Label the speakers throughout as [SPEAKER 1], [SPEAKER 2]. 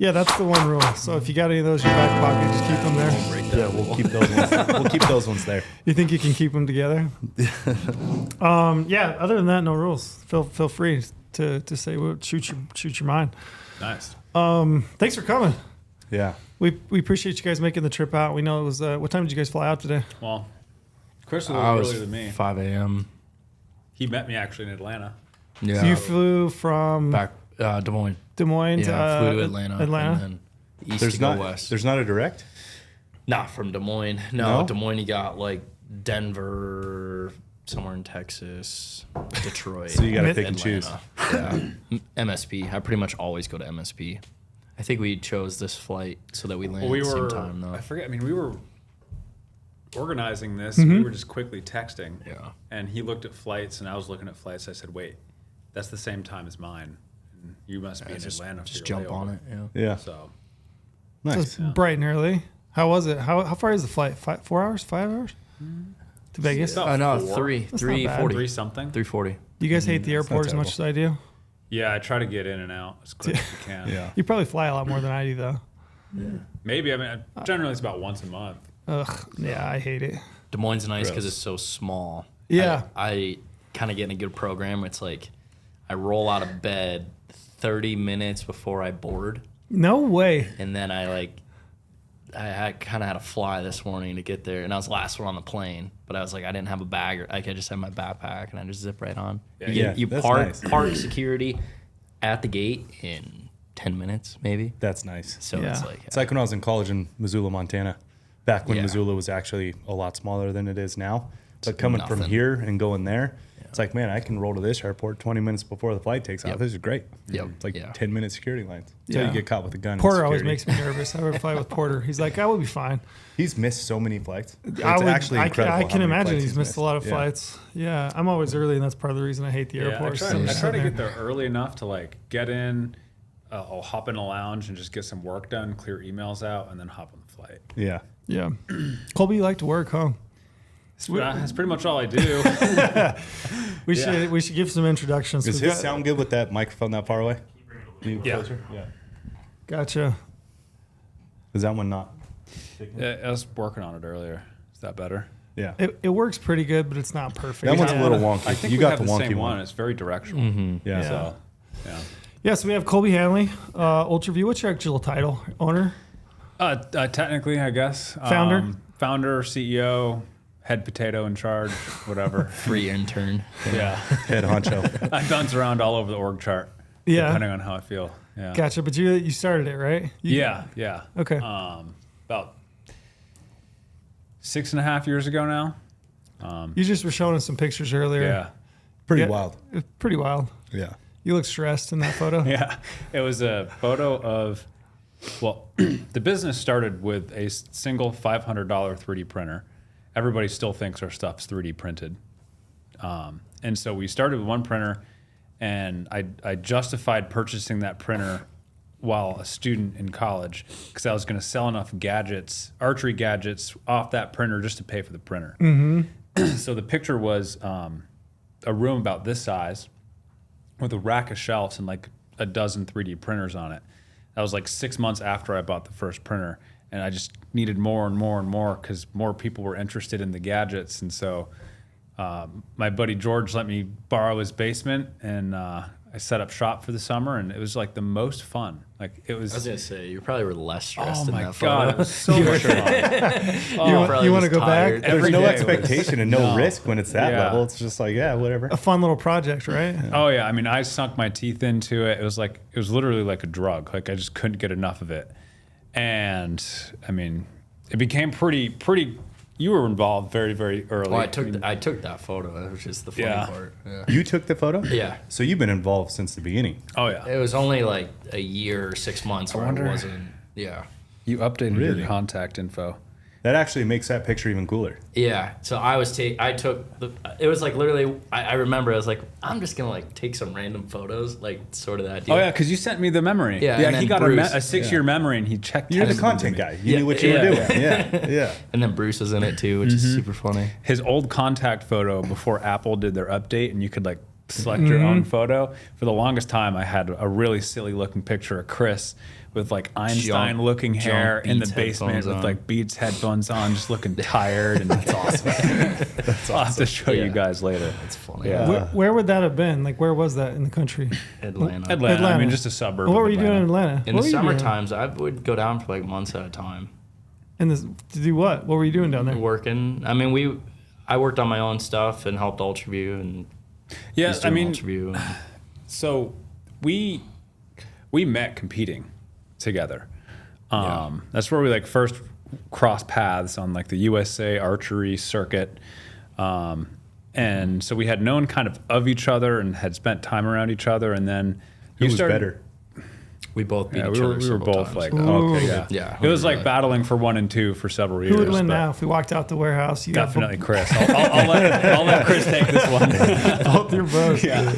[SPEAKER 1] Yeah, that's the one rule. So if you got any of those in your back pocket, just keep them there.
[SPEAKER 2] Yeah, we'll keep those ones. We'll keep those ones there.
[SPEAKER 1] You think you can keep them together? Yeah. Other than that, no rules. Feel free to say shoot your mind.
[SPEAKER 3] Nice.
[SPEAKER 1] Thanks for coming.
[SPEAKER 2] Yeah.
[SPEAKER 1] We appreciate you guys making the trip out. We know it was. What time did you guys fly out today?
[SPEAKER 3] Well, Chris was a little earlier than me.
[SPEAKER 4] 5 a.m.
[SPEAKER 3] He met me actually in Atlanta.
[SPEAKER 4] Yeah.
[SPEAKER 1] So you flew from
[SPEAKER 4] Back Des Moines.
[SPEAKER 1] Des Moines
[SPEAKER 4] Yeah,
[SPEAKER 1] to
[SPEAKER 4] flew to Atlanta. And then east
[SPEAKER 2] There's
[SPEAKER 4] to go
[SPEAKER 2] not
[SPEAKER 4] west.
[SPEAKER 2] There's not a direct.
[SPEAKER 4] Not from Des Moines. No,
[SPEAKER 2] No?
[SPEAKER 4] Des Moines you got like Denver, somewhere in Texas, Detroit.
[SPEAKER 2] So you got to
[SPEAKER 1] And
[SPEAKER 2] pick and choose.
[SPEAKER 4] Atlanta. Yeah. MSP. I pretty much always go to MSP. I think we chose this flight so that we landed
[SPEAKER 3] Well,
[SPEAKER 4] at the same time though.
[SPEAKER 3] I forget. I mean, we were organizing this. We were just quickly texting.
[SPEAKER 4] Yeah.
[SPEAKER 3] And he looked at flights, and I was looking at flights. I said, "Wait, that's the same time as mine. And you must be in Atlanta.
[SPEAKER 4] Just
[SPEAKER 3] for
[SPEAKER 4] jump
[SPEAKER 3] your
[SPEAKER 4] on
[SPEAKER 3] layover."
[SPEAKER 4] it. Yeah.
[SPEAKER 2] Yeah.
[SPEAKER 3] So
[SPEAKER 2] Nice.
[SPEAKER 1] Just bright and early. How was it? How far is the flight? 4 hours? 5 hours? To Vegas?
[SPEAKER 3] About
[SPEAKER 4] No,
[SPEAKER 3] four.
[SPEAKER 4] 340.
[SPEAKER 3] 3 something.
[SPEAKER 4] 340.
[SPEAKER 1] Do you guys hate the airport as
[SPEAKER 2] not
[SPEAKER 1] much as I do?
[SPEAKER 3] Yeah, I try to get in and out as quick as you can.
[SPEAKER 2] Yeah.
[SPEAKER 1] You probably fly a lot more than I do, though.
[SPEAKER 3] Maybe. I mean, generally it's about once a month.
[SPEAKER 1] Ugh, yeah, I hate it.
[SPEAKER 4] Des Moines is nice because
[SPEAKER 2] Gross.
[SPEAKER 4] it's so small.
[SPEAKER 1] Yeah.
[SPEAKER 4] I kind of get in a good program. It's like I roll out of bed 30 minutes before I board,
[SPEAKER 1] No way.
[SPEAKER 4] and then I kind of had to fly this morning to get there, and I was the last one on the plane. But I was like, I didn't have a bag, or I just had my backpack, and I just zip right on.
[SPEAKER 3] Yeah,
[SPEAKER 4] you
[SPEAKER 2] that's
[SPEAKER 4] park
[SPEAKER 2] nice.
[SPEAKER 4] park security at the gate in 10 minutes maybe.
[SPEAKER 2] That's nice.
[SPEAKER 4] So
[SPEAKER 1] Yeah.
[SPEAKER 4] it's
[SPEAKER 2] It's like when I was in college in Missoula, Montana. Back when
[SPEAKER 4] Yeah.
[SPEAKER 2] Missoula was actually a lot smaller than it is now. But coming from
[SPEAKER 4] nothing.
[SPEAKER 2] here and going there, it's like, man, I can roll to this airport 20 minutes before the flight takes off.
[SPEAKER 4] Yep.
[SPEAKER 2] This is great.
[SPEAKER 4] Yep.
[SPEAKER 2] It's like
[SPEAKER 4] Yeah.
[SPEAKER 2] 10-minute security lines. Until
[SPEAKER 1] Yeah.
[SPEAKER 2] you get caught with a gun. and
[SPEAKER 1] Porter always
[SPEAKER 2] security.
[SPEAKER 1] makes me nervous. I would fly with Porter. He's like, I will be fine.
[SPEAKER 2] He's missed so many flights. It's
[SPEAKER 1] I
[SPEAKER 2] actually incredible.
[SPEAKER 1] I
[SPEAKER 2] how
[SPEAKER 1] can
[SPEAKER 2] many
[SPEAKER 1] imagine
[SPEAKER 2] flights
[SPEAKER 1] he's missed a lot of
[SPEAKER 2] Yeah.
[SPEAKER 1] flights. Yeah, I'm always early, and that's part of the reason I hate the
[SPEAKER 3] Yeah, I
[SPEAKER 1] airport.
[SPEAKER 3] try,
[SPEAKER 1] So I'm
[SPEAKER 3] I
[SPEAKER 1] just
[SPEAKER 3] try to
[SPEAKER 1] sitting
[SPEAKER 3] get there early enough to like get in, I'll hop in a lounge and just get some work done, clear emails out, and then hop on the flight.
[SPEAKER 2] Yeah.
[SPEAKER 1] Yeah. Colby, you like to work, huh?
[SPEAKER 3] That's pretty much all I do.
[SPEAKER 1] We should give some introductions.
[SPEAKER 2] Does
[SPEAKER 1] We've
[SPEAKER 2] his
[SPEAKER 1] got-
[SPEAKER 2] sound good with that microphone that far away?
[SPEAKER 3] Yeah.
[SPEAKER 2] Closer? Yeah.
[SPEAKER 1] Gotcha.
[SPEAKER 2] Is that one not?
[SPEAKER 3] Yeah, I was working on it earlier. Is that better?
[SPEAKER 2] Yeah.
[SPEAKER 1] It works pretty good, but it's not perfect.
[SPEAKER 2] That one's
[SPEAKER 1] Yeah.
[SPEAKER 2] a little wonky.
[SPEAKER 3] I think
[SPEAKER 2] you
[SPEAKER 3] we
[SPEAKER 2] got
[SPEAKER 3] have
[SPEAKER 2] the
[SPEAKER 3] the
[SPEAKER 2] wonky
[SPEAKER 3] same
[SPEAKER 2] one.
[SPEAKER 3] one. It's very directional.
[SPEAKER 2] Yeah.
[SPEAKER 1] Yeah.
[SPEAKER 3] So, yeah.
[SPEAKER 1] Yeah, so we have Colby Hanley, Ultraview. What's your actual title? Owner?
[SPEAKER 3] Technically, I guess.
[SPEAKER 1] Founder?
[SPEAKER 3] Founder, CEO, head potato in charge, whatever.
[SPEAKER 4] free intern.
[SPEAKER 3] Yeah.
[SPEAKER 2] Head honcho.
[SPEAKER 3] I bounce around all over the org chart,
[SPEAKER 1] Yeah.
[SPEAKER 3] depending on how I feel. Yeah.
[SPEAKER 1] Gotcha. But you started it, right?
[SPEAKER 3] Yeah.
[SPEAKER 1] Okay.
[SPEAKER 3] About 6.5 years ago now.
[SPEAKER 1] You just were showing us some pictures earlier.
[SPEAKER 3] Yeah.
[SPEAKER 2] Pretty
[SPEAKER 1] Yeah.
[SPEAKER 2] wild.
[SPEAKER 1] It's pretty wild.
[SPEAKER 2] Yeah.
[SPEAKER 1] You look stressed in that photo.
[SPEAKER 3] Yeah. It was a photo of, well, the business started with a single $500 3D printer. Everybody still thinks our stuff's 3D printed. And so we started with one printer, and I justified purchasing that printer while a student in college because I was going to sell enough gadgets, archery gadgets, off that printer just to pay for the printer. So the picture was a room about this size with a rack of shelves and like a dozen 3D printers on it. That was like 6 months after I bought the first printer, and I just needed more and more and more because more people were interested in the gadgets. And so my buddy George let me borrow his basement, and I set up shop for the summer, and it was like the most fun. Like it was.
[SPEAKER 4] I was gonna say you probably were less stressed
[SPEAKER 3] Oh
[SPEAKER 4] in
[SPEAKER 3] my
[SPEAKER 4] that
[SPEAKER 3] god, it
[SPEAKER 4] photo.
[SPEAKER 3] was so much fun.
[SPEAKER 1] You want to go back?
[SPEAKER 3] Every
[SPEAKER 2] There's no
[SPEAKER 3] day was-
[SPEAKER 2] expectation and no
[SPEAKER 3] No.
[SPEAKER 2] risk when it's that
[SPEAKER 3] Yeah.
[SPEAKER 2] level. It's just like, yeah, whatever.
[SPEAKER 1] A fun little project, right?
[SPEAKER 3] Oh yeah, I mean, I sunk my teeth into it. It was literally like a drug. Like I just couldn't get enough of it. And I mean, it became pretty. You were involved very, very early.
[SPEAKER 4] Well, I took that photo. That was just the funny
[SPEAKER 3] Yeah.
[SPEAKER 4] part. Yeah.
[SPEAKER 2] You took the photo?
[SPEAKER 4] Yeah.
[SPEAKER 2] So you've been involved since the beginning.
[SPEAKER 3] Oh yeah.
[SPEAKER 4] It was only like a year or 6 months where
[SPEAKER 3] wonder-
[SPEAKER 4] I wasn't. Yeah.
[SPEAKER 3] You updated
[SPEAKER 2] Really?
[SPEAKER 3] your contact info.
[SPEAKER 2] That actually makes that picture even cooler.
[SPEAKER 4] Yeah. So I took the. It was like literally. I remember I was like, I'm just gonna like take some random photos, like sort of that deal.
[SPEAKER 3] Oh yeah, because you sent me the memory.
[SPEAKER 4] Yeah,
[SPEAKER 3] Yeah.
[SPEAKER 4] and
[SPEAKER 3] He
[SPEAKER 4] then
[SPEAKER 3] got
[SPEAKER 4] Bruce.
[SPEAKER 3] a 6-year memory, and he checked.
[SPEAKER 2] You're the
[SPEAKER 3] texted
[SPEAKER 2] content
[SPEAKER 3] them to
[SPEAKER 2] guy.
[SPEAKER 3] me.
[SPEAKER 2] You knew what you
[SPEAKER 4] Yeah.
[SPEAKER 2] were doing. Yeah. Yeah.
[SPEAKER 4] And then Bruce was in it too, which is super funny.
[SPEAKER 3] His old contact photo before Apple did their update, and you could like select your own photo. For the longest time, I had a really silly looking picture of Chris with like Einstein looking hair in the
[SPEAKER 4] Beats
[SPEAKER 3] basement
[SPEAKER 4] headphones
[SPEAKER 3] with
[SPEAKER 4] on.
[SPEAKER 3] like Beats headphones on, just looking tired. And that's awesome. I'll have to show you guys later.
[SPEAKER 4] That's funny.
[SPEAKER 3] Yeah.
[SPEAKER 1] Where would that have been? Like, where was that in the country?
[SPEAKER 4] Atlanta.
[SPEAKER 3] Atlanta. I mean, just a suburb.
[SPEAKER 1] What
[SPEAKER 3] of
[SPEAKER 1] were you doing in Atlanta?
[SPEAKER 4] In
[SPEAKER 1] What
[SPEAKER 4] the
[SPEAKER 1] were you
[SPEAKER 4] summer
[SPEAKER 1] doing?
[SPEAKER 4] times, I would go down for like months at a time.
[SPEAKER 1] In this, to do what? What were you doing down there?
[SPEAKER 4] Working. I mean, I worked on my own stuff and helped Ultraview and
[SPEAKER 3] Yeah,
[SPEAKER 4] just
[SPEAKER 3] I
[SPEAKER 4] doing
[SPEAKER 3] mean,
[SPEAKER 4] Ultraview. And,
[SPEAKER 3] so we met competing together. That's where we like first crossed paths on like the USA archery circuit. And so we had known kind of each other and had spent time around each other. And then
[SPEAKER 2] Who
[SPEAKER 3] you
[SPEAKER 2] was
[SPEAKER 3] started,
[SPEAKER 2] better?
[SPEAKER 4] we both beat
[SPEAKER 3] Yeah,
[SPEAKER 4] each
[SPEAKER 3] we
[SPEAKER 4] other
[SPEAKER 3] were
[SPEAKER 4] several
[SPEAKER 3] both
[SPEAKER 4] times.
[SPEAKER 3] like,
[SPEAKER 1] Ooh.
[SPEAKER 3] okay, yeah.
[SPEAKER 4] Yeah,
[SPEAKER 3] It was
[SPEAKER 4] who would
[SPEAKER 3] like battling for 1 and 2 for several years.
[SPEAKER 1] Who would win
[SPEAKER 3] but
[SPEAKER 1] now if we walked out the warehouse? You got
[SPEAKER 3] Definitely Chris. I'll let Chris take this one.
[SPEAKER 1] both your bros.
[SPEAKER 3] Yeah.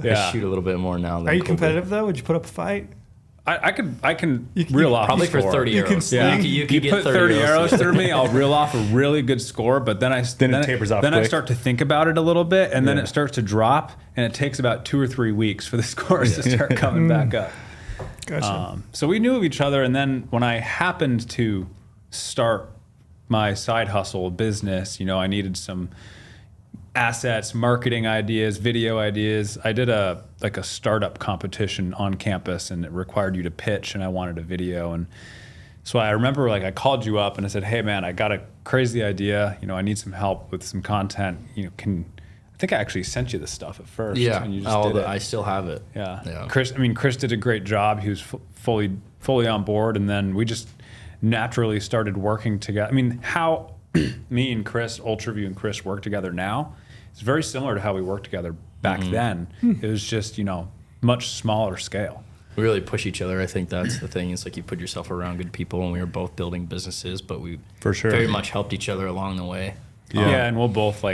[SPEAKER 4] I
[SPEAKER 3] Yeah.
[SPEAKER 4] shoot a little bit more now. Than
[SPEAKER 1] Are you
[SPEAKER 4] Kolby.
[SPEAKER 1] competitive though? Would you put up a fight?
[SPEAKER 3] I can
[SPEAKER 1] You can-
[SPEAKER 3] reel off
[SPEAKER 4] Probably
[SPEAKER 3] a
[SPEAKER 4] for
[SPEAKER 3] score.
[SPEAKER 4] 30
[SPEAKER 1] You can
[SPEAKER 4] arrows.
[SPEAKER 1] sling.
[SPEAKER 4] You could get
[SPEAKER 3] put 30 arrows
[SPEAKER 4] yeah.
[SPEAKER 3] through me, I'll reel off a really good score, but then it
[SPEAKER 2] tapers off
[SPEAKER 3] Then I
[SPEAKER 2] quick.
[SPEAKER 3] start to think about it a little bit, and then
[SPEAKER 2] Yeah.
[SPEAKER 3] it starts to drop, and it takes about 2 or 3 weeks for the scores to start coming back up.
[SPEAKER 1] Gotcha.
[SPEAKER 3] So we knew of each other, and then when I happened to start my side hustle business, I needed some assets, marketing ideas, video ideas. I did a startup competition on campus, and it required you to pitch, and I wanted a video. And so I remember I called you up and I said, hey man, I got a crazy idea. I need some help with some content. I think I actually sent you the stuff at first.
[SPEAKER 4] Yeah.
[SPEAKER 3] And you just did it.
[SPEAKER 4] I still have it.
[SPEAKER 3] Yeah.
[SPEAKER 4] Yeah.
[SPEAKER 3] Chris did a great job. He was fully on board, and then we just naturally started working together. I mean, how me and Chris, Ultraview and Chris work together now, it's very similar to how we worked together back then. It was just, much smaller scale.
[SPEAKER 4] We really push each other. I think that's the thing. It's like you put yourself around good people, and we were both building businesses, but we
[SPEAKER 2] For sure.
[SPEAKER 4] very much helped each other along the way.
[SPEAKER 3] Yeah, and we'll both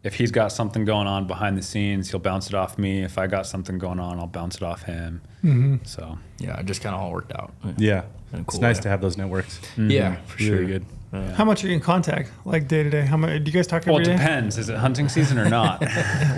[SPEAKER 3] if he's got something going on behind the scenes, he'll bounce it off me. If I got something going on, I'll bounce it off him. So
[SPEAKER 4] Yeah, it just kind of all worked out.
[SPEAKER 2] Yeah.
[SPEAKER 4] In a
[SPEAKER 2] It's
[SPEAKER 4] cool
[SPEAKER 2] nice
[SPEAKER 4] way.
[SPEAKER 2] to have those networks.
[SPEAKER 4] Yeah, for
[SPEAKER 2] Really
[SPEAKER 4] sure.
[SPEAKER 2] good.
[SPEAKER 1] How much are you in contact, like day to day? How much do you guys talk
[SPEAKER 3] well,
[SPEAKER 1] every
[SPEAKER 3] it
[SPEAKER 1] day?
[SPEAKER 3] depends. Is it hunting season or not?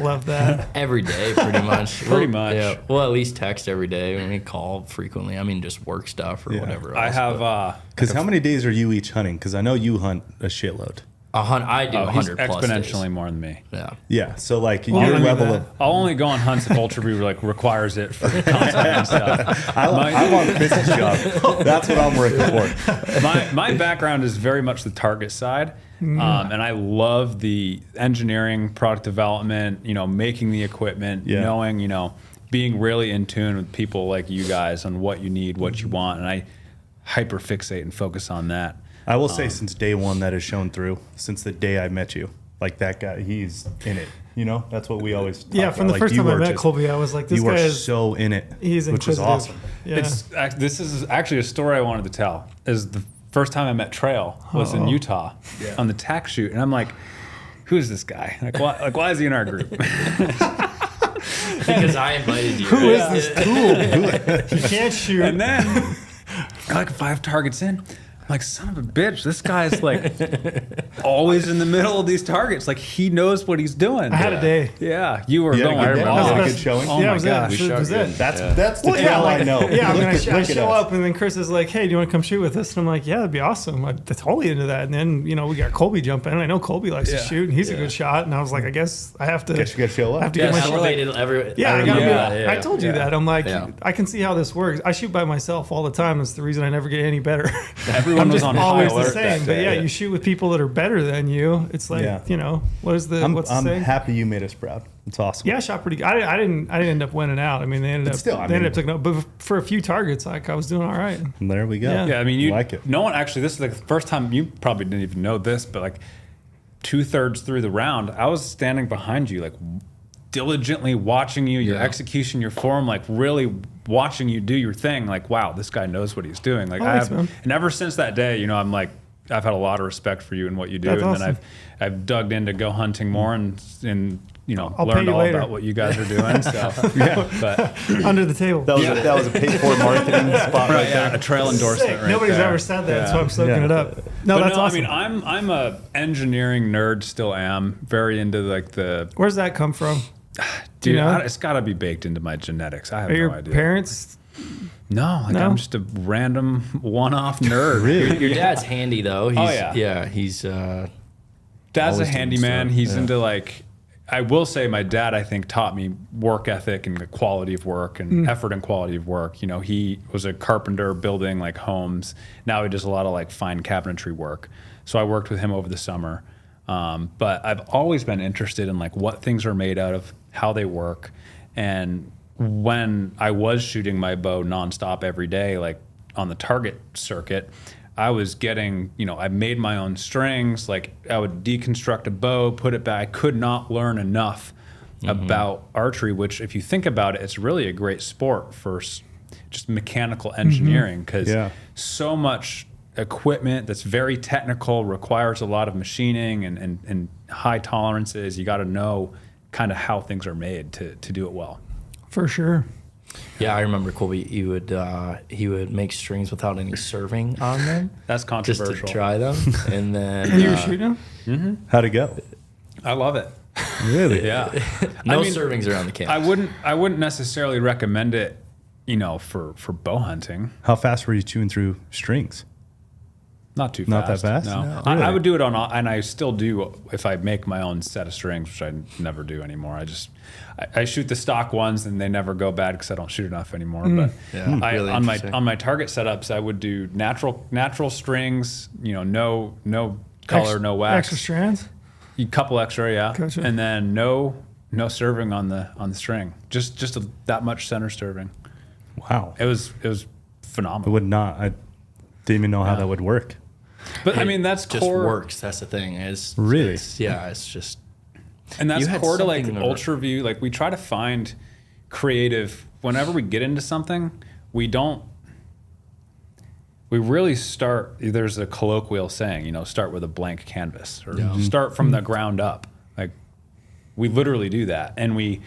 [SPEAKER 1] Love that.
[SPEAKER 4] Every day, pretty much.
[SPEAKER 3] Pretty much.
[SPEAKER 4] Yeah, we'll at least text every day, and we call frequently. I mean, just work stuff or
[SPEAKER 2] Yeah.
[SPEAKER 4] whatever.
[SPEAKER 3] I
[SPEAKER 4] else,
[SPEAKER 3] have.
[SPEAKER 4] but
[SPEAKER 2] Because how many days are you each hunting? Because I know you hunt a shitload.
[SPEAKER 4] I do
[SPEAKER 3] he's
[SPEAKER 4] 100 plus
[SPEAKER 3] exponentially
[SPEAKER 4] days.
[SPEAKER 3] more than me.
[SPEAKER 4] Yeah.
[SPEAKER 2] Yeah. So like
[SPEAKER 1] Well,
[SPEAKER 2] your
[SPEAKER 1] I mean
[SPEAKER 2] level
[SPEAKER 1] that.
[SPEAKER 2] of
[SPEAKER 3] I'll only go on hunts if Ultraview requires it for content and stuff.
[SPEAKER 2] I want Chris's job. That's what I'm working for.
[SPEAKER 3] My background is very much the target side, and I love the engineering, product development. Making the equipment,
[SPEAKER 2] Yeah.
[SPEAKER 3] knowing, being really in tune with people like you guys on what you need, what you want, and I hyper fixate and focus on that.
[SPEAKER 2] I will say since day one that has shown through. Since the day I met you, like that guy, he's in it. That's what we always talk
[SPEAKER 1] Yeah, from
[SPEAKER 2] about.
[SPEAKER 1] the first
[SPEAKER 2] you
[SPEAKER 1] time I
[SPEAKER 2] are
[SPEAKER 1] met
[SPEAKER 2] just-
[SPEAKER 1] Kolby, I was like, this
[SPEAKER 2] you
[SPEAKER 1] guy
[SPEAKER 2] are
[SPEAKER 1] is
[SPEAKER 2] so in it.
[SPEAKER 1] he's
[SPEAKER 2] which is
[SPEAKER 1] inquisitive.
[SPEAKER 2] awesome.
[SPEAKER 1] Yeah.
[SPEAKER 3] This is actually a story I wanted to tell. Is the first time I met Trail was in Utah on the tack shoot, and I'm like, who is this guy? Why is he in our group?
[SPEAKER 4] Because I invited you.
[SPEAKER 1] Who is this tool? He can't shoot.
[SPEAKER 3] And then, 5 targets in, I'm like, son of a bitch, this guy's always in the middle of these targets. He knows what he's doing.
[SPEAKER 1] I had a day.
[SPEAKER 3] Yeah, you were
[SPEAKER 2] You had a
[SPEAKER 3] going
[SPEAKER 2] good day?
[SPEAKER 3] raw.
[SPEAKER 2] That was the
[SPEAKER 1] a
[SPEAKER 2] good
[SPEAKER 1] best-
[SPEAKER 2] showing?
[SPEAKER 3] Oh
[SPEAKER 1] yeah,
[SPEAKER 3] my
[SPEAKER 1] it was
[SPEAKER 3] gosh.
[SPEAKER 1] it. It was it.
[SPEAKER 2] That's the
[SPEAKER 1] Well,
[SPEAKER 2] trail I know.
[SPEAKER 1] Yeah, I mean, I
[SPEAKER 2] Look at
[SPEAKER 1] show
[SPEAKER 2] us.
[SPEAKER 1] up, and then Chris is like, "Hey, do you want to come shoot with us?" And I'm like, "Yeah, that'd be awesome. I'm totally into that." And then we got Kolby jumping. I know Kolby likes to
[SPEAKER 3] Yeah.
[SPEAKER 1] shoot, and he's a good shot. And I was like, I guess I have to.
[SPEAKER 2] Guess you gotta show up.
[SPEAKER 1] I have to
[SPEAKER 4] Yeah,
[SPEAKER 1] get my shot.
[SPEAKER 4] elevated every.
[SPEAKER 1] Yeah, I gotta
[SPEAKER 3] Yeah,
[SPEAKER 1] be. I told you that. I'm like,
[SPEAKER 4] Yeah.
[SPEAKER 1] I can see how this works. I shoot by myself all the time. That's the reason I never get any better.
[SPEAKER 3] Everyone
[SPEAKER 1] I'm
[SPEAKER 3] was
[SPEAKER 1] just
[SPEAKER 3] on high
[SPEAKER 1] always the
[SPEAKER 3] alert
[SPEAKER 1] same.
[SPEAKER 3] that
[SPEAKER 1] But
[SPEAKER 3] day.
[SPEAKER 1] yeah, you shoot with people that are better than you. It's like,
[SPEAKER 2] Yeah.
[SPEAKER 1] what's the
[SPEAKER 2] I'm
[SPEAKER 1] saying?
[SPEAKER 2] happy you made us proud. It's awesome.
[SPEAKER 1] Yeah, I shot pretty good. I didn't end up winning out. I mean, they ended
[SPEAKER 2] But
[SPEAKER 1] up
[SPEAKER 2] still, I
[SPEAKER 1] they ended
[SPEAKER 2] mean-
[SPEAKER 1] up taking up. But for a few targets, I was doing all right.
[SPEAKER 2] And there we go.
[SPEAKER 1] Yeah.
[SPEAKER 3] Yeah, I mean, you
[SPEAKER 2] like it.
[SPEAKER 3] No one actually. This is the first time you probably didn't even know this, but 2/3 through the round, I was standing behind you, diligently watching you, your execution, your form, really watching you do your thing. Wow, this guy knows what he's doing.
[SPEAKER 1] Thanks, man.
[SPEAKER 3] And ever since that day, I'm I've had a lot of respect for you and what you do,
[SPEAKER 1] That's
[SPEAKER 3] and
[SPEAKER 1] awesome.
[SPEAKER 3] then I've dug into go hunting more and
[SPEAKER 1] I'll pay
[SPEAKER 3] learned
[SPEAKER 1] you
[SPEAKER 3] all
[SPEAKER 1] later.
[SPEAKER 3] about what you guys are doing. So yeah, but
[SPEAKER 1] Under the table.
[SPEAKER 2] That was a paid for marketing spot right
[SPEAKER 3] yeah,
[SPEAKER 2] there.
[SPEAKER 3] a trail endorsement.
[SPEAKER 1] Sick.
[SPEAKER 3] Right
[SPEAKER 1] Nobody's
[SPEAKER 3] there.
[SPEAKER 1] ever said that,
[SPEAKER 3] Yeah.
[SPEAKER 1] so I'm soaking
[SPEAKER 2] Yeah.
[SPEAKER 1] it up. No,
[SPEAKER 3] But
[SPEAKER 1] that's awesome.
[SPEAKER 3] I mean, I'm a engineering nerd, still am very into the
[SPEAKER 1] Where's that come from?
[SPEAKER 3] Dude,
[SPEAKER 1] you know?
[SPEAKER 3] it's got to be baked into my genetics. I have
[SPEAKER 1] Are
[SPEAKER 3] no
[SPEAKER 1] your
[SPEAKER 3] idea.
[SPEAKER 1] parents?
[SPEAKER 3] No, like
[SPEAKER 1] No?
[SPEAKER 3] I'm just a random one-off nerd.
[SPEAKER 2] Really?
[SPEAKER 4] Your dad's handy though. He's,
[SPEAKER 3] yeah.
[SPEAKER 4] He's
[SPEAKER 3] Dad's a
[SPEAKER 4] always doing
[SPEAKER 3] handyman.
[SPEAKER 4] stuff.
[SPEAKER 3] He's
[SPEAKER 4] Yeah.
[SPEAKER 3] into like, I will say my dad, I think, taught me work ethic and the quality of work and effort and quality of work. You know, he was a carpenter building like homes. Now he does a lot of like fine cabinetry work. So I worked with him over the summer. But I've always been interested in like what things are made out of, how they work. And when I was shooting my bow nonstop every day, like on the target circuit, I was getting, you know, I made my own strings. Like I would deconstruct a bow, put it back. I could not learn enough about archery, which if you think about it, it's really a great sport for just mechanical engineering because so much equipment that's very technical, requires a lot of machining and high tolerances. You got to know kind of how things are made to do it well.
[SPEAKER 1] For sure.
[SPEAKER 4] Yeah, I remember Kolby. He would make strings without any serving on them,
[SPEAKER 3] That's
[SPEAKER 4] just
[SPEAKER 3] controversial.
[SPEAKER 4] to try them, and then
[SPEAKER 1] And you were shooting them?
[SPEAKER 2] How'd it go?
[SPEAKER 3] I love it.
[SPEAKER 2] Really?
[SPEAKER 3] Yeah.
[SPEAKER 4] no
[SPEAKER 3] I mean,
[SPEAKER 4] servings around the camp.
[SPEAKER 3] I wouldn't necessarily recommend it, you know, for bow hunting.
[SPEAKER 2] How fast were you chewing through strings?
[SPEAKER 3] Not too fast.
[SPEAKER 2] Not that fast?
[SPEAKER 3] No.
[SPEAKER 2] No.
[SPEAKER 3] I
[SPEAKER 2] Really?
[SPEAKER 3] would do it on, and I still do if I make my own set of strings, which I never do anymore. I shoot the stock ones, and they never go bad because I don't shoot enough anymore. But
[SPEAKER 4] Yeah. Really
[SPEAKER 3] on
[SPEAKER 4] interesting.
[SPEAKER 3] my target setups, I would do natural strings. You know, no color, no wax.
[SPEAKER 1] Extra strands?
[SPEAKER 3] A couple extra, yeah.
[SPEAKER 1] Gotcha.
[SPEAKER 3] And then no serving on the string. Just that much center serving.
[SPEAKER 2] Wow.
[SPEAKER 3] It was
[SPEAKER 2] I
[SPEAKER 3] phenomenal.
[SPEAKER 2] would not. I didn't even know how that would work.
[SPEAKER 3] But I mean, that's
[SPEAKER 4] just
[SPEAKER 3] core.
[SPEAKER 4] works. That's the thing.
[SPEAKER 2] Really?
[SPEAKER 4] It's just.
[SPEAKER 3] And that's
[SPEAKER 4] You had
[SPEAKER 3] core to like
[SPEAKER 4] something to-
[SPEAKER 3] Ultraview. Like we try to find creative. Whenever we get into something, we really start. There's a colloquial saying, you know, start with a blank canvas or start from the ground up. Like we literally do that, and we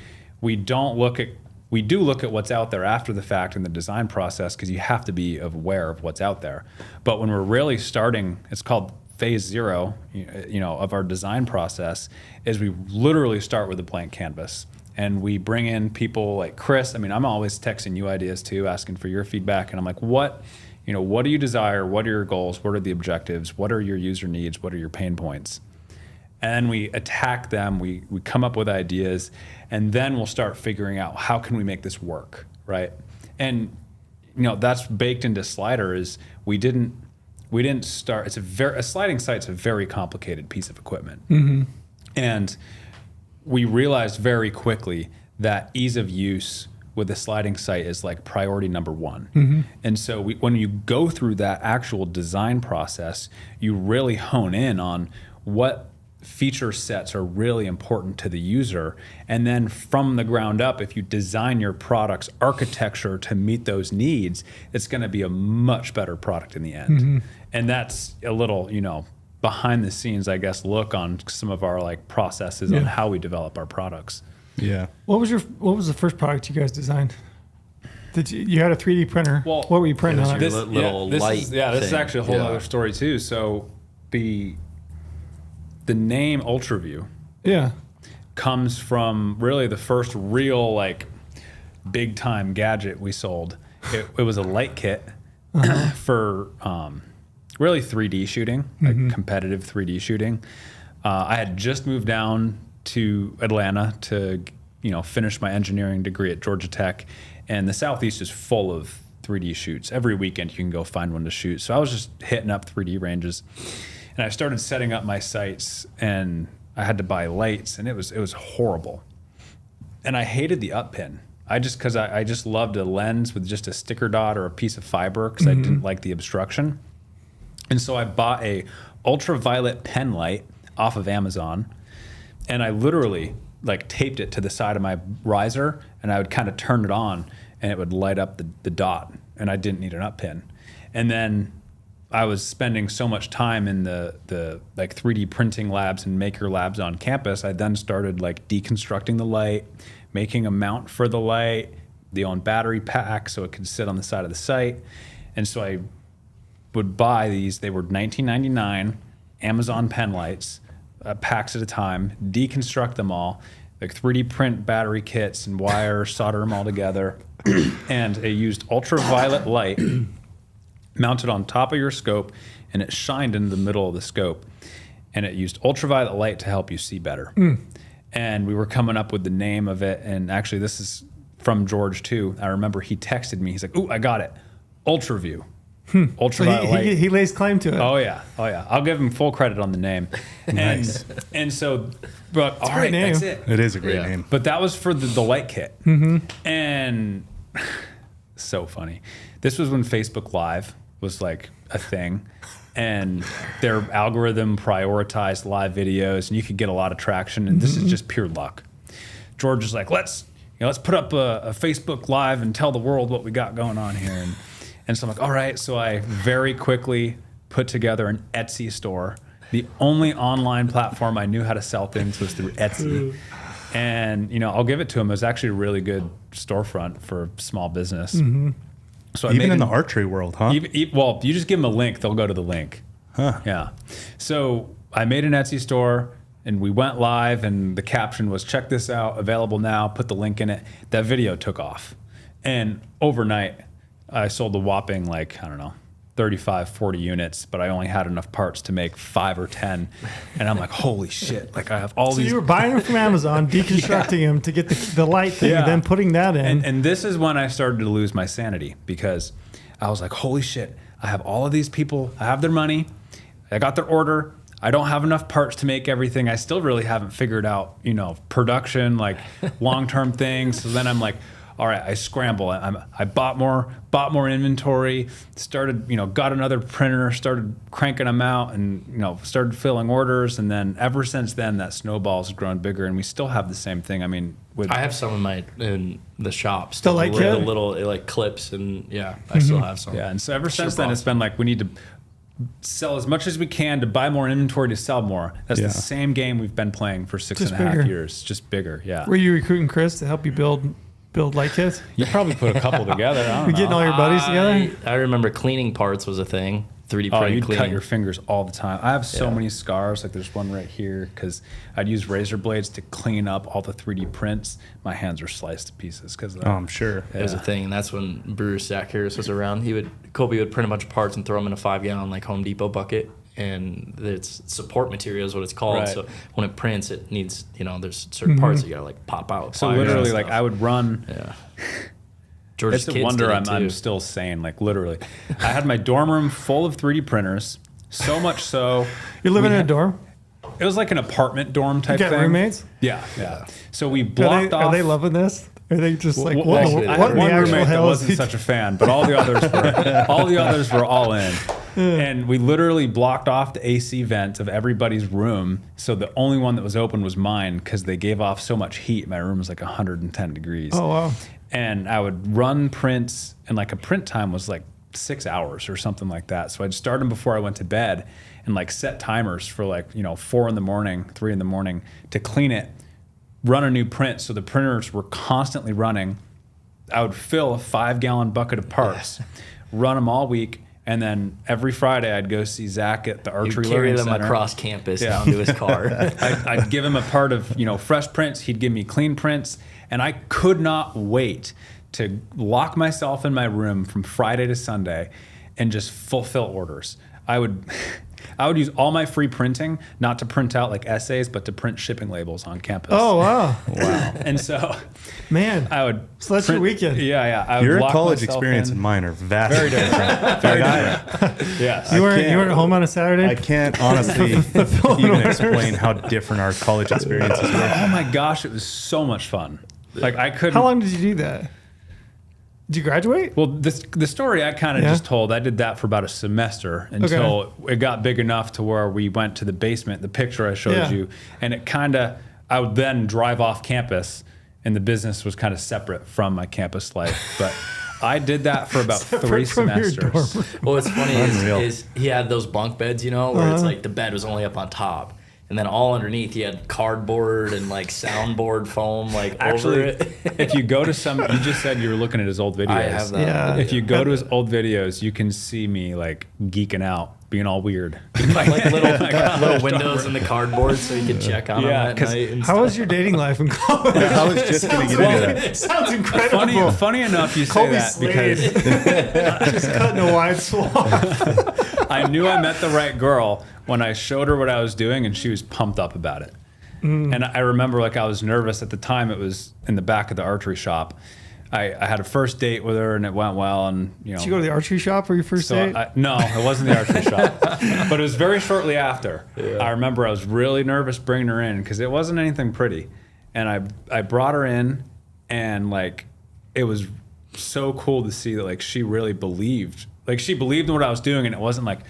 [SPEAKER 3] don't look at. We do look at what's out there after the fact in the design process because you have to be aware of what's out there. But when we're really starting, it's called phase 0, you know, of our design process, is we literally start with a blank canvas. And we bring in people like Chris. I mean, I'm always texting you ideas too, asking for your feedback. And I'm like, what do you desire? What are your goals? What are the objectives? What are your user needs? What are your pain points? And we attack them, we come up with ideas, and then we'll start figuring out how can we make this work, right? And you know, that's baked into Slider is we didn't start, a sliding sight's a very complicated piece of equipment. And we realized very quickly that ease of use with a sliding sight is like priority number 1. And so when you go through that actual design process, you really hone in on what feature sets are really important to the user. And then from the ground up, if you design your product's architecture to meet those needs, it's going to be a much better product in the end. And that's a little, you know, behind the scenes, I guess, look on some of our like processes on how we develop our products.
[SPEAKER 2] Yeah.
[SPEAKER 1] What was the first product you guys designed? You had a 3D printer.
[SPEAKER 3] Well,
[SPEAKER 1] what were you printing
[SPEAKER 4] it was
[SPEAKER 1] on?
[SPEAKER 4] your
[SPEAKER 1] it?
[SPEAKER 4] little light
[SPEAKER 3] this is
[SPEAKER 4] thing.
[SPEAKER 3] actually a whole
[SPEAKER 4] Yeah.
[SPEAKER 3] other story too. So the name Ultraview
[SPEAKER 1] Yeah.
[SPEAKER 3] comes from really the first real like big time gadget we sold. It was a light kit for really 3D shooting, like competitive 3D shooting. I had just moved down to Atlanta to, you know, finish my engineering degree at Georgia Tech, and the Southeast is full of 3D shoots. Every weekend you can go find one to shoot. So I was just hitting up 3D ranges, and I started setting up my sights, and I had to buy lights, and it was horrible. And I hated the up pin. I just loved a lens with just a sticker dot or a piece of fiber because I didn't like the obstruction. And so I bought a ultraviolet pen light off of Amazon, and I literally like taped it to the side of my riser, and I would kind of turn it on, and it would light up the dot, and I didn't need an up pin. And then I was spending so much time in the like 3D printing labs and maker labs on campus. I then started like deconstructing the light, making a mount for the light, the own battery pack so it could sit on the side of the sight. And so I would buy these. They were $19.99 Amazon pen lights, packs at a time, deconstruct them all. like 3D print battery kits and wire, solder them all together. And it used ultraviolet light mounted on top of your scope, and it shined into the middle of the scope. And it used ultraviolet light to help you see better. And we were coming up with the name of it. And actually, this is from George, too. I remember he texted me. He's like, ooh, I got it. Ultraview. Ultraviolet
[SPEAKER 1] So
[SPEAKER 3] light.
[SPEAKER 1] he lays claim to it.
[SPEAKER 3] Oh, yeah. Oh, yeah. I'll give him full credit on the name.
[SPEAKER 2] Nice.
[SPEAKER 3] And so, but all
[SPEAKER 1] a great
[SPEAKER 3] right,
[SPEAKER 1] name.
[SPEAKER 3] that's it.
[SPEAKER 2] It is a great name.
[SPEAKER 3] But that was for the light kit. And so funny. This was when Facebook Live was like a thing. And their algorithm prioritized live videos, and you could get a lot of traction. And this is just pure luck. George is like, let's put up a Facebook Live and tell the world what we got going on here. And so I'm like, all right. So I very quickly put together an Etsy store. The only online platform I knew how to sell things was through Etsy. And, I'll give it to him. It was actually a really good storefront for small business. So
[SPEAKER 2] Even in the archery world, huh?
[SPEAKER 3] Well, you just give them a link, they'll go to the link.
[SPEAKER 2] Huh.
[SPEAKER 3] Yeah. So I made an Etsy store, and we went live, and the caption was, check this out, available now, put the link in it. That video took off. And overnight, I sold a whopping, 35, 40 units, but I only had enough parts to make 5 or 10. And I'm like, holy shit. I have all
[SPEAKER 1] So
[SPEAKER 3] these.
[SPEAKER 1] you were buying them from Amazon, deconstructing them to get the light thing, and then putting that in.
[SPEAKER 3] And this is when I started to lose my sanity, because I was like, holy shit, I have all of these people, I have their money, I got their order, I don't have enough parts to make everything. I still really haven't figured out, production, long-term things. So then I'm like, all right, I scramble. I bought more inventory, started, got another printer, started cranking them out, and, started filling orders. And then ever since then, that snowball's grown bigger, and we still have the same thing. I mean,
[SPEAKER 4] I have some in the shop.
[SPEAKER 1] Still like
[SPEAKER 4] the
[SPEAKER 1] it?
[SPEAKER 4] little clips, and I still have some.
[SPEAKER 3] Yeah, and so ever since then, it's been we need to sell as much as we can to buy more inventory to sell more. That's the same game we've been playing for 6.5 years, just bigger. Yeah.
[SPEAKER 1] Were you recruiting Chris to help you build light kits?
[SPEAKER 3] You probably put a couple together. I don't
[SPEAKER 1] You
[SPEAKER 3] know.
[SPEAKER 1] getting all your buddies together?
[SPEAKER 4] I remember cleaning parts was a thing. 3D
[SPEAKER 3] Oh,
[SPEAKER 4] printing
[SPEAKER 3] you'd
[SPEAKER 4] cleaning.
[SPEAKER 3] cut your fingers all the time. I have so many scars. There's one right here because I'd use razor blades to clean up all the 3D prints. My hands are sliced to pieces because of that.
[SPEAKER 2] Oh, I'm sure.
[SPEAKER 4] It was a thing, and that's when Brewer Zach Harris was around. Kolby would print a bunch of parts and throw them in a 5-gallon Home Depot bucket, and it's support material is what it's called.
[SPEAKER 3] Right.
[SPEAKER 4] So when it prints, it needs there's certain parts that you gotta pop out.
[SPEAKER 3] So
[SPEAKER 4] fire and
[SPEAKER 3] literally,
[SPEAKER 4] stuff.
[SPEAKER 3] I would run.
[SPEAKER 4] Yeah. George's
[SPEAKER 3] It's a
[SPEAKER 4] kids
[SPEAKER 3] wonder
[SPEAKER 4] did it
[SPEAKER 3] I'm
[SPEAKER 4] too.
[SPEAKER 3] still sane. Literally, I had my dorm room full of 3D printers. So much so.
[SPEAKER 1] You're living in a dorm?
[SPEAKER 3] It was like an apartment dorm type
[SPEAKER 1] You got
[SPEAKER 3] thing.
[SPEAKER 1] roommates?
[SPEAKER 3] Yeah. So we blocked off.
[SPEAKER 1] Are they loving this? Are they just like,
[SPEAKER 3] Well,
[SPEAKER 1] what,
[SPEAKER 4] actually,
[SPEAKER 3] I
[SPEAKER 1] what
[SPEAKER 3] had
[SPEAKER 1] in
[SPEAKER 3] one
[SPEAKER 1] the actual
[SPEAKER 3] roommate that
[SPEAKER 1] hell is
[SPEAKER 3] wasn't
[SPEAKER 1] he
[SPEAKER 3] such a fan, but all the others were all in. And we literally blocked off the AC vent of everybody's room, so the only one that was open was mine because they gave off so much heat. My room was 110 degrees.
[SPEAKER 1] Oh, wow.
[SPEAKER 3] And I would run prints, and a print time was 6 hours or something like that. So I'd start them before I went to bed and set timers for 4 in the morning, 3 in the morning to clean it, run a new print. So the printers were constantly running. I would fill a 5-gallon bucket of parts, run them all week. And then every Friday I'd go see Zach at the Archery
[SPEAKER 4] carry
[SPEAKER 3] Learning
[SPEAKER 4] them
[SPEAKER 3] Center.
[SPEAKER 4] across campus down to his car.
[SPEAKER 3] I'd give him a part of fresh prints. He'd give me clean prints, and I could not wait to lock myself in my room from Friday to Sunday and just fulfill orders. I would use all my free printing not to print out essays, but to print shipping labels on campus.
[SPEAKER 1] Oh, wow.
[SPEAKER 3] And so
[SPEAKER 1] Man.
[SPEAKER 3] I would.
[SPEAKER 1] So that's your weekend.
[SPEAKER 3] Yeah. I would
[SPEAKER 2] Your
[SPEAKER 3] lock
[SPEAKER 2] college
[SPEAKER 3] myself
[SPEAKER 2] experience
[SPEAKER 3] in.
[SPEAKER 2] and mine are vastly
[SPEAKER 3] Very different. Very different. Yes.
[SPEAKER 1] You weren't home on a Saturday?
[SPEAKER 2] I can't honestly even explain how different our college experiences were.
[SPEAKER 3] Oh my gosh, it was so much fun. I couldn't.
[SPEAKER 1] How long did you do that? Did you graduate?
[SPEAKER 3] Well, the story I kind of just told, I did that for about a semester until it got big enough to where we went to the basement, the picture I showed you, and I would then drive off campus, and the business was kind of separate from my campus life. But I did that for about 3
[SPEAKER 1] from your
[SPEAKER 3] semesters.
[SPEAKER 1] dorm.
[SPEAKER 4] Well, what's funny
[SPEAKER 2] Unreal.
[SPEAKER 4] is he had those bunk beds, where it's the bed was only up on top. And then all underneath, he had cardboard and soundboard foam over
[SPEAKER 3] Actually,
[SPEAKER 4] it.
[SPEAKER 3] if you go to you just said you were looking at his old videos.
[SPEAKER 4] I have that.
[SPEAKER 1] Yeah.
[SPEAKER 3] If you go to his old videos, you can see me geeking out being all weird.
[SPEAKER 4] Like little windows in the cardboard so you can check on them at night. And
[SPEAKER 1] How was your dating life in college?
[SPEAKER 2] I was just going to get into that.
[SPEAKER 1] It sounds incredible.
[SPEAKER 3] Funny enough you say
[SPEAKER 1] Colby
[SPEAKER 3] that
[SPEAKER 1] Slade.
[SPEAKER 3] because
[SPEAKER 1] Just cutting a wide swath.
[SPEAKER 3] I knew I met the right girl when I showed her what I was doing, and she was pumped up about it. And I remember, like, I was nervous at the time. It was in the back of the archery shop. I had a first date with her, and it went well. And
[SPEAKER 1] Did you go to the archery shop for your first date?
[SPEAKER 3] No, it wasn't the archery shop, but it was very shortly after. I remember I was really nervous bringing her in because it wasn't anything pretty, and I brought her in, and like it was so cool to see that like she really believed, in what I was doing, and it wasn't like,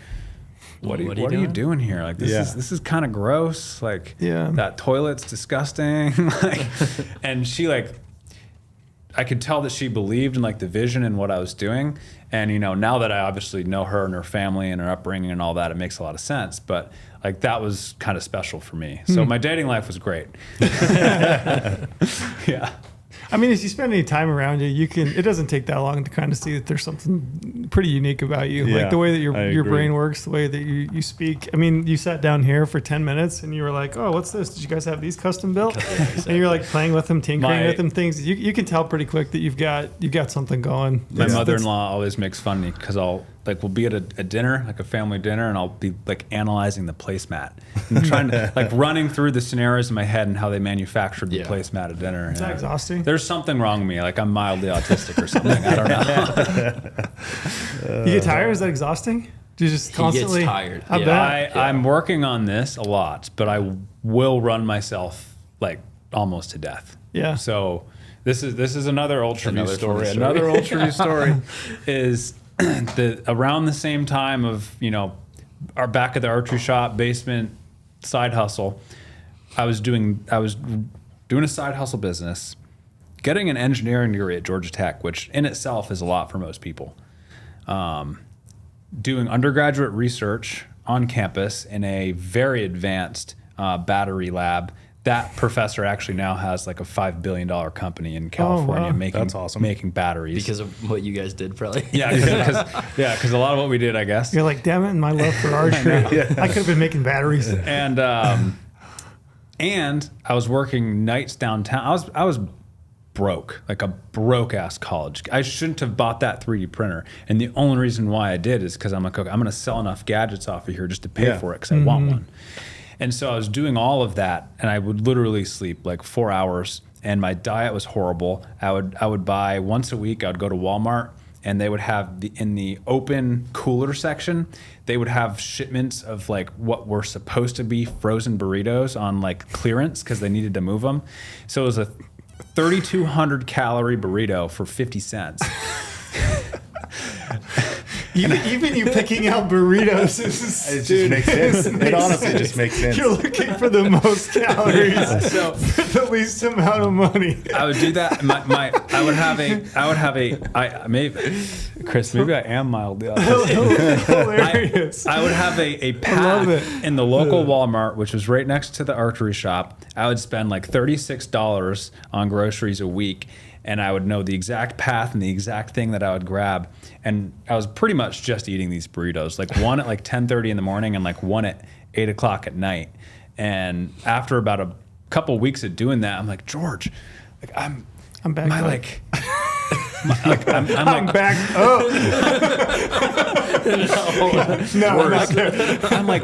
[SPEAKER 3] what are you doing here? Like this is kind of gross. Like that toilet's disgusting. Like, and she like, I could tell that she believed in like the vision and what I was doing. And you know, now that I obviously know her and her family and her upbringing and all that, it makes a lot of sense. But like that was kind of special for me. So my dating life was great. Yeah.
[SPEAKER 1] I mean, if you spend any time around you can. It doesn't take that long to kind of see that there's something pretty unique about you, like the way that your brain works, the way that you speak. I mean, you sat down here for 10 minutes and you were like, "Oh, what's this? Did you guys have these custom built?" And you're like playing with them, tinkering with them, things. You can tell pretty quick that you've got something going.
[SPEAKER 3] My mother-in-law always makes fun of me because we'll be at a dinner, like a family dinner, and I'll be like analyzing the placemat and trying to like running through the scenarios in my head and how they manufactured the placemat at dinner.
[SPEAKER 1] Is that exhausting?
[SPEAKER 3] There's something wrong with me, like I'm mildly autistic or something. I don't know.
[SPEAKER 1] You get tired? Is that exhausting? Do you just constantly?
[SPEAKER 4] He gets tired.
[SPEAKER 1] I bet.
[SPEAKER 3] I'm working on this a lot, but I will run myself like almost to death.
[SPEAKER 1] Yeah.
[SPEAKER 3] So this is another Ultraview story.
[SPEAKER 4] funny
[SPEAKER 3] Another Ultraview story is around the same time of, you know, our back at the archery shop, basement, side hustle. I was doing a side hustle business, getting an engineering degree at Georgia Tech, which in itself is a lot for most people. Doing undergraduate research on campus in a very advanced battery lab. That professor actually now has like a $5 billion company in California making batteries.
[SPEAKER 4] because of what you guys did, probably.
[SPEAKER 3] Because a lot of what we did, I guess.
[SPEAKER 1] You're like, damn it, and my love for archery. I could have been making batteries.
[SPEAKER 3] And I was working nights downtown. I was broke, like a broke ass college. I shouldn't have bought that 3D printer. And the only reason why I did is because I'm like, okay, I'm going to sell enough gadgets off of here just to pay for it because I want one. And so I was doing all of that, and I would literally sleep like 4 hours, and my diet was horrible. I would buy once a week. I would go to Walmart, and they would have in the open cooler section, they would have shipments of like what were supposed to be frozen burritos on like clearance because they needed to move them. So it was a 3,200 calorie burrito for 50 cents.
[SPEAKER 1] Even you picking out burritos
[SPEAKER 2] It just makes sense. It honestly just makes sense.
[SPEAKER 1] You're looking for the most calories for the least amount of money.
[SPEAKER 3] I would do that. Chris, maybe I am mildly autistic.
[SPEAKER 1] Hilarious.
[SPEAKER 3] I would have a pack in the local Walmart, which was right next to the archery shop. I would spend like $36 on groceries a week, and I would know the exact path and the exact thing that I would grab. And I was pretty much just eating these burritos, like one at like 10:30 in the morning and like one at 8 o'clock at night. And after about a couple weeks of doing that, I'm like, George, like I'm
[SPEAKER 1] back up.
[SPEAKER 3] I'm
[SPEAKER 1] back up. No,
[SPEAKER 3] I'm like,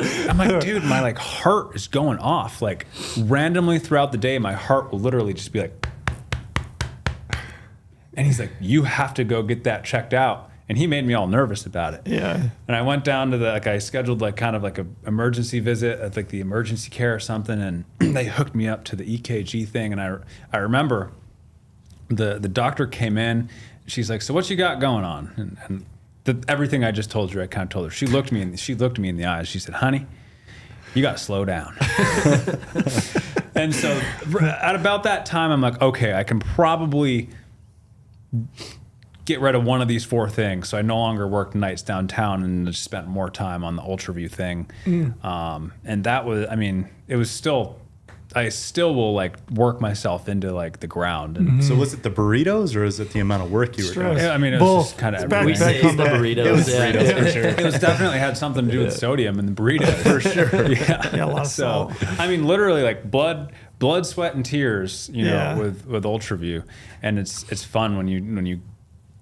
[SPEAKER 3] dude, my like heart is going off. Like randomly throughout the day, my heart will literally just be like. And he's like, you have to go get that checked out. And he made me all nervous about it. Yeah. And I went down to I scheduled like kind of like an emergency visit at like the emergency care or something. And they hooked me up to the EKG thing. And I remember the doctor came in. She's like, so what you got going on? And everything I just told you, I kind of told her. She looked me in the eyes. She said, honey, you got to slow down. And so at about that time, I'm like, okay, I can probably get rid of one of these four things. So I no longer worked nights downtown and just spent more time on the Ultraview thing. And that was, I mean, it was still I still will like work myself into like the ground. And
[SPEAKER 2] So was it the burritos or is it the amount of work you were doing?
[SPEAKER 3] I mean, it was just kind of
[SPEAKER 4] We say it's the burritos.
[SPEAKER 2] It was burritos for sure.
[SPEAKER 3] It was definitely had something to do with sodium in the burrito for sure.
[SPEAKER 1] Yeah, a lot of salt.
[SPEAKER 3] I mean, literally like blood, sweat, and tears. You know, with Ultraview, and it's fun when you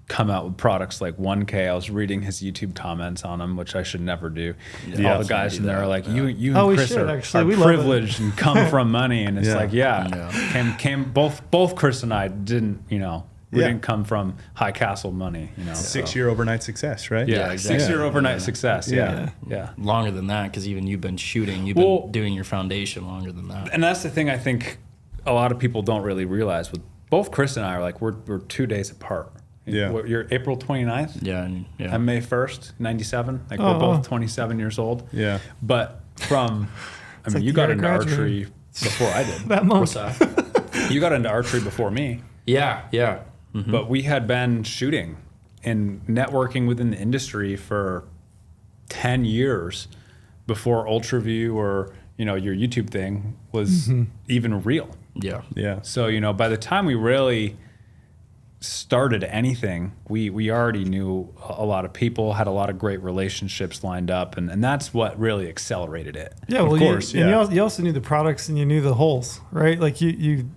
[SPEAKER 3] come out with products like 1K. I was reading his YouTube comments on them, which I should never do. All the guys in there are like, you and Chris are privileged and come from money, and it's like, came both Chris and I didn't, we didn't come from high castle money,
[SPEAKER 2] 6-year overnight success, right?
[SPEAKER 3] Yeah, exactly. 6-year overnight success. Yeah.
[SPEAKER 4] Longer than that, because even you've been shooting, you've been doing your foundation longer than that.
[SPEAKER 3] And that's the thing I think a lot of people don't really realize. With both Chris and I are like, we're 2 days apart.
[SPEAKER 2] Yeah.
[SPEAKER 3] You're April 29th?
[SPEAKER 4] Yeah.
[SPEAKER 3] I'm May 1st, 97. Like, we're both 27 years old.
[SPEAKER 2] Yeah.
[SPEAKER 3] But from, I mean,
[SPEAKER 1] like
[SPEAKER 3] you got into archery before I did.
[SPEAKER 1] That month.
[SPEAKER 4] What's that?
[SPEAKER 3] You got into archery before me.
[SPEAKER 4] Yeah.
[SPEAKER 3] Mm-hmm. But we had been shooting and networking within the industry for 10 years before Ultraview or, your YouTube thing was even real.
[SPEAKER 4] Yeah.
[SPEAKER 2] Yeah.
[SPEAKER 3] So, by the time we really started anything, we already knew a lot of people, had a lot of great relationships lined up, and that's what really accelerated it.
[SPEAKER 1] Yeah, well,
[SPEAKER 2] of course,
[SPEAKER 1] you also knew the products and you knew the holes, right? Like you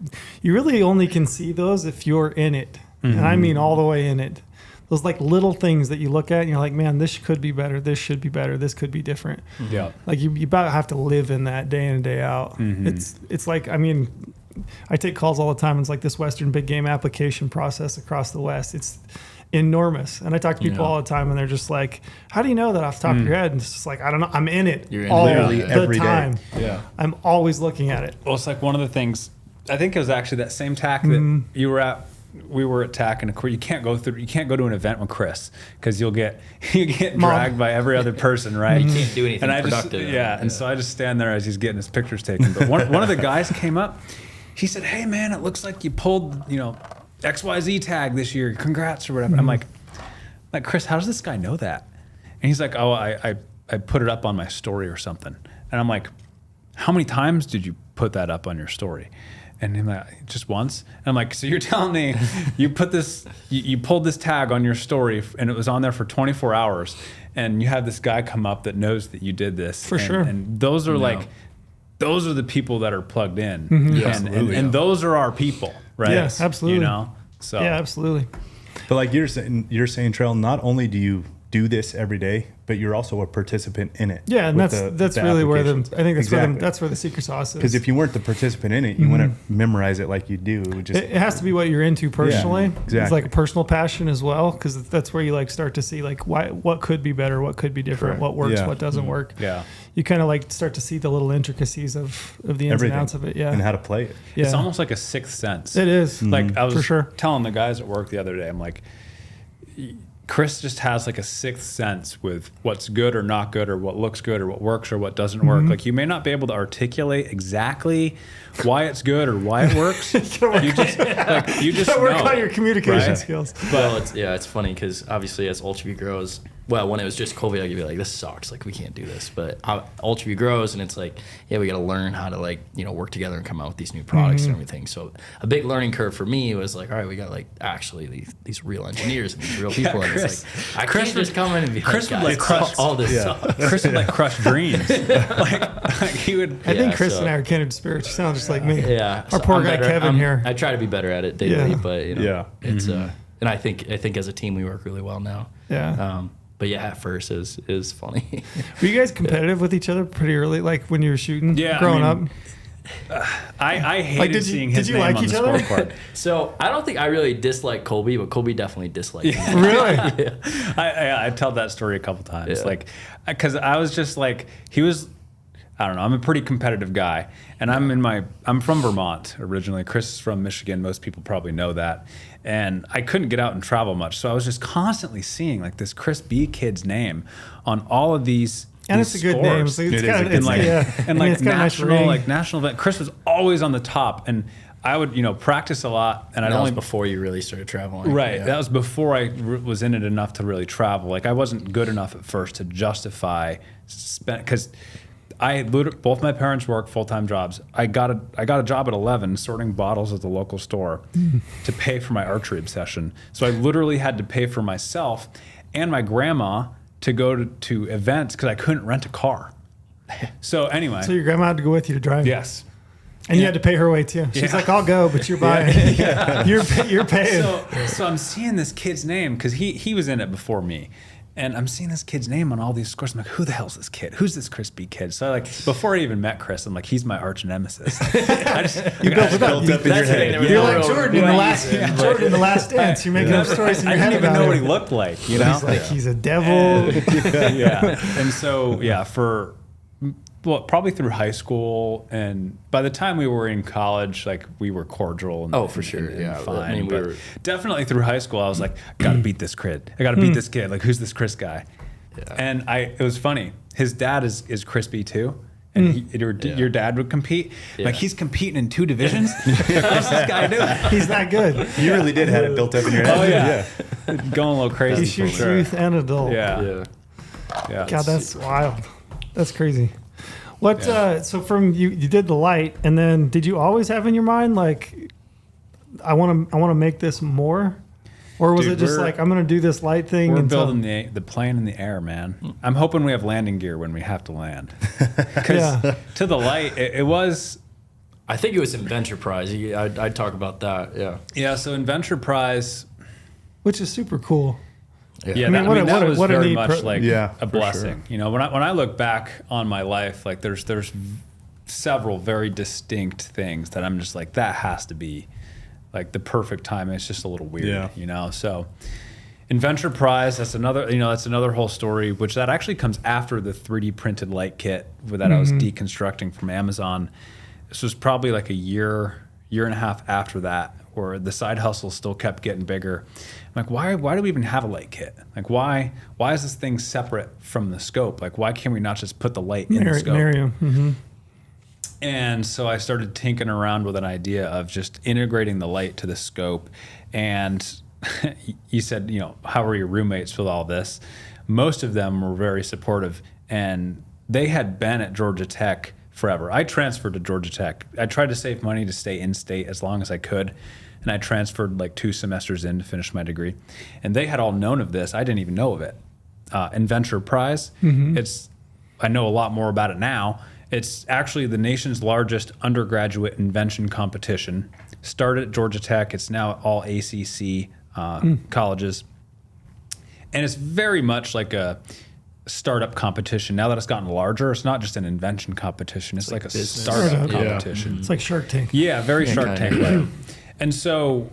[SPEAKER 1] really only can see those if you're in it, and I mean all the way in it. Those like little things that you look at and you're like, man, this could be better, this should be better, this could be different.
[SPEAKER 3] Yeah,
[SPEAKER 1] like you about have to live in that day in and day out. It's like, I mean, I take calls all the time. It's like this Western big game application process across the West. It's enormous. And I talk to people all the time and they're just like, how do you know that off the top of your head? And it's just like, I don't know. I'm in it all the
[SPEAKER 2] every
[SPEAKER 1] time.
[SPEAKER 2] Day. Yeah.
[SPEAKER 1] I'm always looking at it.
[SPEAKER 3] Well, it's like one of the things, I think it was actually that same TAC that you were at. We were at TAC, and you can't go to an event with Chris because you get dragged by every other person, right?
[SPEAKER 4] You can't do anything
[SPEAKER 3] and
[SPEAKER 4] productive.
[SPEAKER 3] And so I just stand there as he's getting his pictures taken. But one of the guys came up, he said, "Hey man, it looks like you pulled XYZ tag this year. Congrats or whatever." I'm like, Chris, how does this guy know that? And he's like, "Oh, I put it up on my story or something." And I'm like, "How many times did you put that up on your story?" And he's like, "Just once." And I'm like, "So you're telling me you put this, you pulled this tag on your story and it was on there for 24 hours and you have this guy come up that knows that you did this."
[SPEAKER 1] For sure.
[SPEAKER 3] And those are those are the people that are plugged in. And those are our people, right?
[SPEAKER 1] Yes, absolutely.
[SPEAKER 3] So
[SPEAKER 1] yeah, absolutely.
[SPEAKER 2] But like you're saying, Trail, not only do you do this every day, but you're also a participant in it.
[SPEAKER 1] Yeah, and that's really where that's where the secret sauce is.
[SPEAKER 2] Because if you weren't the participant in it, you wouldn't memorize it like you do.
[SPEAKER 1] It has to be what you're into personally.
[SPEAKER 2] Yeah, exactly.
[SPEAKER 1] It's like a personal passion as well, because that's where you like start to see like what could be better, what could be different, what works, what doesn't work.
[SPEAKER 3] Yeah,
[SPEAKER 1] you kind of like start to see the little intricacies of the ins and outs of it. Yeah,
[SPEAKER 2] and how to play it.
[SPEAKER 1] Yeah.
[SPEAKER 3] It's almost like a sixth sense.
[SPEAKER 1] It is.
[SPEAKER 3] Like I was
[SPEAKER 1] for sure
[SPEAKER 3] telling the guys at work the other day, I'm like, Chris just has like a sixth sense with what's good or not good, or what looks good or what works or what doesn't work. Like you may not be able to articulate exactly why it's good or why it works. you just
[SPEAKER 1] work
[SPEAKER 3] know,
[SPEAKER 1] on your communication skills.
[SPEAKER 4] Well, it's funny because obviously as Ultraview grows, well, when it was just Kolby, I'd be like, this sucks. Like, we can't do this. But Ultraview grows, and it's like, yeah, we got to learn how to, like, work together and come out with these new products and everything. So a big learning curve for me was like, all right, we got, like, actually these real engineers and these real people. And it's like, I can't just come in and be
[SPEAKER 3] Chris
[SPEAKER 4] like,
[SPEAKER 3] would, like, crush
[SPEAKER 4] all this stuff.
[SPEAKER 3] Chris would, like, crush dreams. like he would.
[SPEAKER 1] I think Chris and I are kindred spirits. You sound just like me.
[SPEAKER 4] Yeah.
[SPEAKER 1] Our poor guy Kevin here.
[SPEAKER 4] I try to be better at it daily, but, it's, and I think as a team, we work really well now.
[SPEAKER 1] Yeah.
[SPEAKER 4] But yeah, at first is funny.
[SPEAKER 1] Were you guys competitive with each other pretty early, like when you were shooting?
[SPEAKER 3] Yeah,
[SPEAKER 1] growing up.
[SPEAKER 3] I hated seeing his name on the scorecard.
[SPEAKER 4] So I don't think I really disliked Kolby, but Kolby definitely disliked me.
[SPEAKER 1] Really?
[SPEAKER 4] Yeah.
[SPEAKER 3] I tell that story a couple times, like because I was just like he was. I don't know. I'm a pretty competitive guy, and I'm from Vermont originally. Chris is from Michigan. Most people probably know that. And I couldn't get out and travel much, so I was just constantly seeing like this Chris B kid's name on all of these.
[SPEAKER 1] And it's a good name. So it's kind of
[SPEAKER 3] national event. Chris was always on the top, and I would practice a lot. And
[SPEAKER 4] that was before you really started traveling,
[SPEAKER 3] right? Yeah. That was before I was in it enough to really travel. Like I wasn't good enough at first to justify because both my parents work full-time jobs. I got a job at 11 sorting bottles at the local store to pay for my archery obsession. So I literally had to pay for myself and my grandma to go to events because I couldn't rent a car. So anyway.
[SPEAKER 1] So your grandma had to go with you to drive?
[SPEAKER 3] Yes.
[SPEAKER 1] And you had to pay her way too. She's like, I'll go, but you're buying. You're paying.
[SPEAKER 3] So I'm seeing this kid's name because he was in it before me. And I'm seeing this kid's name on all these scores. I'm like, who the hell's this kid? Who's this crispy kid? So before I even met Chris, I'm like, he's my arch nemesis.
[SPEAKER 1] You built it up.
[SPEAKER 2] In your head.
[SPEAKER 1] You're like Jordan in the last dance. You're making up stories in your head about
[SPEAKER 3] I didn't even know
[SPEAKER 1] him.
[SPEAKER 3] what he looked like. You know,
[SPEAKER 1] He's like, he's a devil.
[SPEAKER 3] And so for probably through high school, and by the time we were in college, like we were cordial. And,
[SPEAKER 4] for sure,
[SPEAKER 3] and fine.
[SPEAKER 4] I mean,
[SPEAKER 3] but definitely through high school, I was like, gotta beat this kid. I gotta beat this kid. Like, who's this Chris guy? Yeah. And it was funny. His dad is crispy too. And your dad would compete. Yeah. Like, he's competing in 2 divisions. What's this guy doing?
[SPEAKER 1] He's that good.
[SPEAKER 2] You really did have it built up in your head.
[SPEAKER 3] Oh yeah. Going a little crazy.
[SPEAKER 1] He shoots youth and adult.
[SPEAKER 3] Yeah.
[SPEAKER 1] God, that's wild. That's crazy. What? So from you did the light, and then did you always have in your mind like, I want to make this more, or was it just like, I'm going to do this light thing?
[SPEAKER 3] We're building the plane in the air, man. I'm hoping we have landing gear when we have to land. Because to the light, it was.
[SPEAKER 4] I think it was in Venture Prize. I'd talk about that. Yeah.
[SPEAKER 3] Yeah. So in Venture Prize,
[SPEAKER 1] which is super cool.
[SPEAKER 3] Yeah, that was very much like a blessing.
[SPEAKER 2] Sure.
[SPEAKER 3] You know, when I look back on my life, like there's several very distinct things that I'm just like, that has to be like the perfect time. It's just a little weird, you know. So in Venture Prize, that's another whole story, which that actually comes after the 3D printed light kit that I was deconstructing from Amazon. This was probably like a year and a half after that, where the side hustle still kept getting bigger. I'm like, why do we even have a light kit? Like, why is this thing separate from the scope? Like, why can't we not just put the light in the scope? And so I started tinkering around with an idea of just integrating the light to the scope. And you said, you know, how were your roommates with all this? Most of them were very supportive, and they had been at Georgia Tech forever. I transferred to Georgia Tech. I tried to save money to stay in state as long as I could. And I transferred like 2 semesters in to finish my degree. And they had all known of this. I didn't even know of it. Inventure Prize, I know a lot more about it now. It's actually the nation's largest undergraduate invention competition. Started at Georgia Tech. It's now all ACC colleges. And it's very much like a startup competition. Now that it's gotten larger, it's not just an invention competition. It's like a startup competition.
[SPEAKER 1] It's like Shark Tank.
[SPEAKER 3] Yeah, very Shark Tank. Right. And so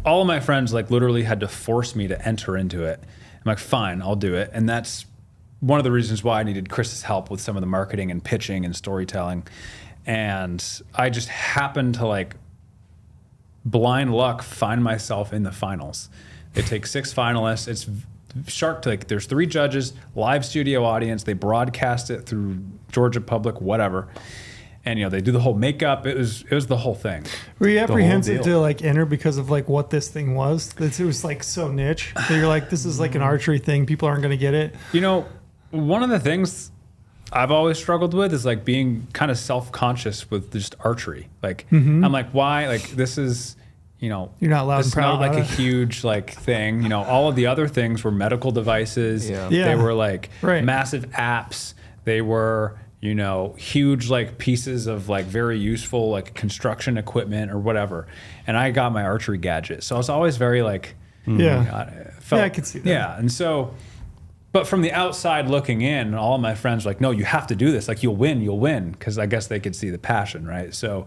[SPEAKER 3] all of my friends like literally had to force me to enter into it. I'm like, fine, I'll do it. And that's one of the reasons why I needed Chris's help with some of the marketing and pitching and storytelling. And I just happened to like blind luck find myself in the finals. They take 6 finalists. It's Shark Tank. There's 3 judges, live studio audience. They broadcast it through Georgia Public, whatever. And you know, they do the whole makeup. It was the whole thing.
[SPEAKER 1] Were you apprehensive to like enter because of like what this thing was? It was like so niche. So you're like, this is like an archery thing. People aren't going to get it.
[SPEAKER 3] You know, one of the things I've always struggled with is like being kind of self-conscious with just archery. Like I'm like, why? Like this is, you know,
[SPEAKER 1] you're not loud and proud.
[SPEAKER 3] It's not like a huge like thing. You know, all of the other things were medical devices. They were like massive apps. They were, you know, huge like pieces of like very useful like construction equipment or whatever. And I got my archery gadget. So I was always very like,
[SPEAKER 1] I could see that.
[SPEAKER 3] Yeah. And so, but from the outside looking in, all of my friends were like, no, you have to do this. Like you'll win. Cause I guess they could see the passion. Right. So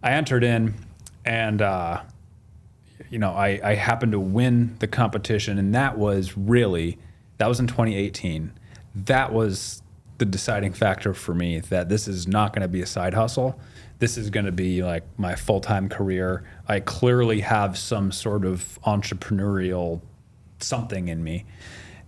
[SPEAKER 3] I entered in and, you know, I happened to win the competition, and that was in 2018. That was the deciding factor for me that this is not going to be a side hustle. This is going to be like my full-time career. I clearly have some sort of entrepreneurial something in me.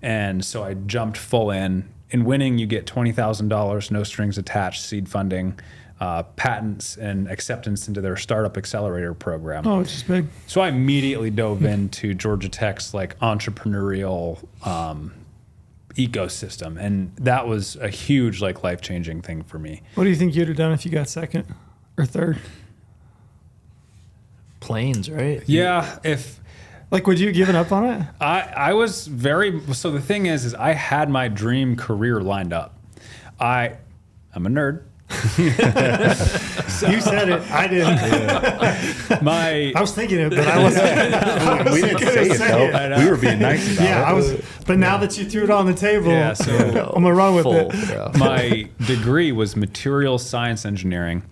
[SPEAKER 3] And so I jumped full in. In winning, you get $20,000, no strings attached, seed funding, patents, and acceptance into their startup accelerator program.
[SPEAKER 1] Oh, which is big.
[SPEAKER 3] So I immediately dove into Georgia Tech's like entrepreneurial ecosystem. And that was a huge, like, life-changing thing for me.
[SPEAKER 1] What do you think you'd have done if you got second or third?
[SPEAKER 4] Planes, right?
[SPEAKER 3] Yeah.
[SPEAKER 1] Like, would you have given up on it?
[SPEAKER 3] I was so the thing is I had my dream career lined up. I'm a nerd.
[SPEAKER 1] You said it. I didn't. I was thinking it, but I wasn't.
[SPEAKER 2] We didn't say it though. We were being nice about it.
[SPEAKER 1] Yeah, I was. But now that you threw it on the table,
[SPEAKER 3] so
[SPEAKER 1] I'm gonna run with it.
[SPEAKER 4] Yeah.
[SPEAKER 3] My degree was materials science engineering,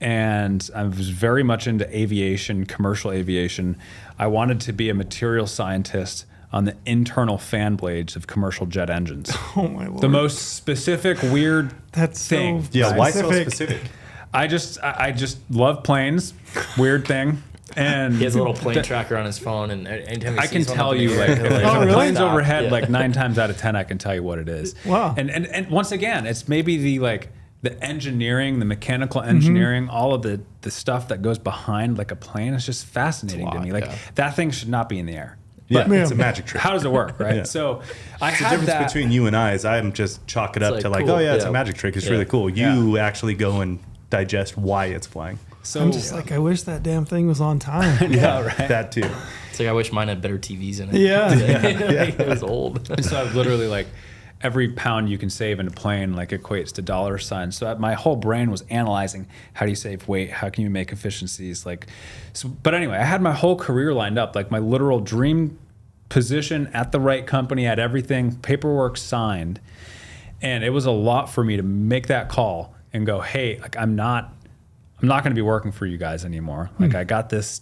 [SPEAKER 3] and I was very much into aviation, commercial aviation. I wanted to be a material scientist on the internal fan blades of commercial jet engines.
[SPEAKER 1] Oh my Lord.
[SPEAKER 3] The most specific, weird thing.
[SPEAKER 1] So
[SPEAKER 2] Yeah, why so
[SPEAKER 1] specific.
[SPEAKER 2] specific?
[SPEAKER 3] I just love planes. Weird thing. And
[SPEAKER 4] He has a little plane tracker on his phone, and anytime he
[SPEAKER 3] I can
[SPEAKER 4] sees one up
[SPEAKER 3] tell
[SPEAKER 4] in
[SPEAKER 3] you,
[SPEAKER 4] the
[SPEAKER 3] like,
[SPEAKER 4] air,
[SPEAKER 3] if
[SPEAKER 4] he'll,
[SPEAKER 3] there's
[SPEAKER 1] Oh,
[SPEAKER 3] a
[SPEAKER 1] really?
[SPEAKER 3] plane's
[SPEAKER 4] stop.
[SPEAKER 3] overhead,
[SPEAKER 4] Yeah.
[SPEAKER 3] like 9 times out of 10, I can tell you what it is.
[SPEAKER 1] Wow.
[SPEAKER 3] And once again, it's maybe the engineering, the mechanical engineering, all of the stuff that goes behind like a plane is just fascinating to me. Like that thing should not be in the air.
[SPEAKER 2] Yeah,
[SPEAKER 1] But-
[SPEAKER 2] it's a magic trick.
[SPEAKER 3] How does it work, right?
[SPEAKER 2] Yeah.
[SPEAKER 3] So I
[SPEAKER 2] The
[SPEAKER 3] had
[SPEAKER 2] difference
[SPEAKER 3] that.
[SPEAKER 2] between you and I is I'm just chalk it up
[SPEAKER 4] like,
[SPEAKER 2] to like,
[SPEAKER 4] cool,
[SPEAKER 2] oh yeah, it's
[SPEAKER 4] yeah.
[SPEAKER 2] a magic trick. It's
[SPEAKER 4] Yeah.
[SPEAKER 2] really cool. You actually go and digest why it's flying.
[SPEAKER 3] So
[SPEAKER 1] I'm just like, I wish that damn thing was on time.
[SPEAKER 3] yeah, right.
[SPEAKER 2] That too.
[SPEAKER 4] It's like I wish mine had better TVs in it.
[SPEAKER 1] Yeah.
[SPEAKER 4] It was old.
[SPEAKER 3] And so I've literally like every pound you can save in a plane like equates to dollar signs. So my whole brain was analyzing how do you save weight, how can you make efficiencies, like. So, but anyway, I had my whole career lined up, like my literal dream position at the right company, had everything, paperwork signed, and it was a lot for me to make that call and go, hey, like I'm not going to be working for you guys anymore. Like I got this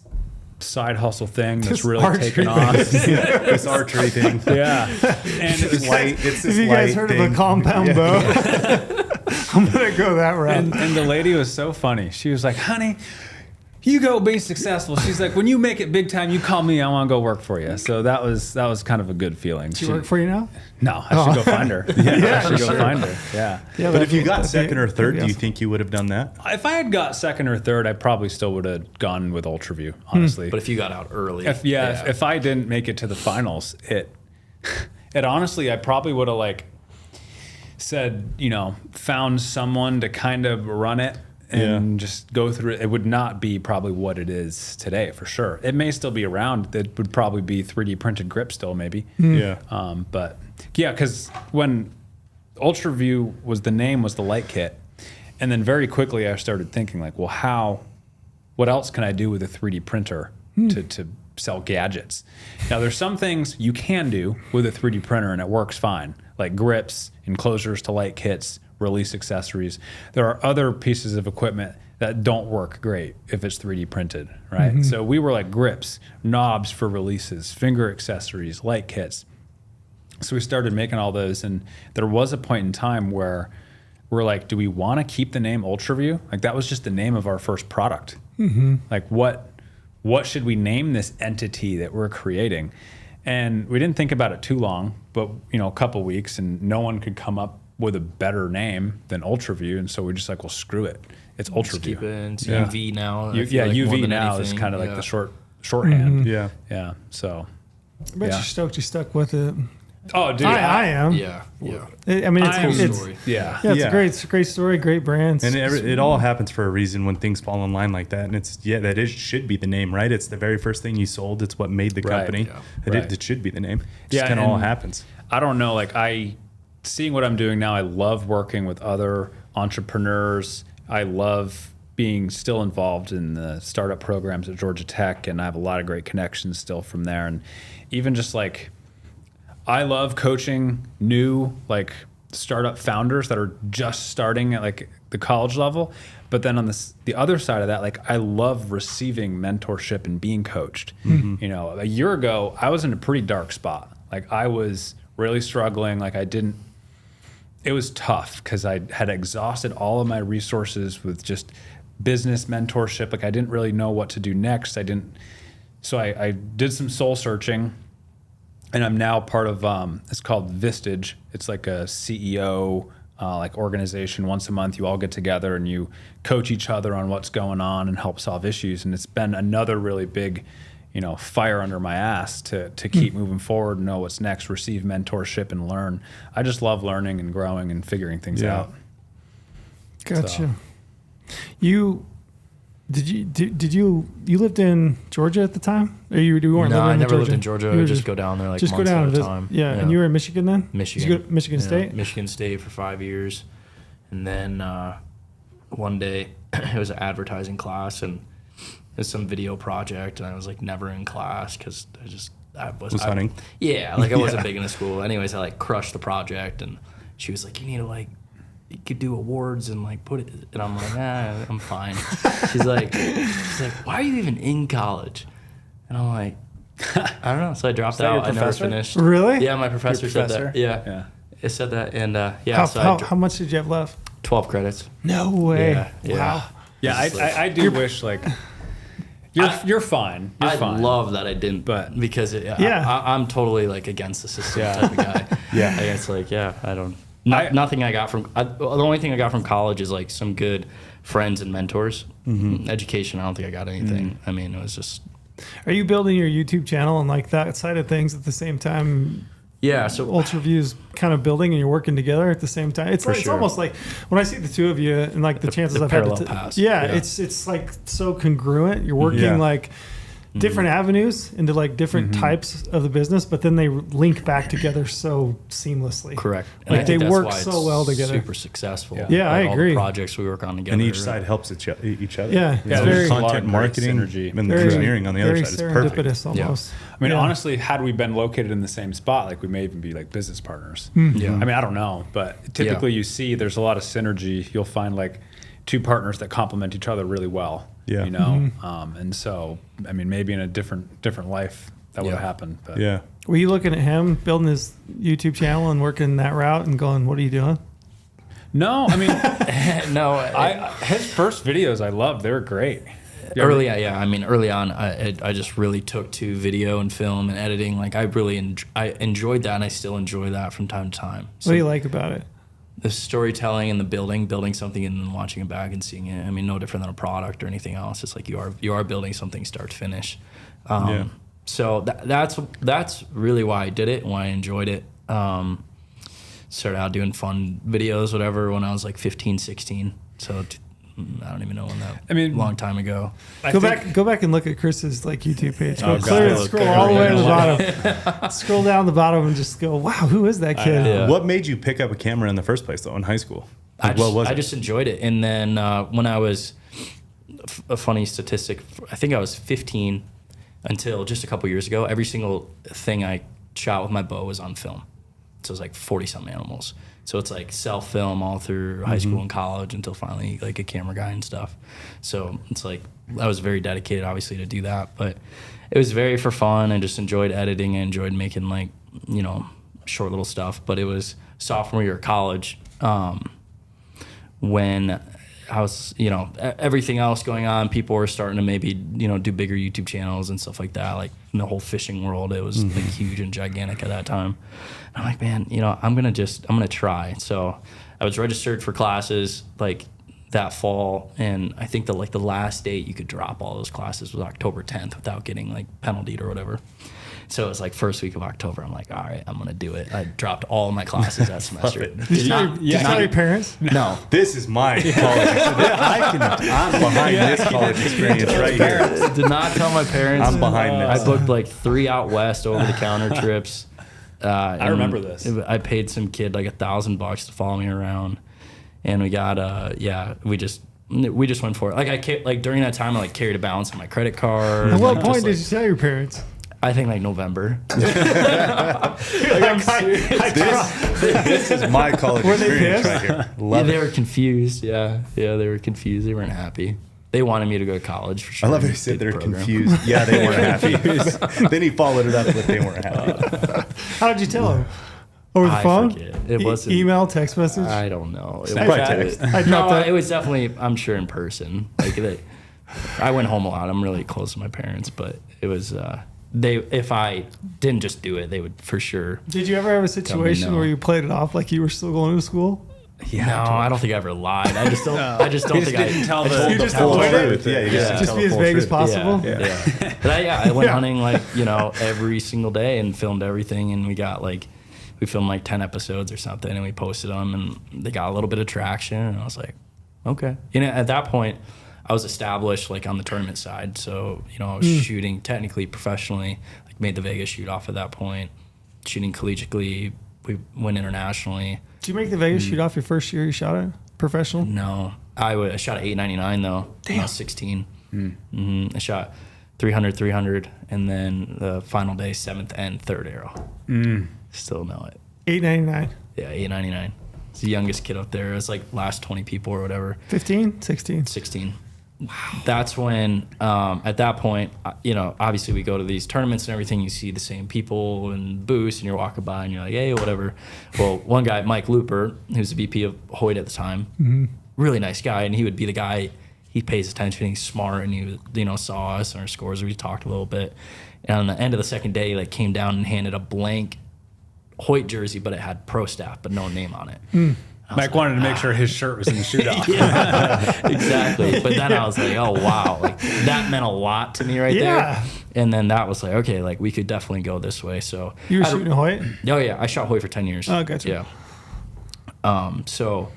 [SPEAKER 3] side hustle thing that's
[SPEAKER 1] This
[SPEAKER 3] really
[SPEAKER 1] archery
[SPEAKER 3] taken off.
[SPEAKER 2] This archery thing.
[SPEAKER 3] Yeah, and it was
[SPEAKER 2] Light. It's
[SPEAKER 1] Have
[SPEAKER 2] this
[SPEAKER 1] you guys
[SPEAKER 2] light
[SPEAKER 1] heard
[SPEAKER 2] thing.
[SPEAKER 1] of a compound bow? I'm gonna go that route.
[SPEAKER 3] And the lady was so funny. She was like, honey, you go be successful. She's like, when you make it big time, you call me. I want to go work for you. So that was kind of a good feeling.
[SPEAKER 1] She work for you now?
[SPEAKER 3] No, I should go find her. Yeah, I should go find her. Yeah.
[SPEAKER 1] Yeah,
[SPEAKER 2] But if you got
[SPEAKER 1] that'd be-
[SPEAKER 2] second or third,
[SPEAKER 1] that'd
[SPEAKER 2] do
[SPEAKER 1] be
[SPEAKER 2] you
[SPEAKER 1] awesome.
[SPEAKER 2] think you would have done that?
[SPEAKER 3] If I had got second or third, I probably still would have gone with Ultraview, honestly.
[SPEAKER 4] But if you got out early,
[SPEAKER 3] If I didn't make it to the finals, it honestly, I probably would have like said, found someone to kind of run it and just go through it. It would not be probably what it is today for sure. It may still be around. It would probably be 3D printed grip still maybe.
[SPEAKER 2] Yeah.
[SPEAKER 3] But yeah, because when Ultraview was the light kit, and then very quickly I started thinking like, well, what else can I do with a 3D printer to sell gadgets? Now there's some things you can do with a 3D printer and it works fine, like grips, enclosures to light kits, release accessories. There are other pieces of equipment that don't work great if it's 3D printed, right? So we were like grips, knobs for releases, finger accessories, light kits. So we started making all those, and there was a point in time where we're like, do we want to keep the name Ultraview? Like that was just the name of our first product. Like what should we name this entity that we're creating? And we didn't think about it too long, but a couple weeks, and no one could come up with a better name than Ultraview, and so we're just like, well, screw it. It's
[SPEAKER 4] just
[SPEAKER 3] Ultraview.
[SPEAKER 4] keep it. It's UV now. I
[SPEAKER 3] Yeah,
[SPEAKER 4] feel like more
[SPEAKER 3] UV
[SPEAKER 4] than
[SPEAKER 3] now is
[SPEAKER 4] anything.
[SPEAKER 3] kind of like the shorthand.
[SPEAKER 2] Yeah.
[SPEAKER 3] Yeah. So.
[SPEAKER 1] I bet
[SPEAKER 3] Yeah.
[SPEAKER 1] you're stoked you stuck with it.
[SPEAKER 3] Oh, dude.
[SPEAKER 1] I am.
[SPEAKER 4] Yeah.
[SPEAKER 1] I mean,
[SPEAKER 3] I am-
[SPEAKER 1] it's
[SPEAKER 4] Story.
[SPEAKER 3] Yeah.
[SPEAKER 1] yeah, it's
[SPEAKER 2] Yeah.
[SPEAKER 1] a great story, great brands.
[SPEAKER 2] And it all happens for a reason when things fall in line like that. And should be the name, right? It's the very first thing you sold. It's what made the
[SPEAKER 3] Right,
[SPEAKER 2] company.
[SPEAKER 3] yeah. Right.
[SPEAKER 2] It should be the name. It
[SPEAKER 3] Yeah,
[SPEAKER 2] just kind of all
[SPEAKER 3] and-
[SPEAKER 2] happens.
[SPEAKER 3] I don't know. Like seeing what I'm doing now, I love working with other entrepreneurs. I love being still involved in the startup programs at Georgia Tech, and I have a lot of great connections still from there. And even just like, I love coaching new like startup founders that are just starting at like the college level. But then on the other side of that, like I love receiving mentorship and being coached. A year ago, I was in a pretty dark spot. Like I was really struggling. Like it was tough because I had exhausted all of my resources with just business mentorship. Like I didn't really know what to do next. So I did some soul searching, and I'm now part of, it's called Vistage. It's like a CEO like organization. Once a month, you all get together and you coach each other on what's going on and help solve issues. And it's been another really big, fire under my ass to keep moving forward, know what's next, receive mentorship and learn. I just love learning and growing and figuring things out.
[SPEAKER 1] Gotcha.
[SPEAKER 3] So.
[SPEAKER 1] You lived in Georgia at the time? Or you weren't
[SPEAKER 4] No,
[SPEAKER 1] living
[SPEAKER 4] I
[SPEAKER 1] in
[SPEAKER 4] never
[SPEAKER 1] Georgia?
[SPEAKER 4] lived in Georgia. I would just go down there like
[SPEAKER 1] just
[SPEAKER 4] months
[SPEAKER 1] go down
[SPEAKER 4] at a
[SPEAKER 1] and
[SPEAKER 4] time.
[SPEAKER 1] Yeah, and you were in Michigan then?
[SPEAKER 4] Michigan.
[SPEAKER 1] Did you go to Michigan State?
[SPEAKER 4] Michigan State for 5 years. And then one day it was an advertising class and it was some video project and I was like never in class because I was
[SPEAKER 2] hunting.
[SPEAKER 4] Yeah, like I wasn't big into school. Anyways, I like crushed the project and she was like, you need to like, you could do awards and like put it, and I'm like, I'm fine. She's like, why are you even in college? And I'm like, I don't know. So I dropped out. I never finished.
[SPEAKER 1] Really?
[SPEAKER 4] Yeah, my professor said that. Yeah. It said that, and
[SPEAKER 1] How much did you have left?
[SPEAKER 4] 12 credits.
[SPEAKER 1] No way.
[SPEAKER 4] Yeah.
[SPEAKER 1] Wow.
[SPEAKER 3] Yeah, I do wish like you're fine.
[SPEAKER 4] I
[SPEAKER 3] fine.
[SPEAKER 4] love that I didn't,
[SPEAKER 3] but
[SPEAKER 4] because I'm totally like against the system type of guy.
[SPEAKER 2] Yeah.
[SPEAKER 4] I guess like I don't. Nothing I got from the only thing I got from college is like some good friends and mentors. Education, I don't think I got anything. I mean, it was just.
[SPEAKER 1] Are you building your YouTube channel and like that side of things at the same time?
[SPEAKER 4] Yeah, so
[SPEAKER 1] Ultraview's kind of building and you're working together at the same time. It's it's almost like when I see the two of you and like the chances I've had to
[SPEAKER 4] paths.
[SPEAKER 1] It's like so congruent. You're working like different avenues into like different types of the business, but then they link back together so seamlessly.
[SPEAKER 4] Correct.
[SPEAKER 1] And like they work so well together.
[SPEAKER 4] Super successful.
[SPEAKER 1] Yeah, I agree.
[SPEAKER 4] All the projects we work on together.
[SPEAKER 2] And each side helps each other.
[SPEAKER 1] Yeah, it's
[SPEAKER 2] There's
[SPEAKER 1] very
[SPEAKER 2] content marketing
[SPEAKER 3] synergy.
[SPEAKER 2] and the engineering on the other side is perfect.
[SPEAKER 1] Serendipitous almost.
[SPEAKER 3] I mean, honestly, had we been located in the same spot, like we may even be like business partners.
[SPEAKER 4] Yeah.
[SPEAKER 3] I mean, I don't know, but typically you see there's a lot of synergy. You'll find like two partners that complement each other really well.
[SPEAKER 2] Yeah.
[SPEAKER 3] And so, I mean, maybe in a different life that would have happened. But.
[SPEAKER 2] Yeah.
[SPEAKER 1] Were you looking at him building his YouTube channel and working that route and going, what are you doing?
[SPEAKER 3] No, I mean,
[SPEAKER 4] no.
[SPEAKER 3] His first videos I loved. They were great.
[SPEAKER 4] Early on, I just really took to video and film and editing. Like I really I enjoyed that, and I still enjoy that from time to time. So
[SPEAKER 1] what do you like about it?
[SPEAKER 4] The storytelling and the building something and then watching it back and seeing it. I mean, no different than a product or anything else. It's like you are building something start to finish. So that's really why I did it and why I enjoyed it. Started out doing fun videos, whatever, when I was like 15, 16. So I don't even know when that. I mean, long time ago.
[SPEAKER 1] Go back and look at Chris's like YouTube page. Scroll
[SPEAKER 4] all
[SPEAKER 1] the way to the bottom. Scroll down the bottom and just go, wow, who is that kid?
[SPEAKER 4] Yeah.
[SPEAKER 2] What made you pick up a camera in the first place, though, in high school? Like, I just enjoyed it.
[SPEAKER 4] And then when I was a funny statistic, I think I was 15 until just a couple years ago. Every single thing I shot with my bow was on film. So it was like 40-something animals. So it's like self-film all through high school and college until finally like a camera guy and stuff. So it's like I was very dedicated, obviously, to do that. But it was very for fun. I just enjoyed editing. I enjoyed making like, short little stuff. But it was sophomore year of college when I was, everything else going on. People were starting to maybe, do bigger YouTube channels and stuff like that. Like in the whole fishing world, it was like huge and gigantic at that time. And I'm like, man, I'm going to try. So I was registered for classes like that fall. And I think the last date you could drop all those classes was October 10th without getting like penaltied or whatever. So it was like first week of October. I'm like, all right, I'm going to do it. I dropped all of my classes that semester.
[SPEAKER 1] Did you tell your parents?
[SPEAKER 4] No.
[SPEAKER 2] This is my college. I'm behind this college experience right here.
[SPEAKER 4] Did not tell my parents.
[SPEAKER 2] I'm behind this.
[SPEAKER 4] I booked like 3 out west over-the-counter trips.
[SPEAKER 3] I remember this.
[SPEAKER 4] I paid some kid like $1,000 to follow me around. And we got, we just went for it. Like during that time, I like carried a balance on my credit card.
[SPEAKER 1] At what point did you tell your parents?
[SPEAKER 4] I think like November.
[SPEAKER 2] This is my college experience right here.
[SPEAKER 4] They were confused. Yeah, they were confused. They weren't happy. They wanted me to go to college for sure.
[SPEAKER 2] I love how you said they're confused. Yeah, they weren't happy. Then he followed it up with they weren't happy.
[SPEAKER 1] How did you tell them? Over the phone?
[SPEAKER 4] Forget. It wasn't
[SPEAKER 1] email, text message?
[SPEAKER 4] I don't know. It
[SPEAKER 2] Probably text.
[SPEAKER 4] it was definitely, I'm sure, in person. Like I went home a lot. I'm really close to my parents, but it was if I didn't just do it, they would for sure.
[SPEAKER 1] Did you ever have a situation where you played it off like you were still going to school?
[SPEAKER 4] No, I don't think I ever lied. I just don't. I just don't think I
[SPEAKER 3] didn't tell
[SPEAKER 4] I
[SPEAKER 3] the-
[SPEAKER 4] told
[SPEAKER 3] You
[SPEAKER 4] the
[SPEAKER 1] just
[SPEAKER 4] full
[SPEAKER 1] avoid it?
[SPEAKER 4] truth.
[SPEAKER 2] Yeah, you
[SPEAKER 1] Just be as vague as possible.
[SPEAKER 4] Yeah. But I went
[SPEAKER 1] Yeah.
[SPEAKER 4] hunting like, every single day and filmed everything. And we filmed like 10 episodes or something and we posted them and they got a little bit of traction. And I was like, okay. At that point, I was established like on the tournament side. So, I was shooting technically professionally, like made the Vegas shoot off at that point, shooting collegiately. We went internationally.
[SPEAKER 1] Did you make the Vegas shoot off your first year you shot it professional?
[SPEAKER 4] No, I shot at 899 though. When I was 16. I shot 300, and then the final day, 7th and 3rd arrow. Still know it.
[SPEAKER 1] 899.
[SPEAKER 4] Yeah, 899. It's the youngest kid up there. It was like last 20 people or whatever.
[SPEAKER 1] 15, 16.
[SPEAKER 4] 16. Wow. That's when, at that point, obviously we go to these tournaments and everything. You see the same people and booths, and you're walking by and you're like, hey, whatever. Well, one guy, Mike Looper, who's the VP of Hoyt at the time, really nice guy, and he would be the guy. He pays attention. He's smart, and he saw us and our scores. We talked a little bit, and on the end of the second day, he came down and handed a blank Hoyt jersey, but it had pro staff, but no name on it.
[SPEAKER 3] Mike wanted to make sure his shirt was in the shoot off.
[SPEAKER 4] Yeah, exactly. But then I was like, oh, wow. Like, that meant a lot to me right there. And then that was like, okay, like, we could definitely go this way. So
[SPEAKER 1] You were shooting Hoyt?
[SPEAKER 4] Oh, yeah. I shot Hoyt for 10 years.
[SPEAKER 1] Oh, gotcha.
[SPEAKER 4] Yeah. So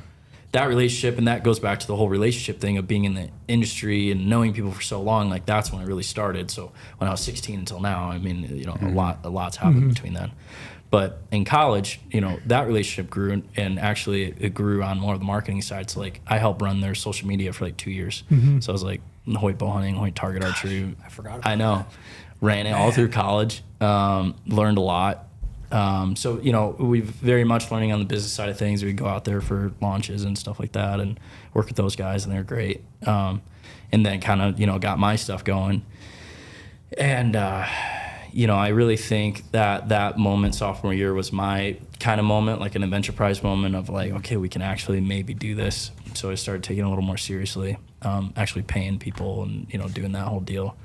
[SPEAKER 4] that relationship, and that goes back to the whole relationship thing of being in the industry and knowing people for so long, like, that's when it really started. So when I was 16 until now, I mean, a lot's happened between then. But in college, that relationship grew, and actually it grew on more of the marketing side. So like I helped run their social media for like 2 years. So I was like Hoyt bow hunting, Hoyt target archery.
[SPEAKER 3] I forgot.
[SPEAKER 4] I know, ran it all through college. Learned a lot. So we've very much learning on the business side of things. We go out there for launches and stuff like that, and work with those guys, and they're great. And then kind of got my stuff going, and. I really think that moment sophomore year was my kind of moment, like an adventure prize moment of like, okay, we can actually maybe do this. So I started taking it a little more seriously, actually paying people and, doing that whole deal.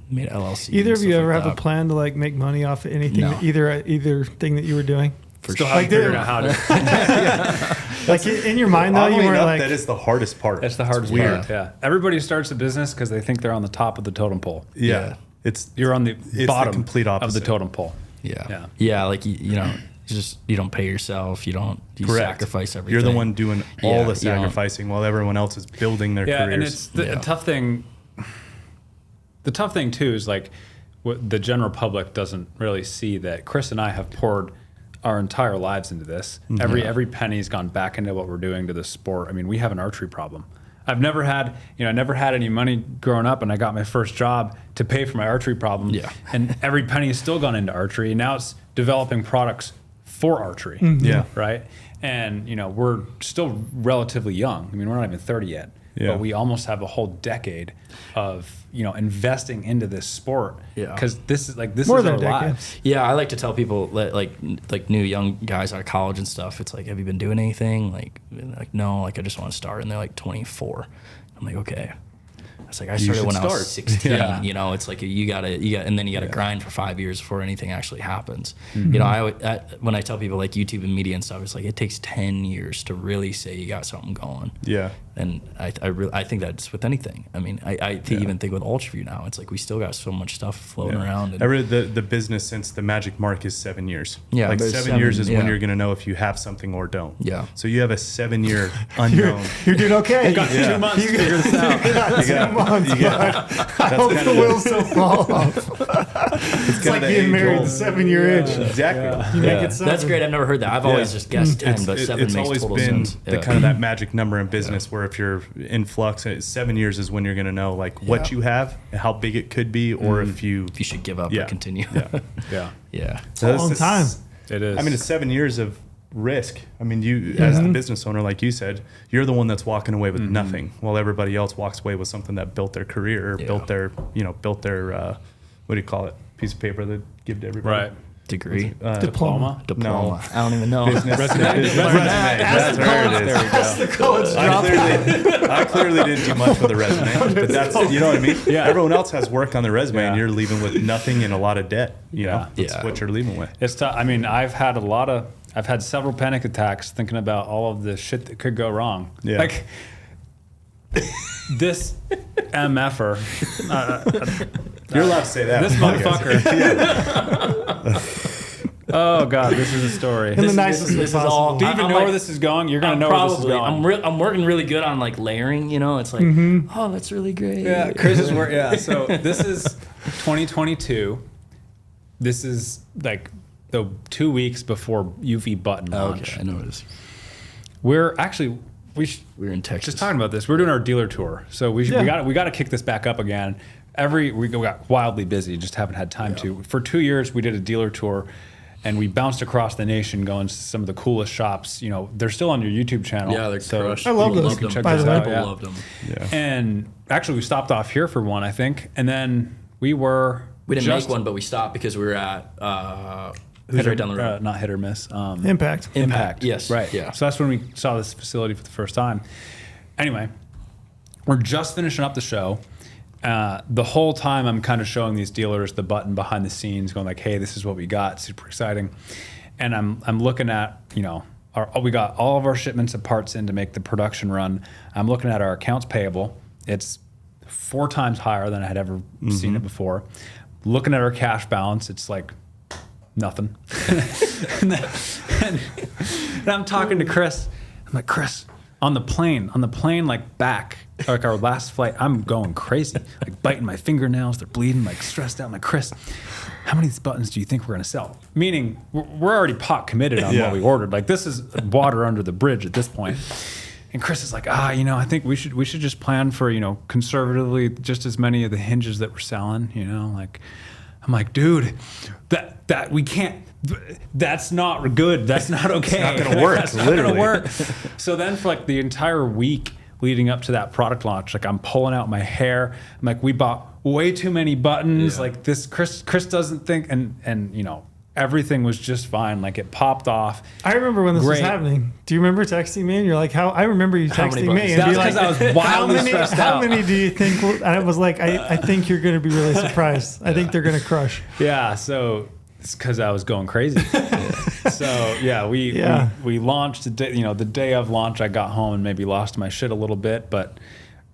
[SPEAKER 4] Made LLC.
[SPEAKER 1] Either of you ever
[SPEAKER 4] like
[SPEAKER 1] have a plan to like make money off of anything,
[SPEAKER 4] No.
[SPEAKER 1] either thing that you were doing?
[SPEAKER 3] Still haven't figured out how to.
[SPEAKER 1] Like in your mind though, you
[SPEAKER 2] Oddly
[SPEAKER 1] weren't
[SPEAKER 2] enough,
[SPEAKER 1] like,
[SPEAKER 2] that is the hardest part.
[SPEAKER 3] That's the hardest part. Yeah. Everybody starts a business because they think they're on the top of the totem pole.
[SPEAKER 2] Yeah.
[SPEAKER 3] You're on the bottom
[SPEAKER 2] the complete
[SPEAKER 3] of
[SPEAKER 2] opposite
[SPEAKER 3] the totem pole.
[SPEAKER 4] Yeah. Like, you don't pay yourself. You sacrifice everything.
[SPEAKER 2] You're the one doing all the
[SPEAKER 4] you
[SPEAKER 2] sacrificing while everyone else is building their careers.
[SPEAKER 3] And it's the tough thing. The tough thing too is like what the general public doesn't really see that Chris and I have poured our entire lives into this. Every penny's gone back into what we're doing to the sport. I mean, we have an archery problem. I've never had, I never had any money growing up, and I got my first job to pay for my archery problem.
[SPEAKER 4] Yeah.
[SPEAKER 3] And every penny has still gone into archery. And now it's developing products for archery.
[SPEAKER 2] Yeah.
[SPEAKER 3] Right. And, we're still relatively young. I mean, we're not even 30 yet.
[SPEAKER 2] Yeah.
[SPEAKER 3] But we almost have a whole decade of, investing into this sport.
[SPEAKER 4] Yeah.
[SPEAKER 3] Because this is
[SPEAKER 1] More
[SPEAKER 3] our
[SPEAKER 1] than a decade.
[SPEAKER 3] lives.
[SPEAKER 4] Yeah, I like to tell people that, like new young guys out of college and stuff. It's like, have you been doing anything? Like no, like I just want to start. And they're like 24. I'm like, okay. It's like I started when I was 16.
[SPEAKER 3] Yeah.
[SPEAKER 4] It's like you got, and then you got to grind for 5 years before anything actually happens. When I tell people like YouTube and media and stuff, it's like it takes 10 years to really say you got something going.
[SPEAKER 2] Yeah.
[SPEAKER 4] And I think that's with anything. I mean, I even think with Ultraview now, it's like we still got so much stuff floating around. And
[SPEAKER 2] I read the business since the magic mark is 7 years.
[SPEAKER 4] Yeah,
[SPEAKER 2] like
[SPEAKER 4] there's
[SPEAKER 2] 7 years is when
[SPEAKER 4] yeah.
[SPEAKER 2] you're going to know if you have something or don't.
[SPEAKER 4] Yeah.
[SPEAKER 2] So you have a 7-year unknown.
[SPEAKER 1] you're doing okay.
[SPEAKER 3] You got 2 months to figure this out.
[SPEAKER 1] You got 2 months. I hope the wheels don't fall off. It's like being married the 7-year itch.
[SPEAKER 2] Exactly.
[SPEAKER 1] You make it 7.
[SPEAKER 4] That's great. I've never heard that. I've always just guessed 10, but 7
[SPEAKER 2] it's
[SPEAKER 4] makes
[SPEAKER 2] always
[SPEAKER 4] total
[SPEAKER 2] been
[SPEAKER 4] sense.
[SPEAKER 2] the kind of that magic number in business where if you're in flux, 7 years is when you're going to know like what you have and how big it could be, or if you
[SPEAKER 4] should give up or continue.
[SPEAKER 3] Yeah.
[SPEAKER 4] Yeah.
[SPEAKER 1] It's a long time.
[SPEAKER 3] It is.
[SPEAKER 2] I mean, it's 7 years of risk. I mean, you as the business owner, like you said, you're the one that's walking away with nothing, while everybody else walks away with something that built their career, or built their what do you call it? Piece of paper that give to everybody.
[SPEAKER 3] Right.
[SPEAKER 4] Degree.
[SPEAKER 1] Diploma.
[SPEAKER 4] Diploma. I don't even know.
[SPEAKER 2] Resume. That's where it is.
[SPEAKER 3] There we go.
[SPEAKER 1] That's the college drop.
[SPEAKER 2] I clearly didn't do much with a resume, but that's, you know what I mean?
[SPEAKER 3] Yeah.
[SPEAKER 2] Everyone else has work on their resume,
[SPEAKER 3] Yeah.
[SPEAKER 2] and you're leaving with nothing and a lot of debt. You know,
[SPEAKER 3] Yeah.
[SPEAKER 2] that's what you're leaving with.
[SPEAKER 3] It's tough. I mean, I've had a lot of I've had several panic attacks thinking about all of the shit that could go wrong.
[SPEAKER 2] Yeah.
[SPEAKER 3] Like this MFer.
[SPEAKER 2] You're allowed to say that.
[SPEAKER 3] This motherfucker. Oh God, this is a story.
[SPEAKER 1] In the nicest way
[SPEAKER 4] this is
[SPEAKER 1] possible.
[SPEAKER 4] all.
[SPEAKER 3] Do you even
[SPEAKER 4] I'm
[SPEAKER 3] know
[SPEAKER 4] like-
[SPEAKER 3] where this is going? You're gonna
[SPEAKER 4] I'm
[SPEAKER 3] know where this is
[SPEAKER 4] probably.
[SPEAKER 3] going.
[SPEAKER 4] I'm working really good on like layering. You know, it's like, oh, that's really great.
[SPEAKER 3] Yeah, Chris is where. Yeah, so this is 2022. This is like the 2 weeks before UV button launch.
[SPEAKER 4] Okay, I noticed.
[SPEAKER 3] We're actually
[SPEAKER 4] We're in Texas.
[SPEAKER 3] just talking about this. We're doing our dealer tour, so we got to kick this back up again. We got wildly busy, just haven't had time to. For 2 years, we did a dealer tour, and we bounced across the nation, going to some of the coolest shops. You know, they're still on your YouTube channel.
[SPEAKER 4] Yeah, they're crushed.
[SPEAKER 1] I love
[SPEAKER 4] People
[SPEAKER 1] those,
[SPEAKER 4] loved them.
[SPEAKER 3] check
[SPEAKER 1] by the way.
[SPEAKER 4] People
[SPEAKER 3] Yeah.
[SPEAKER 4] loved them.
[SPEAKER 2] Yeah.
[SPEAKER 3] And actually, we stopped off here for one, I think, and then we
[SPEAKER 4] We didn't
[SPEAKER 3] just
[SPEAKER 4] make one, but we stopped because we were at who's right down the road.
[SPEAKER 3] not hit or miss.
[SPEAKER 1] Impact.
[SPEAKER 3] Impact.
[SPEAKER 4] Yes.
[SPEAKER 3] Right.
[SPEAKER 4] Yeah.
[SPEAKER 3] So that's when we saw this facility for the first time. Anyway, we're just finishing up the show. The whole time I'm kind of showing these dealers the button behind the scenes, going like, "Hey, this is what we got. Super exciting." And I'm looking at, you know, we got all of our shipments of parts in to make the production run. I'm looking at our accounts payable. It's 4 times higher than I had ever seen it before. Looking at our cash balance, it's like nothing. and I'm talking to Chris. I'm like, Chris, on the plane, like back, like our last flight, I'm going crazy, like biting my fingernails. They're bleeding, like stressed out. I'm like, Chris, how many of these buttons do you think we're going to sell? Meaning we're already pot committed on what we ordered. Like this is water under the bridge at this point. And Chris is like, you know, I think we should just plan for, you know, conservatively just as many of the hinges that we're selling, you know, like, I'm like, dude, that we can't, that's not good. That's not okay.
[SPEAKER 2] It's not going to work.
[SPEAKER 3] That's not
[SPEAKER 2] Literally.
[SPEAKER 3] going to work. So then for like the entire week leading up to that product launch, like I'm pulling out my hair. I'm like, we bought way too many buttons.
[SPEAKER 4] Yeah.
[SPEAKER 3] Like this, Chris doesn't think, and you know, everything was just fine. Like it popped off.
[SPEAKER 1] I remember when this was
[SPEAKER 3] Great.
[SPEAKER 1] happening. Do you remember texting me? And you're like, "How?" I remember you
[SPEAKER 4] How many
[SPEAKER 1] texting me
[SPEAKER 4] buttons?
[SPEAKER 1] and
[SPEAKER 3] That's
[SPEAKER 1] be like,
[SPEAKER 3] 'cause I was wildly stressed
[SPEAKER 1] how
[SPEAKER 3] out.
[SPEAKER 1] many do you think?" I was like, "I think you're going to be really surprised. I think they're going to crush."
[SPEAKER 3] Yeah, so it's because I was going crazy. So yeah, we launched the day, you know, the day of launch. I got home and maybe lost my shit a little bit, but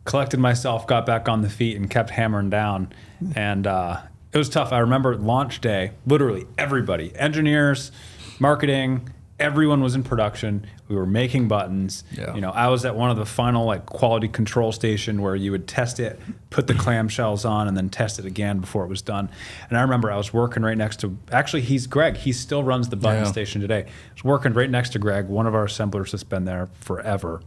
[SPEAKER 3] collected myself, got back on the feet, and kept hammering down. And it was tough. I remember launch day, literally everybody, engineers, marketing, everyone was in production. We were making buttons.
[SPEAKER 4] Yeah.
[SPEAKER 3] You know, I was at one of the final like quality control station where you would test it, put the clamshells on, and then test it again before it was done. And I remember I was working right next to, actually he's Greg. He still runs the button station today. I was working right next to Greg, one of our assemblers that's been there forever.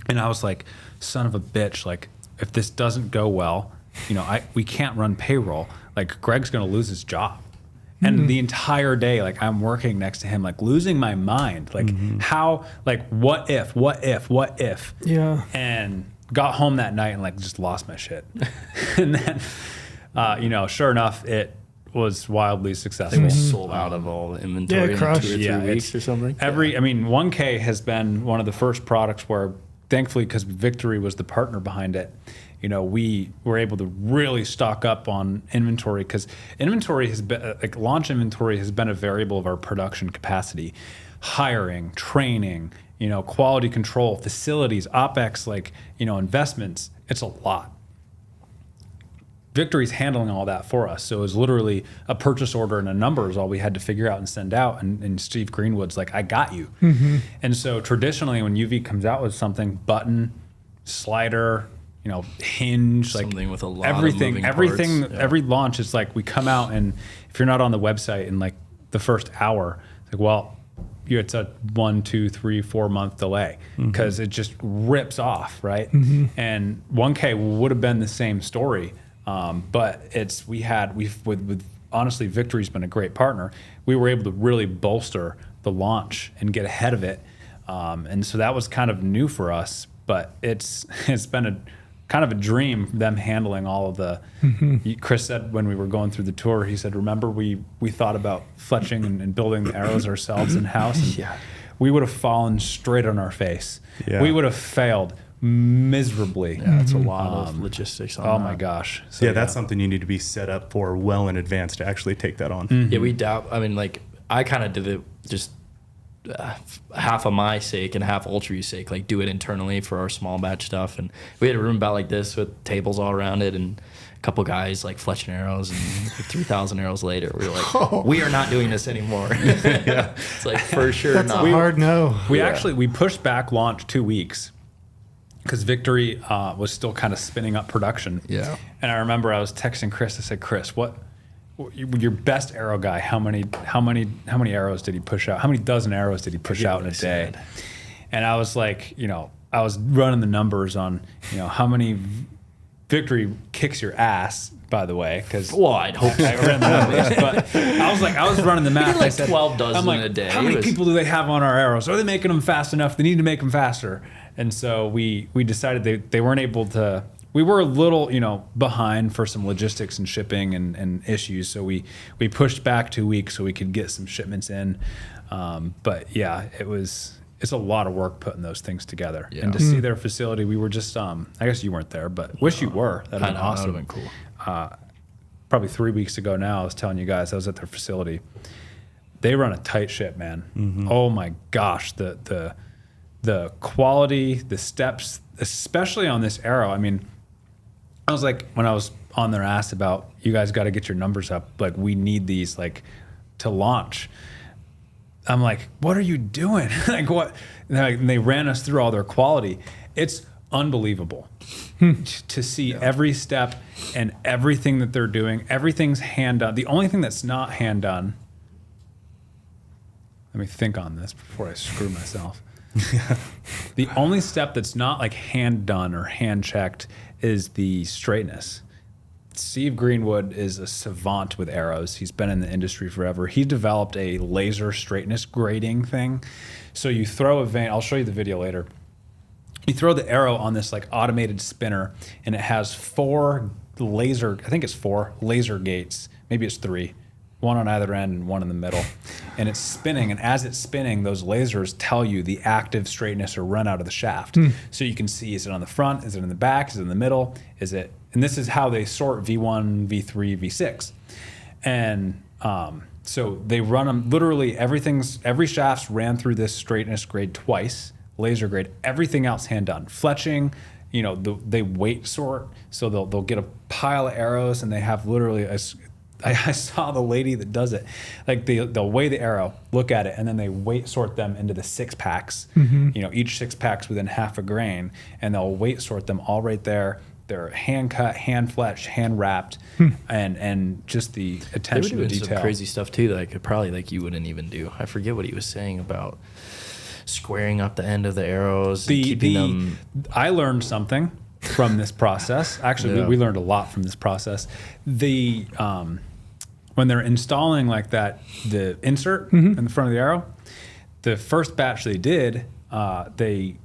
[SPEAKER 3] And I was like, son of a bitch, like if this doesn't go well, you know, we can't run payroll. Like Greg's going to lose his job. And the entire day, like I'm working next to him, like losing my mind. Like how, like what if?
[SPEAKER 1] Yeah.
[SPEAKER 3] And got home that night and like just lost my shit. And then, you know, sure enough, it was wildly successful.
[SPEAKER 4] They sold out of all the inventory in
[SPEAKER 1] crushed.
[SPEAKER 4] 2 or 3
[SPEAKER 3] Yeah,
[SPEAKER 4] weeks
[SPEAKER 3] it's
[SPEAKER 4] or something.
[SPEAKER 3] I mean, 1K has been one of the first products where, thankfully, because Victory was the partner behind it, you know, we were able to really stock up on inventory because inventory has been, like launch inventory has been a variable of our production capacity. Hiring, training, you know, quality control, facilities, OpEx, like, you know, investments, it's a lot. Victory's handling all that for us. So it was literally a purchase order and a number is all we had to figure out and send out. And Steve Greenwood's like, I got you. And so traditionally when UV comes out with something, button, slider, you know, hinge, like
[SPEAKER 4] Something with a lot
[SPEAKER 3] everything,
[SPEAKER 4] of moving parts. Yeah.
[SPEAKER 3] every launch is like, we come out and if you're not on the website in like the first hour, it's like, well, it's a 1, 2, 3, 4 month delay because it just rips off, right? And 1K would have been the same story. But with honestly, Victory's been a great partner. We were able to really bolster the launch and get ahead of it. And so that was kind of new for us, but it's been a kind of a dream, them handling all of the, Chris said when we were going through the tour, he said, remember we thought about fletching and building the arrows ourselves in-house? And we would have fallen straight on our face.
[SPEAKER 2] Yeah.
[SPEAKER 3] We would have failed miserably.
[SPEAKER 4] Yeah, it's a lot of logistics on
[SPEAKER 3] Oh
[SPEAKER 4] that.
[SPEAKER 3] my gosh. So,
[SPEAKER 2] Yeah, that's something you need to be set up for well in advance to actually take that on.
[SPEAKER 4] Yeah, we doubt. I mean, like I kind of did it just half of my sake and half Ultraview's sake, like do it internally for our small batch stuff. And we had a room about like this with tables all around it and a couple guys like fletching arrows, and 3,000 arrows later, we were like, we are not doing this anymore. It's like, for sure
[SPEAKER 1] That's
[SPEAKER 4] not.
[SPEAKER 1] a hard no.
[SPEAKER 3] We pushed back launch 2 weeks because Victory was still kind of spinning up production.
[SPEAKER 4] Yeah.
[SPEAKER 3] And I remember I was texting Chris. I said, Chris, what your best arrow guy? How many arrows did he push out? How many dozen arrows did he push out in a day? And I was like, I was running the numbers on, how many Victory kicks your ass, by the way, because
[SPEAKER 4] I'd hope so.
[SPEAKER 3] I ran the numbers, but I was running the math.
[SPEAKER 4] Like
[SPEAKER 3] I said,
[SPEAKER 4] 12 dozen
[SPEAKER 3] I'm like,
[SPEAKER 4] in a day.
[SPEAKER 3] How many people do they have on our arrows? Are they making them fast enough? They need to make them faster. And so we decided they weren't able to. We were a little, behind for some logistics and shipping and issues. So we pushed back 2 weeks so we could get some shipments in. But yeah, it's a lot of work putting those things together. Yeah. And to see their facility, we were just, I guess you weren't there, but wish you were. That'd been awesome.
[SPEAKER 4] That would have been cool.
[SPEAKER 3] Probably 3 weeks ago now, I was telling you guys, I was at their facility. They run a tight ship, man. Mm-hmm. Oh my gosh, the quality, the steps, especially on this arrow. I mean, I was like, when I was on their ass about, you guys got to get your numbers up. Like, we need these to launch. I'm like, what are you doing? Like, what? And they ran us through all their quality. It's unbelievable to see every step and everything that they're doing. Everything's hand done. The only thing that's not hand done, let me think on this before I screw myself. The only step that's not like hand done or hand checked is the straightness. Steve Greenwood is a savant with arrows. He's been in the industry forever. He developed a laser straightness grading thing. So you throw a vein, I'll show you the video later. You throw the arrow on this like automated spinner, and it has four laser gates. Maybe it's 3. One on either end and one in the middle. And it's spinning, and as it's spinning, those lasers tell you the active straightness or run out of the shaft. So you can see, is it on the front, is it in the back, is it in the middle, and this is how they sort V1, V3, V6. And so they run them, literally every shaft's ran through this straightness grade twice, laser grade, everything else hand done. Fletching, they weight sort, so they'll get a pile of arrows, and they have literally I saw the lady that does it. Like they'll weigh the arrow, look at it, and then they weight sort them into the 6-packs. Mm-hmm. Each 6-pack's within half a grain, and they'll weight sort them all right there. They're hand cut, hand fletched, hand wrapped, and just the attention to detail.
[SPEAKER 4] Some crazy stuff too that I could probably you wouldn't even do. I forget what he was saying about squaring up the end of the arrows, and keeping them.
[SPEAKER 3] I learned something from this process. Actually, we learned a lot from this process. When they're installing like that, the insert in the front of the arrow, the first batch they did, they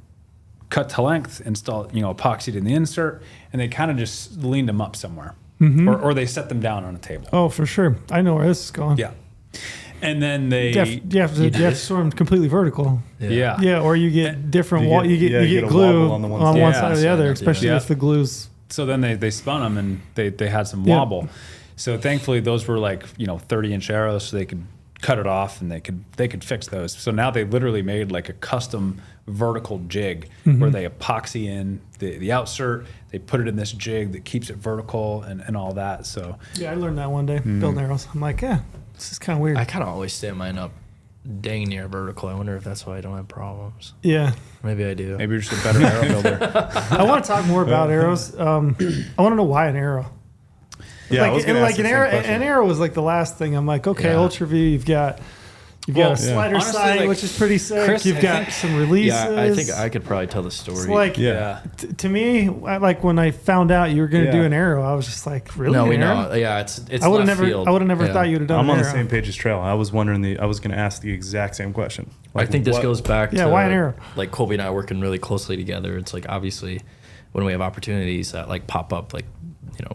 [SPEAKER 3] cut to length, installed, epoxied in the insert, and they kind of just leaned them up somewhere, or they set them down on a table.
[SPEAKER 1] Oh, for sure. I know where this is going.
[SPEAKER 3] Yeah. And then
[SPEAKER 1] you have to store them completely vertical.
[SPEAKER 3] Yeah.
[SPEAKER 1] Yeah, or you get different you get glue on one side or the other, especially if the glue's.
[SPEAKER 3] So then they spun them, and they had some wobble. So thankfully those were 30-inch arrows, so they could cut it off, and they could fix those. So now they literally made like a custom vertical jig where they epoxy in the outsert, they put it in this jig that keeps it vertical and all that. So
[SPEAKER 1] yeah, I learned that one day building arrows. I'm like, this is kind of weird.
[SPEAKER 4] I kind of always stand mine up dang near vertical. I wonder if that's why I don't have problems.
[SPEAKER 1] Yeah.
[SPEAKER 4] Maybe I do.
[SPEAKER 3] Maybe you're just a better arrow builder.
[SPEAKER 1] I want to talk more about arrows. I want to know why an arrow.
[SPEAKER 2] Yeah, I was gonna ask
[SPEAKER 1] an arrow was like the last thing. I'm like, okay, Ultraview, you've got a slider sight, which is pretty sick.
[SPEAKER 3] Chris,
[SPEAKER 1] you've got some releases.
[SPEAKER 4] Yeah, I think I could probably tell the story.
[SPEAKER 1] It's to me, when I found out you were going to do an arrow, I was just like, really?
[SPEAKER 4] No, we
[SPEAKER 1] arrow?
[SPEAKER 4] know. Yeah, it's
[SPEAKER 1] I would have never thought you'd have done.
[SPEAKER 2] I'm
[SPEAKER 1] an
[SPEAKER 2] on
[SPEAKER 1] arrow.
[SPEAKER 2] the same page as Trail. I was wondering. I was going to ask the exact same question.
[SPEAKER 4] I think this goes back to
[SPEAKER 1] why an arrow?
[SPEAKER 4] Like Kolby and I working really closely together. It's like obviously when we have opportunities that pop up,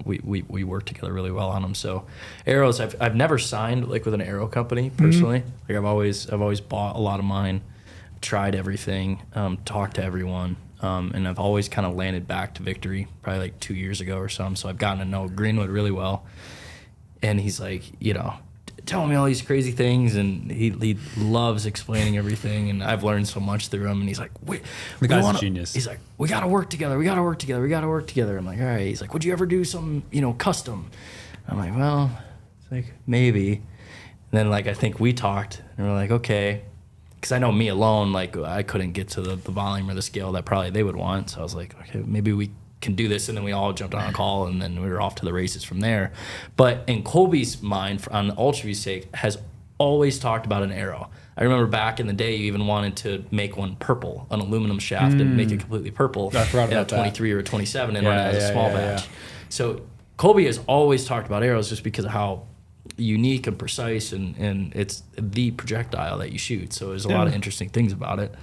[SPEAKER 4] we work together really well on them. So arrows, I've never signed with an arrow company personally. I've always bought a lot of mine, tried everything, talked to everyone, and I've always kind of landed back to Victory probably 2 years ago or something. So I've gotten to know Greenwood really well, and he's like, telling me all these crazy things, and he loves explaining everything, and I've learned so much through him. And he's like, "Wait,
[SPEAKER 3] the guy's a genius."
[SPEAKER 4] He's like, "We got to work together. We got to work together. We got to work together." I'm like, "All right." He's like, "Would you ever do some, custom?" I'm like, "Well, it's like maybe." And then like I think we talked, and we're like, "Okay," because I know me alone, like I couldn't get to the volume or the scale that probably they would want. So I was like, "Okay, maybe we can do this," and then we all jumped on a call, and then we were off to the races from there. But in Kolby's mind, on the Ultraview's sake, has always talked about an arrow. I remember back in the day, you even wanted to make one purple, an aluminum shaft, and make it completely purple.
[SPEAKER 3] I forgot about
[SPEAKER 4] a 23 or a 27 and run it as a small batch.
[SPEAKER 3] Yeah.
[SPEAKER 4] So Kolby has always talked about arrows just because of how unique and precise, and it's the projectile that you shoot. So there's a lot of interesting things about it.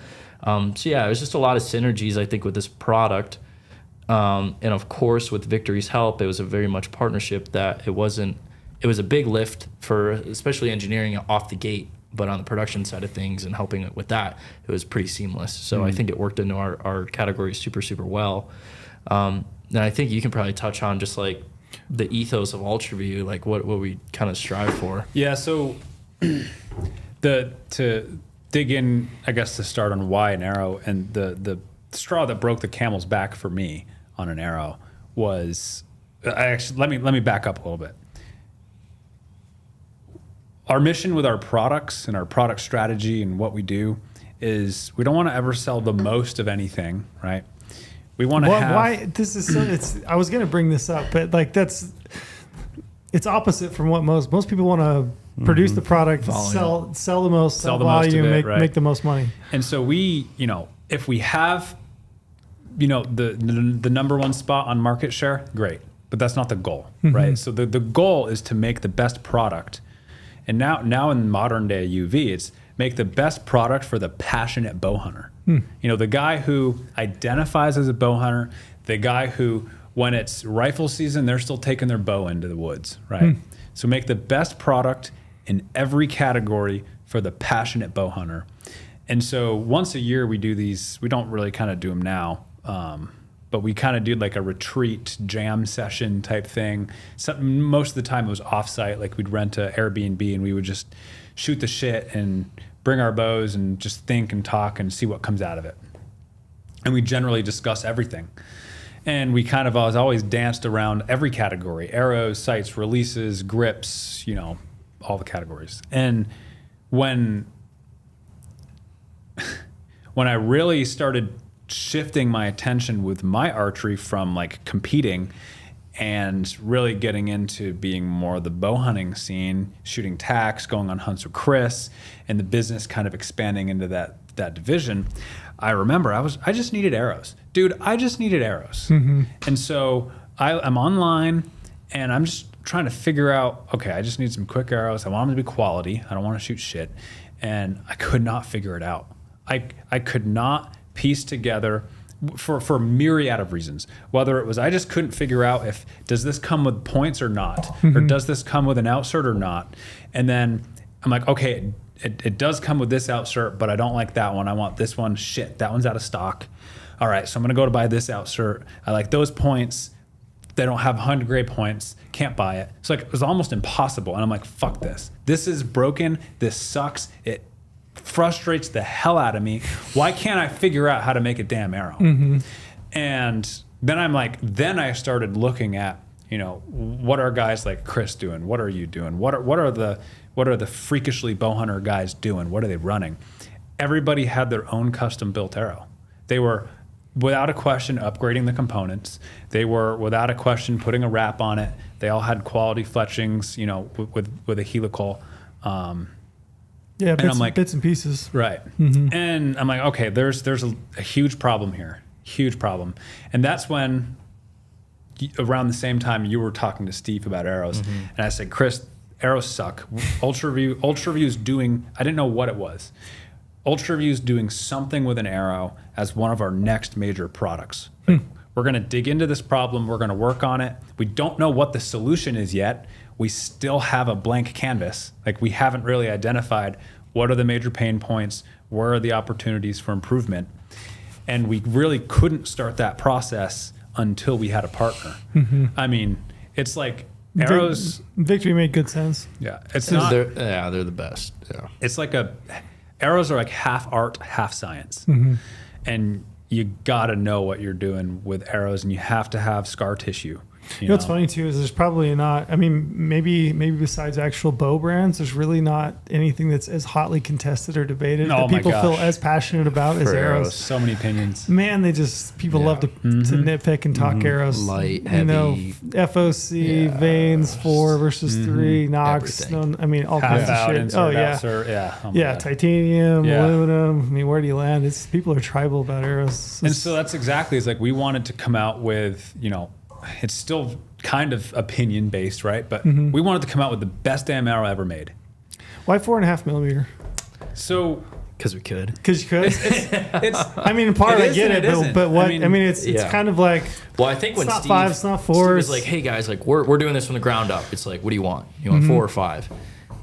[SPEAKER 4] So yeah, it was just a lot of synergies, I think, with this product. And of course, with Victory's help, it was a very much partnership that it was a big lift for especially engineering off the gate, but on the production side of things and helping with that, it was pretty seamless. So I think it worked into our category super, super well. And I think you can probably touch on just like the ethos of Ultraview, like what we kind of strive for.
[SPEAKER 3] Yeah, so to dig in, I guess, to start on why an arrow, and the straw that broke the camel's back for me on an arrow was, let me back up a little bit. Our mission with our products and our product strategy and what we do is we don't want to ever sell the most of anything, right? We want to have...
[SPEAKER 1] Why? This is so... I was going to bring this up, but like it's opposite from what most people want to produce the product, sell the most, sell the volume, most of it, make the most money.
[SPEAKER 3] And so we, if we have, the number one spot on market share, great. But that's not the goal, right? So the goal is to make the best product. And now in modern day UV, it's make the best product for the passionate bow hunter. The guy who identifies as a bow hunter, the guy who, when it's rifle season, they're still taking their bow into the woods, right? So make the best product in every category for the passionate bow hunter. And so once a year we do these, we don't really kind of do them now, but we kind of do like a retreat jam session type thing. Most of the time it was offsite, like we'd rent an Airbnb and we would just shoot the shit and bring our bows and just think and talk and see what comes out of it. And we generally discuss everything. And we kind of always danced around every category: arrows, sights, releases, grips, all the categories. And when I really started shifting my attention with my archery from like competing and really getting into being more the bow hunting scene, shooting tacks, going on hunts with Chris, and the business kind of expanding into that division, I remember I just needed arrows. Dude, I just needed arrows. And so I'm online and I'm just trying to figure out, okay, I just need some quick arrows. I want them to be quality. I don't want to shoot shit. And I could not figure it out. I could not piece together for a myriad of reasons. Whether it was I just couldn't figure out does this come with points or not? Or does this come with an outsert or not? And then I'm like, okay, it does come with this outsert, but I don't like that one. I want this one. Shit, that one's out of stock. All right, so I'm gonna go to buy this outsert. I like those points. They don't have 100 grade points. Can't buy it. So like it was almost impossible. And I'm like, fuck this. This is broken. This sucks. It frustrates the hell out of me. Why can't I figure out how to make a damn arrow? And then I started looking at, what are guys like Chris doing? What are you doing? What are the freakishly bow hunter guys doing? What are they running? Everybody had their own custom built arrow. They were without a question upgrading the components. They were without a question putting a wrap on it. They all had quality fletchings, with a helical.
[SPEAKER 1] Yeah, bits and pieces.
[SPEAKER 3] Right. And I'm like, okay, there's a huge problem here. Huge problem. And that's when, around the same time, you were talking to Steve about arrows. And I said, Chris, arrows suck. Ultraview is doing, I didn't know what it was. Ultraview is doing something with an arrow as one of our next major products. We're going to dig into this problem. We're going to work on it. We don't know what the solution is yet. We still have a blank canvas. Like we haven't really identified what are the major pain points, where are the opportunities for improvement. And we really couldn't start that process until we had a partner. I mean, it's like Arrows.
[SPEAKER 1] Victory made good sense.
[SPEAKER 3] Yeah, it's not.
[SPEAKER 4] They're the best. Yeah,
[SPEAKER 3] It's like arrows are like half art, half science, and you gotta know what you're doing with arrows, and you have to have scar tissue.
[SPEAKER 1] You know what's funny too is there's probably not. I mean, maybe besides actual bow brands, there's really not anything that's as hotly contested or debated that people feel as passionate about as arrows.
[SPEAKER 3] So many opinions.
[SPEAKER 1] Man, people love to nitpick and talk arrows.
[SPEAKER 4] Light, heavy,
[SPEAKER 1] FOC, veins 4 versus 3, Nox.
[SPEAKER 4] Everything.
[SPEAKER 1] I mean, all kinds of shit. Oh yeah, titanium, aluminum. I mean, where do you land? People are tribal about arrows.
[SPEAKER 3] And so that's exactly. It's like we wanted to come out with it's still kind of opinion based, right? But we wanted to come out with the best damn arrow ever made.
[SPEAKER 1] Why 4.5 millimeter?
[SPEAKER 3] So
[SPEAKER 4] because we could.
[SPEAKER 1] Because you could.
[SPEAKER 3] it's.
[SPEAKER 1] I mean, in part I get it, but what? I mean, it's kind of like.
[SPEAKER 4] Well, I think when
[SPEAKER 1] it's not
[SPEAKER 4] Steve,
[SPEAKER 1] 5, it's not 4.
[SPEAKER 4] Steve was like, "Hey guys, like we're doing this from the ground up." It's like, what do you want? You want 4 or 5?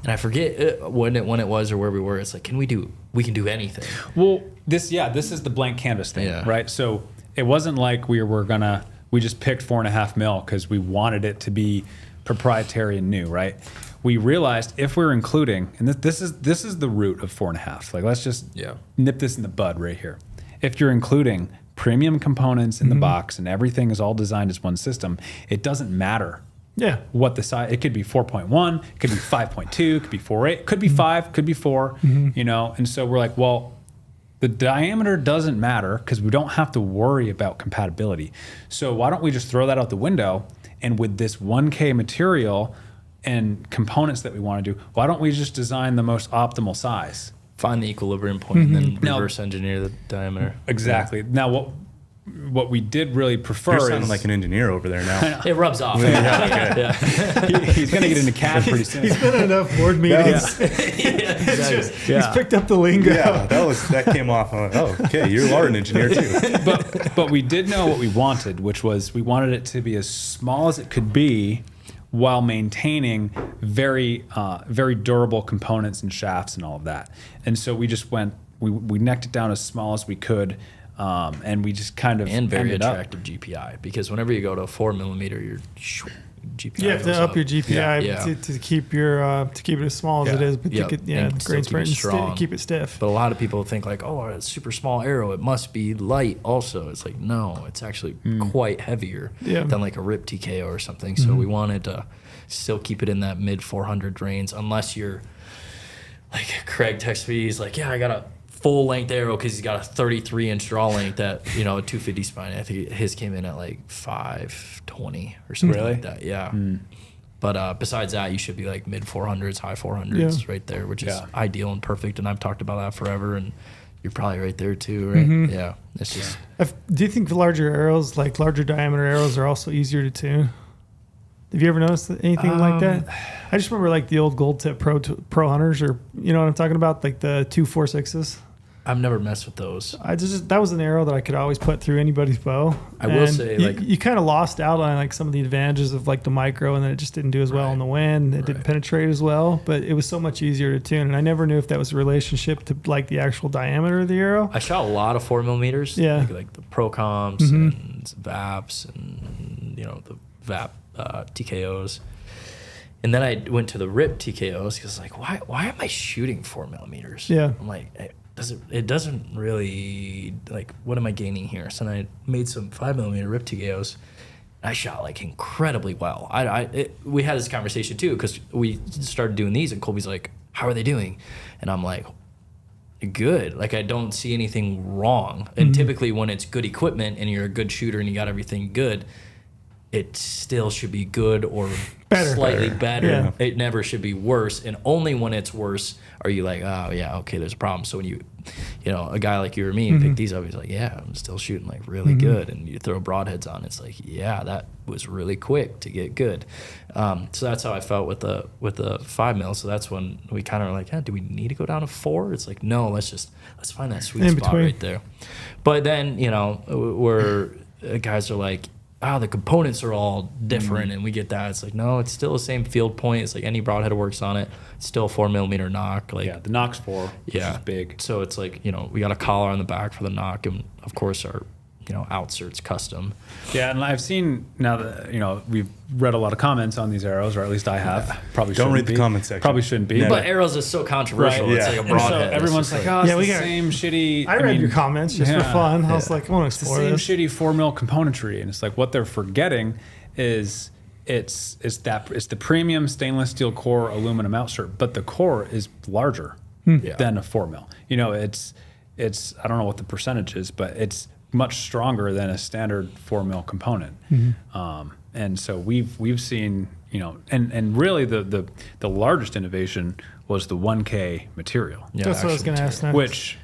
[SPEAKER 4] And I forget when it was or where we were. It's like, we can do anything.
[SPEAKER 3] Well, this is the blank canvas thing, right? So it wasn't like we just picked 4.5 mil because we wanted it to be proprietary and new, right? We realized if we're including, and this is the root of 4.5. Like, let's just nip this in the bud right here. If you're including premium components in the box and everything is all designed as one system, it doesn't matter.
[SPEAKER 1] Yeah.
[SPEAKER 3] What the size? It could be 4.1, it could be 5.2, it could be 4.8, it could be 5, could be 4. And so we're like, well. The diameter doesn't matter because we don't have to worry about compatibility. So why don't we just throw that out the window? And with this 1K material and components that we want to do, why don't we just design the most optimal size?
[SPEAKER 4] Find the equilibrium point and then reverse engineer the diameter.
[SPEAKER 3] Exactly. Now, what we did really prefer
[SPEAKER 2] You're sounding like an engineer over there now.
[SPEAKER 4] It rubs off.
[SPEAKER 3] He's going to get into CAD pretty soon.
[SPEAKER 1] He's been in enough board meetings. He's picked up the lingo.
[SPEAKER 2] Yeah, that came off. Okay, you are an engineer too.
[SPEAKER 3] But we did know what we wanted, which was we wanted it to be as small as it could be while maintaining very durable components and shafts and all of that. And so we just we necked it down as small as we could. And we just kind of
[SPEAKER 4] very attractive GPI, because whenever you go to 4 millimeter, your GPI
[SPEAKER 1] you have to up your GPI to keep it as small as it is, but grain sprint and keep it stiff.
[SPEAKER 4] But a lot of people think like, oh, it's a super small arrow, it must be light. Also, it's like no, it's actually quite heavier than like a RIP TKO or something. So we wanted to still keep it in that mid 400 range, unless you're like Craig texts me, he's like, yeah, I got a full length arrow because he's got a 33-inch draw length at a 250 spine. I think his came in at like 520 or something like that. Yeah. But besides that, you should be like mid 400s, high 400s right there, which is ideal and perfect. And I've talked about that forever, and you're probably right there too, right? Yeah. It's just.
[SPEAKER 1] Do you think larger arrows, like larger diameter arrows, are also easier to tune? Have you ever noticed anything like that? I just remember like the old gold tip pro hunters, or you know what I'm talking about, like the 246s.
[SPEAKER 4] I've never messed with those.
[SPEAKER 1] That was an arrow that I could always put through anybody's bow.
[SPEAKER 4] I will say,
[SPEAKER 1] you kind of lost out on like some of the advantages of like the micro, and then it just didn't do as well in the wind. It didn't penetrate as well, but it was so much easier to tune. And I never knew if that was a relationship to like the actual diameter of the arrow.
[SPEAKER 4] I shot a lot of 4 millimeters.
[SPEAKER 1] Yeah,
[SPEAKER 4] like the Procoms and VAPs and the VAP TKOs. And then I went to the RIP TKOs because like, why am I shooting 4 millimeters?
[SPEAKER 1] Yeah,
[SPEAKER 4] I'm like, it doesn't really, like, what am I gaining here? So then I made some 5 millimeter RIP TKOs. I shot like incredibly well. We had this conversation too because we started doing these, and Kolby's like, how are they doing? And I'm like, good. Like, I don't see anything wrong. And typically when it's good equipment and you're a good shooter and you got everything good, it still should be good or slightly better. Yeah. It never should be worse. And only when it's worse are you like, oh yeah, okay, there's a problem. So when you a guy like you or me pick these up, he's like, yeah, I'm still shooting like really good. And you throw broadheads on, it's like, yeah, that was really quick to get good. So that's how I felt with the 5 mil. So that's when we kind of were like, do we need to go down to 4? It's like, no, let's find that sweet spot right there. But then, where guys are like, the components are all different, and we get that. It's like, no, it's still the same field point. It's like any broadhead works on it. It's still 4 millimeter knock. Like
[SPEAKER 3] the knock's 4, which is big.
[SPEAKER 4] So it's like, we got a collar on the back for the knock, and of course our outserts custom.
[SPEAKER 3] Yeah, and I've seen now that we've read a lot of comments on these arrows, or at least I have. Probably
[SPEAKER 2] Don't
[SPEAKER 3] shouldn't
[SPEAKER 2] read the
[SPEAKER 3] be.
[SPEAKER 2] comment section.
[SPEAKER 3] Probably shouldn't be.
[SPEAKER 4] But arrows is so controversial.
[SPEAKER 3] Right,
[SPEAKER 4] It's
[SPEAKER 2] yeah.
[SPEAKER 4] like a
[SPEAKER 3] And
[SPEAKER 4] broadhead.
[SPEAKER 3] so everyone's like, oh, it's the same shitty.
[SPEAKER 1] I read your comments just for fun. I was like, I want to
[SPEAKER 3] It's the
[SPEAKER 1] explore
[SPEAKER 3] same
[SPEAKER 1] this.
[SPEAKER 3] shitty 4 mil componentry, and it's like what they're forgetting is it's the premium stainless steel core aluminum outsert, but the core is larger than a 4 mil. It's I don't know what the percentage is, but it's much stronger than a standard 4 mil component. And so we've seen, and really the largest innovation was the 1K material,
[SPEAKER 1] That's what I was going to ask next.
[SPEAKER 3] which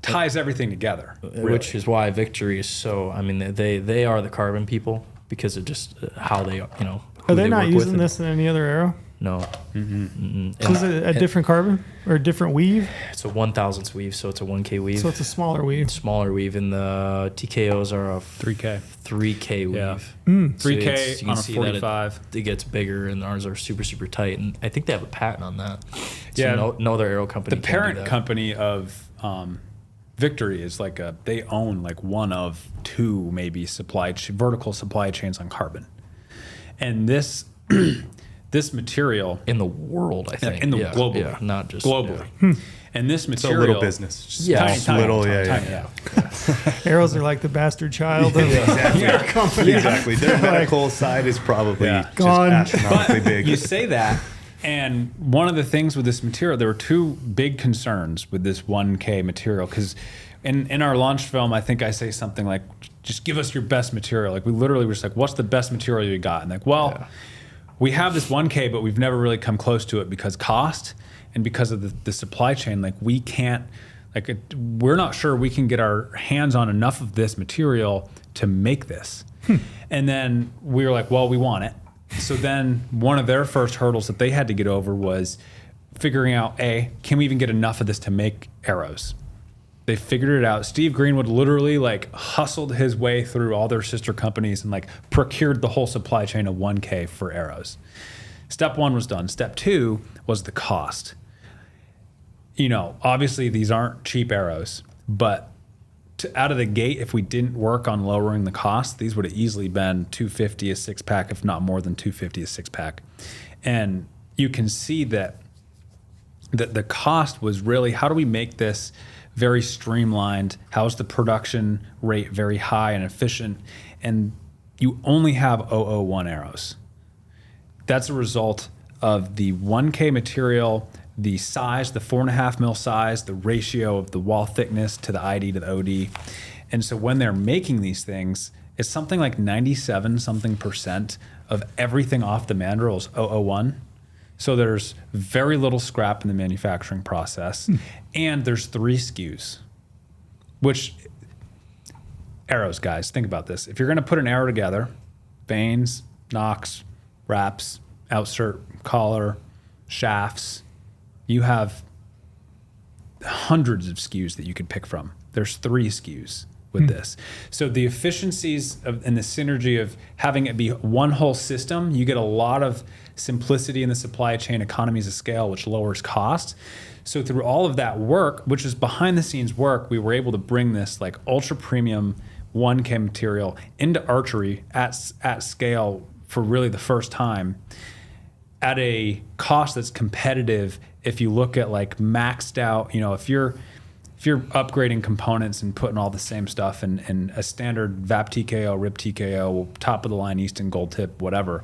[SPEAKER 3] ties everything together.
[SPEAKER 4] Which is why Victory is so. I mean, they are the carbon people because of just how they
[SPEAKER 1] Are
[SPEAKER 4] who
[SPEAKER 1] they not
[SPEAKER 4] work with
[SPEAKER 1] using
[SPEAKER 4] and-
[SPEAKER 1] this in any other arrow?
[SPEAKER 4] No.
[SPEAKER 1] So is it a different carbon or a different weave?
[SPEAKER 4] It's a 1,000th weave, so it's a 1K weave.
[SPEAKER 1] So it's a smaller weave.
[SPEAKER 4] Smaller weave, and the TKOs are a
[SPEAKER 3] 3K.
[SPEAKER 4] 3K weave.
[SPEAKER 3] Yeah.
[SPEAKER 4] So
[SPEAKER 3] 3K
[SPEAKER 4] you can
[SPEAKER 3] on a
[SPEAKER 4] see that
[SPEAKER 3] 45.
[SPEAKER 4] it gets bigger, and ours are super, super tight. And I think they have a patent on that. So
[SPEAKER 3] Yeah.
[SPEAKER 4] no other arrow company
[SPEAKER 3] The
[SPEAKER 4] can do
[SPEAKER 3] parent
[SPEAKER 4] that.
[SPEAKER 3] company of Victory is they own one of two maybe vertical supply chains on carbon, and this this material
[SPEAKER 4] in the world, I think.
[SPEAKER 3] globally,
[SPEAKER 4] Yeah, not just
[SPEAKER 3] globally, and this
[SPEAKER 2] It's a
[SPEAKER 3] material,
[SPEAKER 2] little business. Just
[SPEAKER 4] Yeah.
[SPEAKER 2] small, little,
[SPEAKER 3] tiny.
[SPEAKER 1] Arrows are like the bastard child of your company.
[SPEAKER 2] Exactly. Their medical side is probably
[SPEAKER 3] Yeah.
[SPEAKER 2] just
[SPEAKER 1] Gone.
[SPEAKER 2] astronomically
[SPEAKER 3] But
[SPEAKER 2] big.
[SPEAKER 3] you say that, and one of the things with this material, there were two big concerns with this 1K material, because in our launch film, I think I say something like, just give us your best material. We literally were just like, what's the best material you got? And we have this 1K, but we've never really come close to it because cost and because of the supply chain. We can't, we're not sure we can get our hands on enough of this material to make this. And then we were like, well, we want it. So then one of their first hurdles that they had to get over was figuring out, can we even get enough of this to make arrows? They figured it out. Steve Greenwood literally hustled his way through all their sister companies and procured the whole supply chain of 1K for arrows. Step one was done. Step two was the cost. Obviously these aren't cheap arrows, but out of the gate, if we didn't work on lowering the cost, these would have easily been $250 a 6-pack, if not more than $250 a 6-pack. And you can see that the cost was really, how do we make this very streamlined? How's the production rate very high and efficient? And you only have 001 arrows. That's a result of the 1K material, the size, the 4.5 mil size, the ratio of the wall thickness to the ID to the OD. And so when they're making these things, it's something like 97% of everything off the mandrel is 001. So there's very little scrap in the manufacturing process, and there's 3 SKUs, which arrows, guys, think about this. If you're going to put an arrow together, vanes, nocks, wraps, outsert, collar, shafts, you have hundreds of SKUs that you could pick from. There's 3 SKUs with this. So the efficiencies and the synergy of having it be one whole system, you get a lot of simplicity in the supply chain, economies of scale, which lowers cost. So through all of that work, which is behind the scenes work, we were able to bring this ultra premium 1K material into archery at scale for really the first time at a cost that's competitive. If you look at maxed out, if you're upgrading components and putting all the same stuff in a standard VAP TKO, RIP TKO, top of the line Easton gold tip, whatever,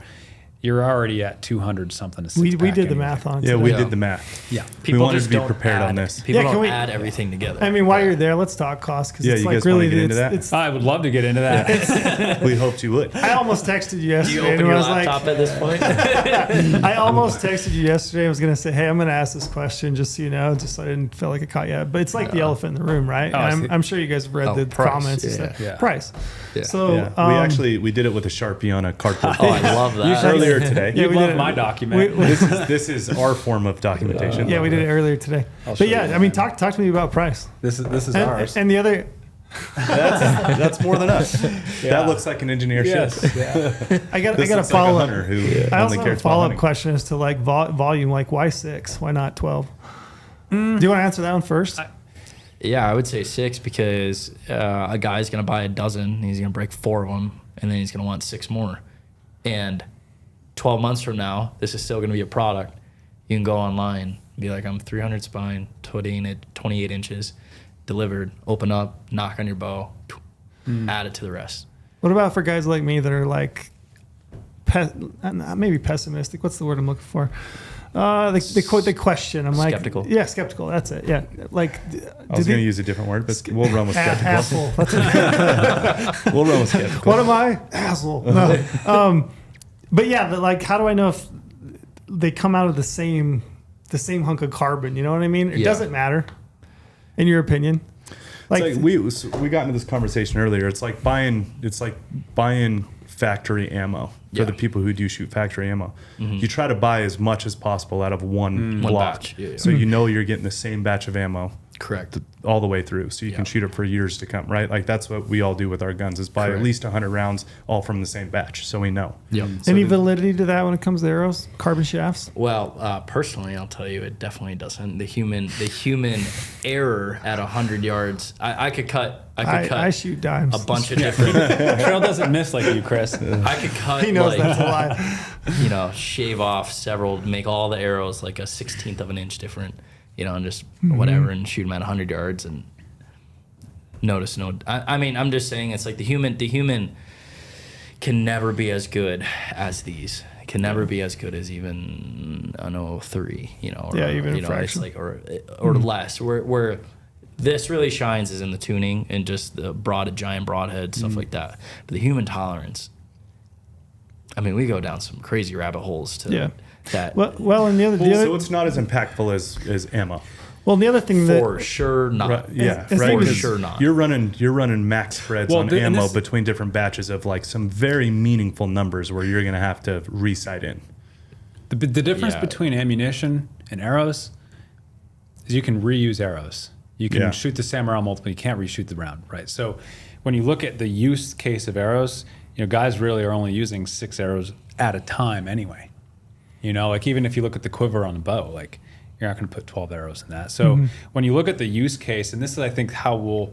[SPEAKER 3] you're already at 200 something.
[SPEAKER 1] We did the math on it.
[SPEAKER 2] Yeah, we
[SPEAKER 1] today.
[SPEAKER 2] did the math.
[SPEAKER 3] Yeah.
[SPEAKER 2] We wanted to be prepared on this.
[SPEAKER 4] People
[SPEAKER 1] Yeah, can
[SPEAKER 4] don't
[SPEAKER 1] we-
[SPEAKER 4] add everything together.
[SPEAKER 1] I mean, while you're there, let's talk cost because
[SPEAKER 2] Yeah,
[SPEAKER 1] it's
[SPEAKER 2] you guys
[SPEAKER 1] really
[SPEAKER 2] wanna get into that?
[SPEAKER 1] it's
[SPEAKER 3] I would love to get into that.
[SPEAKER 2] We hoped you would.
[SPEAKER 1] I almost texted you
[SPEAKER 4] Do you
[SPEAKER 1] yesterday
[SPEAKER 4] open
[SPEAKER 1] and I
[SPEAKER 4] your
[SPEAKER 1] was
[SPEAKER 4] laptop at this point?
[SPEAKER 1] I almost texted you yesterday. I was going to say, hey, I'm going to ask this question just so you know, just so I didn't feel like I caught you out. But it's like the elephant in the room, right?
[SPEAKER 3] Oh, I see.
[SPEAKER 1] I'm sure you guys have read the
[SPEAKER 4] price.
[SPEAKER 1] comments. and
[SPEAKER 4] Yeah.
[SPEAKER 1] stuff.
[SPEAKER 3] Yeah.
[SPEAKER 1] Price.
[SPEAKER 4] Yeah.
[SPEAKER 1] So
[SPEAKER 2] Yeah. We did it with a Sharpie on a cardboard.
[SPEAKER 4] Oh, I love that.
[SPEAKER 2] Earlier today.
[SPEAKER 1] Yeah,
[SPEAKER 3] You'd
[SPEAKER 1] we
[SPEAKER 3] love
[SPEAKER 1] did it.
[SPEAKER 3] my document.
[SPEAKER 2] This is our form of documentation.
[SPEAKER 1] yeah, we did it earlier today.
[SPEAKER 3] I'll
[SPEAKER 1] But
[SPEAKER 3] show
[SPEAKER 1] yeah,
[SPEAKER 3] you.
[SPEAKER 1] I mean, talk to me about price.
[SPEAKER 3] This is ours.
[SPEAKER 1] And the other,
[SPEAKER 2] That's more than us. That looks like an engineer
[SPEAKER 3] Yes.
[SPEAKER 2] should.
[SPEAKER 3] Yeah.
[SPEAKER 1] I got
[SPEAKER 2] This
[SPEAKER 1] a
[SPEAKER 2] looks like a
[SPEAKER 1] follow
[SPEAKER 2] hunter
[SPEAKER 1] up.
[SPEAKER 2] who
[SPEAKER 1] I
[SPEAKER 2] only
[SPEAKER 1] also have a
[SPEAKER 2] cares about
[SPEAKER 1] follow up
[SPEAKER 2] hunting.
[SPEAKER 1] question as to volume, why 6? Why not 12? Do you want to answer that one first?
[SPEAKER 4] Yeah, I would say 6 because a guy's going to buy a dozen, and he's going to break 4 of them, and then he's going to want 6 more. And 12 months from now, this is still going to be a product. You can go online, be like, I'm 300 spine, 28 inches, delivered, open up, knock on your bow, add it to the rest.
[SPEAKER 1] What about for guys like me that are like, maybe pessimistic? What's the word I'm looking for? They question. I'm like,
[SPEAKER 4] skeptical.
[SPEAKER 1] Yeah, skeptical. That's it. Yeah, like.
[SPEAKER 2] I was going to use a different word, but we'll run with skeptical.
[SPEAKER 1] Asshole. That's
[SPEAKER 2] We'll run with skeptical.
[SPEAKER 1] What am I? Asshole. No. But yeah, like, how do I know if they come out of the same hunk of carbon? You know what I mean? It doesn't matter, in your opinion. Like
[SPEAKER 2] we got into this conversation earlier. It's like buying factory ammo for the people who do shoot factory ammo. You try to buy as much as possible out of one block,
[SPEAKER 4] batch. Yeah.
[SPEAKER 2] so you know you're getting the same batch of ammo.
[SPEAKER 4] Correct.
[SPEAKER 2] All the way through, so you can shoot it for years to come, right? Like that's what we all do with our guns, is buy at least 100 rounds all from the same batch, so we know.
[SPEAKER 4] Yep.
[SPEAKER 1] Any validity to that when it comes to arrows, carbon shafts?
[SPEAKER 4] Well, personally, I'll tell you, it definitely doesn't. The human error at 100 yards, I could cut.
[SPEAKER 1] I shoot dimes.
[SPEAKER 4] A bunch of different.
[SPEAKER 3] Trail doesn't miss like you, Chris.
[SPEAKER 4] I could cut.
[SPEAKER 1] He knows
[SPEAKER 4] like,
[SPEAKER 1] that's a lie.
[SPEAKER 4] Shave off several, make all the arrows like a 1/16 of an inch different. And just whatever, and shoot them at 100 yards and notice no. I mean, I'm just saying, it's like the human can never be as good as these. It can never be as good as even an 03, or,
[SPEAKER 1] even a fraction.
[SPEAKER 4] It's like or less. Where this really shines is in the tuning and just the giant broadhead stuff like that. But the human tolerance. I mean, we go down some crazy rabbit holes to that.
[SPEAKER 1] Well, and the other
[SPEAKER 2] so it's not as impactful as ammo.
[SPEAKER 1] Well, the other thing that
[SPEAKER 4] For sure not.
[SPEAKER 2] Right, yeah,
[SPEAKER 1] It's
[SPEAKER 2] right.
[SPEAKER 1] for
[SPEAKER 4] sure not.
[SPEAKER 2] You're running max spreads on ammo between different batches of like some very meaningful numbers where you're going to have to resight in.
[SPEAKER 3] The difference between ammunition and arrows is you can reuse arrows. You can shoot the same round multiple. You can't reshoot the round, right? So when you look at the use case of arrows, guys really are only using 6 arrows at a time anyway. Like even if you look at the quiver on the bow, like you're not going to put 12 arrows in that. So when you look at the use case, and this is, I think, how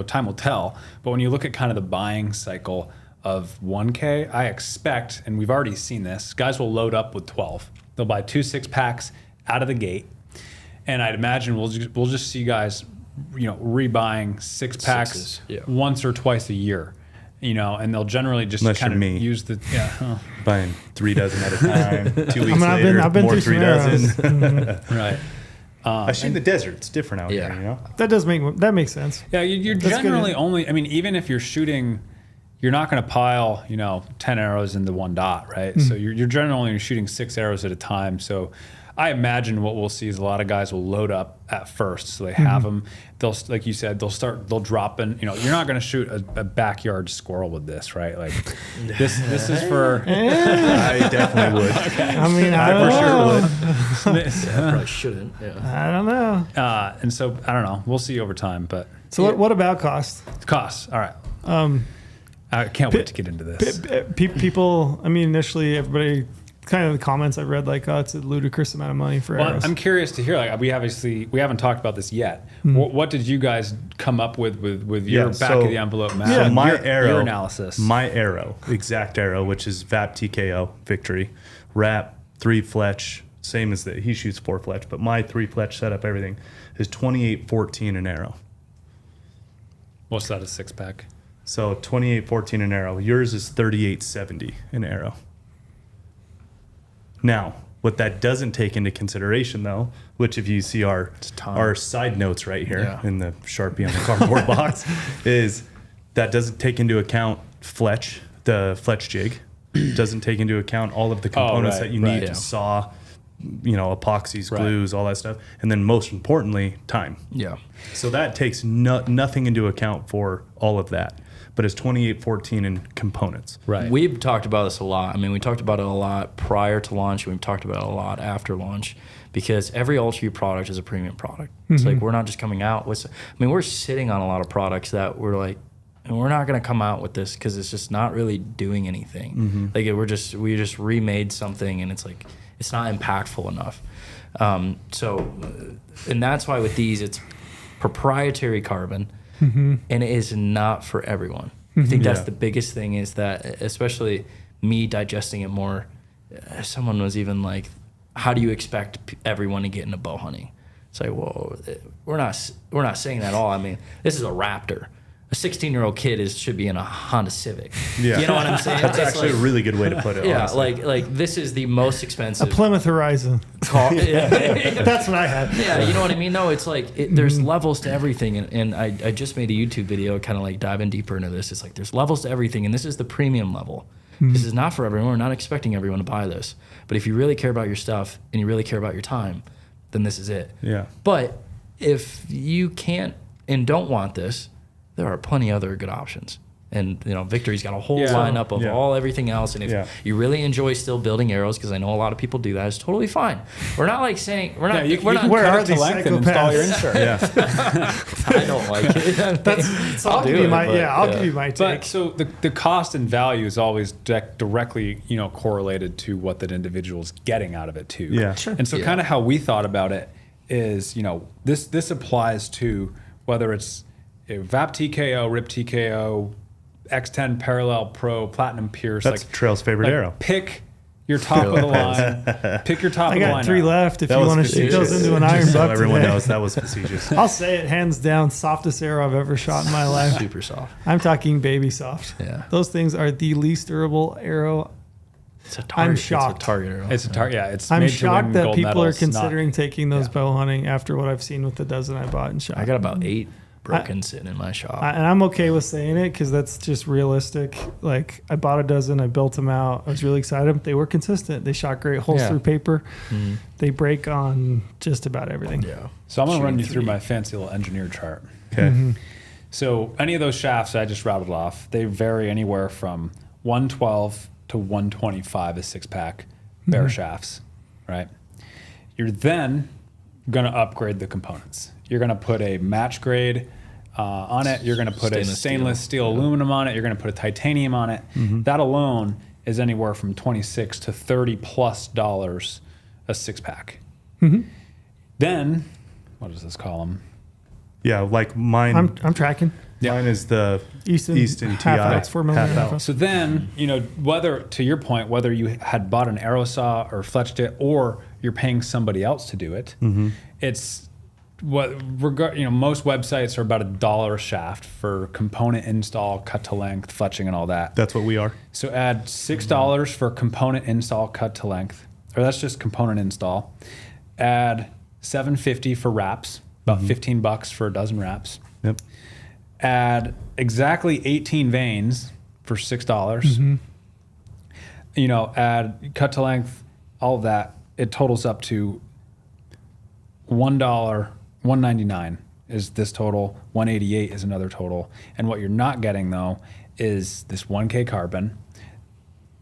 [SPEAKER 3] time will tell, but when you look at kind of the buying cycle of 1K, I expect, and we've already seen this, guys will load up with 12. They'll buy 2 6-packs out of the gate. And I'd imagine we'll just see guys, rebuying 6-packs once or twice a year. And they'll generally just kind of use the
[SPEAKER 2] buying 3 dozen at a time. 2 weeks later,
[SPEAKER 1] I've been
[SPEAKER 2] more
[SPEAKER 1] through
[SPEAKER 2] 3 dozen.
[SPEAKER 3] right.
[SPEAKER 2] I shoot in the desert. It's different out here,
[SPEAKER 1] that makes sense.
[SPEAKER 3] Yeah, you're generally only. I mean, even if you're shooting, you're not going to pile 10 arrows into one dot, right? So you're generally only shooting 6 arrows at a time. So I imagine what we'll see is a lot of guys will load up at first, so they have them. They'll, like you said, they'll drop in. You're not going to shoot a backyard squirrel with this, right? Like this is for.
[SPEAKER 2] I definitely would.
[SPEAKER 1] Okay. I mean, I
[SPEAKER 4] for sure would. Probably shouldn't. Yeah.
[SPEAKER 1] I don't know.
[SPEAKER 3] And so I don't know. We'll see over time, but.
[SPEAKER 1] So what about cost?
[SPEAKER 3] Costs. All right. I can't wait to get into this.
[SPEAKER 1] People. I mean, initially everybody. Kind of the comments I read, like, oh, it's a ludicrous amount of money for arrows.
[SPEAKER 3] I'm curious to hear. Like, we haven't talked about this yet. What did you guys come up with your back of the envelope math?
[SPEAKER 2] So
[SPEAKER 3] your analysis.
[SPEAKER 2] My exact arrow, which is VAP TKO Victory, wrap 3 fletch, same as that. He shoots 4 fletch, but my 3 fletch setup, everything is 28.14 an arrow.
[SPEAKER 3] What's that, a 6-pack?
[SPEAKER 2] So 28.14 an arrow. Yours is 38.70 an arrow. Now, what that doesn't take into consideration, though, which if you see our side notes right here in the Sharpie on the cardboard box, is that doesn't take into account the fletch jig. Doesn't take into account all of the components that you need to saw, epoxies, glues, all that stuff. And then most importantly, time.
[SPEAKER 4] Yeah.
[SPEAKER 2] So that takes nothing into account for all of that. But it's 28.14 in components.
[SPEAKER 3] Right.
[SPEAKER 4] We've talked about this a lot. I mean, we talked about it a lot prior to launch. We've talked about it a lot after launch because every Ultraview product is a premium product. It's like we're not just coming out with. We're sitting on a lot of products that we're like, and we're not going to come out with this because it's just not really doing anything. Like we just remade something, and it's like it's not impactful enough. And that's why with these, proprietary carbon, and it is not for everyone. I think that's the biggest thing, is that, especially me digesting it more, someone was even like, how do you expect everyone to get into bow hunting? It's like, well, we're not saying that at all. I mean, this is a Raptor. A 16-year-old kid should be in a Honda Civic. Yeah. You know what I'm saying?
[SPEAKER 2] That's actually a really good way to put it.
[SPEAKER 4] Yeah,
[SPEAKER 2] honestly.
[SPEAKER 4] like this is the most expensive.
[SPEAKER 1] A Plymouth Horizon. That's what I had.
[SPEAKER 4] Yeah, you know what I mean? No, it's like there's levels to everything, and I just made a YouTube video kind of like diving deeper into this. It's like there's levels to everything, and this is the premium level. This is not for everyone. We're not expecting everyone to buy this. But if you really care about your stuff and you really care about your time, then this is it.
[SPEAKER 2] Yeah.
[SPEAKER 4] But if you can't and don't want this, there are plenty other good options. And, you know, Victory's got a whole lineup of everything else. And if you really enjoy still building arrows, because I know a lot of people do that, it's totally fine. We're not like saying, we're not.
[SPEAKER 3] You can
[SPEAKER 1] where
[SPEAKER 3] cut
[SPEAKER 1] are
[SPEAKER 3] it to
[SPEAKER 1] these
[SPEAKER 3] length and install your insert.
[SPEAKER 4] I don't like it.
[SPEAKER 1] I'll give you my take.
[SPEAKER 3] But so the cost and value is always directly, you know, correlated to what that individual's getting out of it too.
[SPEAKER 2] Yeah. Sure.
[SPEAKER 3] And so kind of how we thought about it is, you know, this applies to whether it's a VAP TKO, RIP TKO, X10 Parallel Pro, Platinum Pierce.
[SPEAKER 2] That's like Trail's favorite arrow.
[SPEAKER 3] Pick your top of the line. Pick your top of the line.
[SPEAKER 1] I got 3 left if
[SPEAKER 2] that
[SPEAKER 1] you want to shoot those into an iron buck.
[SPEAKER 2] So everyone
[SPEAKER 1] today.
[SPEAKER 2] knows that was facetious.
[SPEAKER 1] I'll say it, hands down, softest arrow I've ever shot in my life.
[SPEAKER 4] Super soft.
[SPEAKER 1] I'm talking baby soft.
[SPEAKER 4] Yeah.
[SPEAKER 1] Those things are the least durable arrow.
[SPEAKER 4] It's a target.
[SPEAKER 1] I'm shocked.
[SPEAKER 4] It's a target arrow.
[SPEAKER 3] It's a target. Yeah, it's.
[SPEAKER 1] I'm
[SPEAKER 3] made to
[SPEAKER 1] shocked
[SPEAKER 3] win
[SPEAKER 1] that
[SPEAKER 3] gold
[SPEAKER 1] people
[SPEAKER 3] medals,
[SPEAKER 1] are considering taking those
[SPEAKER 3] yeah.
[SPEAKER 1] bow hunting after what I've seen with the dozen I bought and shot.
[SPEAKER 4] I got about 8 broken sitting in my shop.
[SPEAKER 1] And I'm okay with saying it because that's just realistic. Like, I bought a dozen, I built them out. I was really excited. They were consistent. They shot great holes through paper. Mm-hmm. They break on just about everything.
[SPEAKER 4] Yeah.
[SPEAKER 3] So I'm going to run you through my fancy little engineer chart.
[SPEAKER 2] Okay.
[SPEAKER 1] Mm-hmm.
[SPEAKER 3] So any of those shafts I just rattled off, they vary anywhere from 112 to 125 a 6-pack bare shafts, right? You're then going to upgrade the components. You're going to put a match grade on it. You're going to put a stainless steel aluminum on it. You're going to put a titanium on it. Mm-hmm. That alone is anywhere from $26 to $30+ a 6-pack. Mm-hmm. Then, what does this call them?
[SPEAKER 2] Yeah, like mine.
[SPEAKER 1] I'm tracking.
[SPEAKER 2] Yeah. Mine is the Easton
[SPEAKER 1] half
[SPEAKER 2] TI.
[SPEAKER 1] 4 millimeter half out.
[SPEAKER 3] So then, you know, whether, to your point, whether you had bought an arrow saw or fletched it, or you're paying somebody else to do it, it's most websites are about $1 a shaft for component install, cut to length, fletching, and all that.
[SPEAKER 2] That's what we are.
[SPEAKER 3] So add $6 for component install, cut to length, or that's just component install. Add $7.50 for wraps, about $15 for a dozen wraps.
[SPEAKER 2] Yep.
[SPEAKER 3] Add exactly 18 vanes for $6. You know, add cut to length, all of that. It totals up to $1, $1.99 is this total. $1.88 is another total. And what you're not getting though is this 1K carbon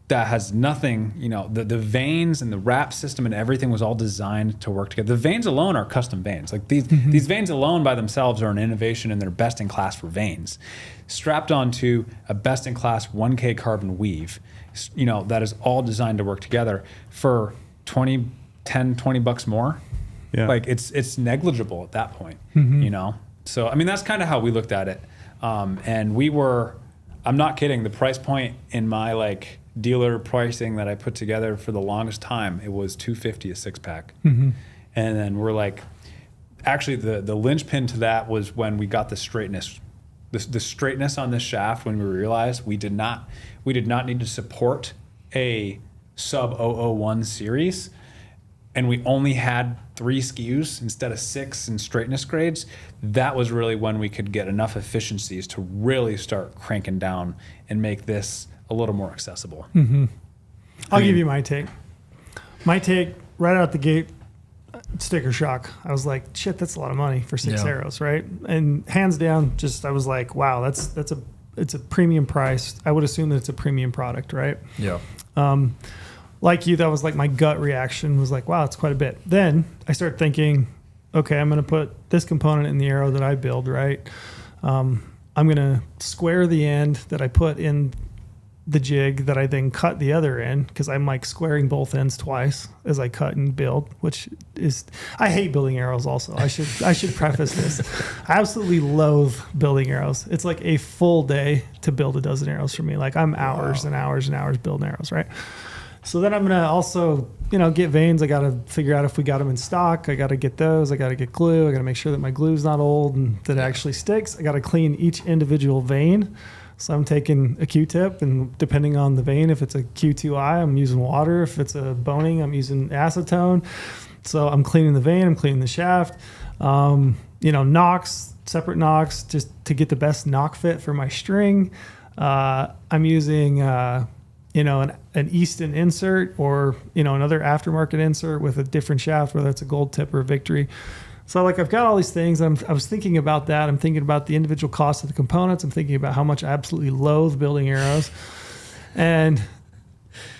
[SPEAKER 3] that has nothing. You know, the vanes and the wrap system and everything was all designed to work together. The vanes alone are custom vanes. Like these vanes alone by themselves are an innovation, and they're best in class for vanes. Strapped onto a best in class 1K carbon weave, you know, that is all designed to work together for $20 more. Yeah. Like it's negligible at that point, you know? So, I mean, that's kind of how we looked at it. And I'm not kidding. The price point in my like dealer pricing that I put together for the longest time, it was $250 a 6-pack. And then we're like, actually the linchpin to that was when we got the straightness, the straightness on this shaft, when we realized we did not need to support a sub 001 series, and we only had 3 SKUs instead of 6 in straightness grades. That was really when we could get enough efficiencies to really start cranking down and make this a little more accessible.
[SPEAKER 1] I'll give you my take. My take right out the gate, sticker shock. I was like, shit, that's a lot of money for 6 arrows, right? And hands down, I was like, wow, it's a premium price. I would assume that it's a premium product, right?
[SPEAKER 4] Yeah.
[SPEAKER 1] Like you, that was like my gut reaction was like, wow, it's quite a bit. Then I started thinking, okay, I'm going to put this component in the arrow that I build, right? I'm going to square the end that I put in the jig that I then cut the other end, because I'm like squaring both ends twice as I cut and build, which is, I hate building arrows also. I should preface this. I absolutely loathe building arrows. It's like a full day to build a dozen arrows for me. Like I'm hours and hours and hours building arrows, right? So then I'm going to also, get vanes. I got to figure out if we got them in stock. I got to get those. I got to get glue. I got to make sure that my glue's not old and that it actually sticks. I got to clean each individual vane. So I'm taking a Q-tip, and depending on the vane, if it's a Q2I, I'm using water. If it's a boning, I'm using acetone. So I'm cleaning the vane, I'm cleaning the shaft. Nocks, separate nocks, just to get the best knock fit for my string. I'm using, an Easton insert or, another aftermarket insert with a different shaft, whether it's a gold tip or a Victory. So like I've got all these things. I was thinking about that. I'm thinking about the individual cost of the components. I'm thinking about how much I absolutely loathe building arrows. And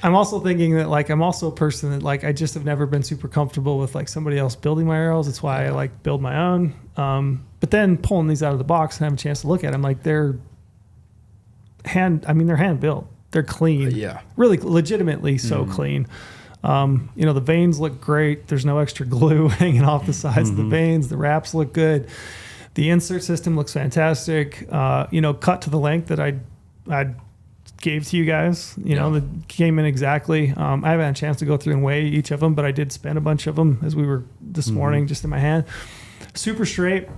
[SPEAKER 1] I'm also thinking that like I'm also a person that like I just have never been super comfortable with like somebody else building my arrows. That's why I like build my own. But then pulling these out of the box and have a chance to look at them, like they're hand built. They're clean. Really legitimately so clean. The vanes look great. There's no extra glue hanging off the sides of the vanes. The wraps look good. The insert system looks fantastic. Cut to the length that I gave to you guys, that came in exactly. I haven't had a chance to go through and weigh each of them, but I did spend a bunch of them as we were this morning just in my hand. Super straight.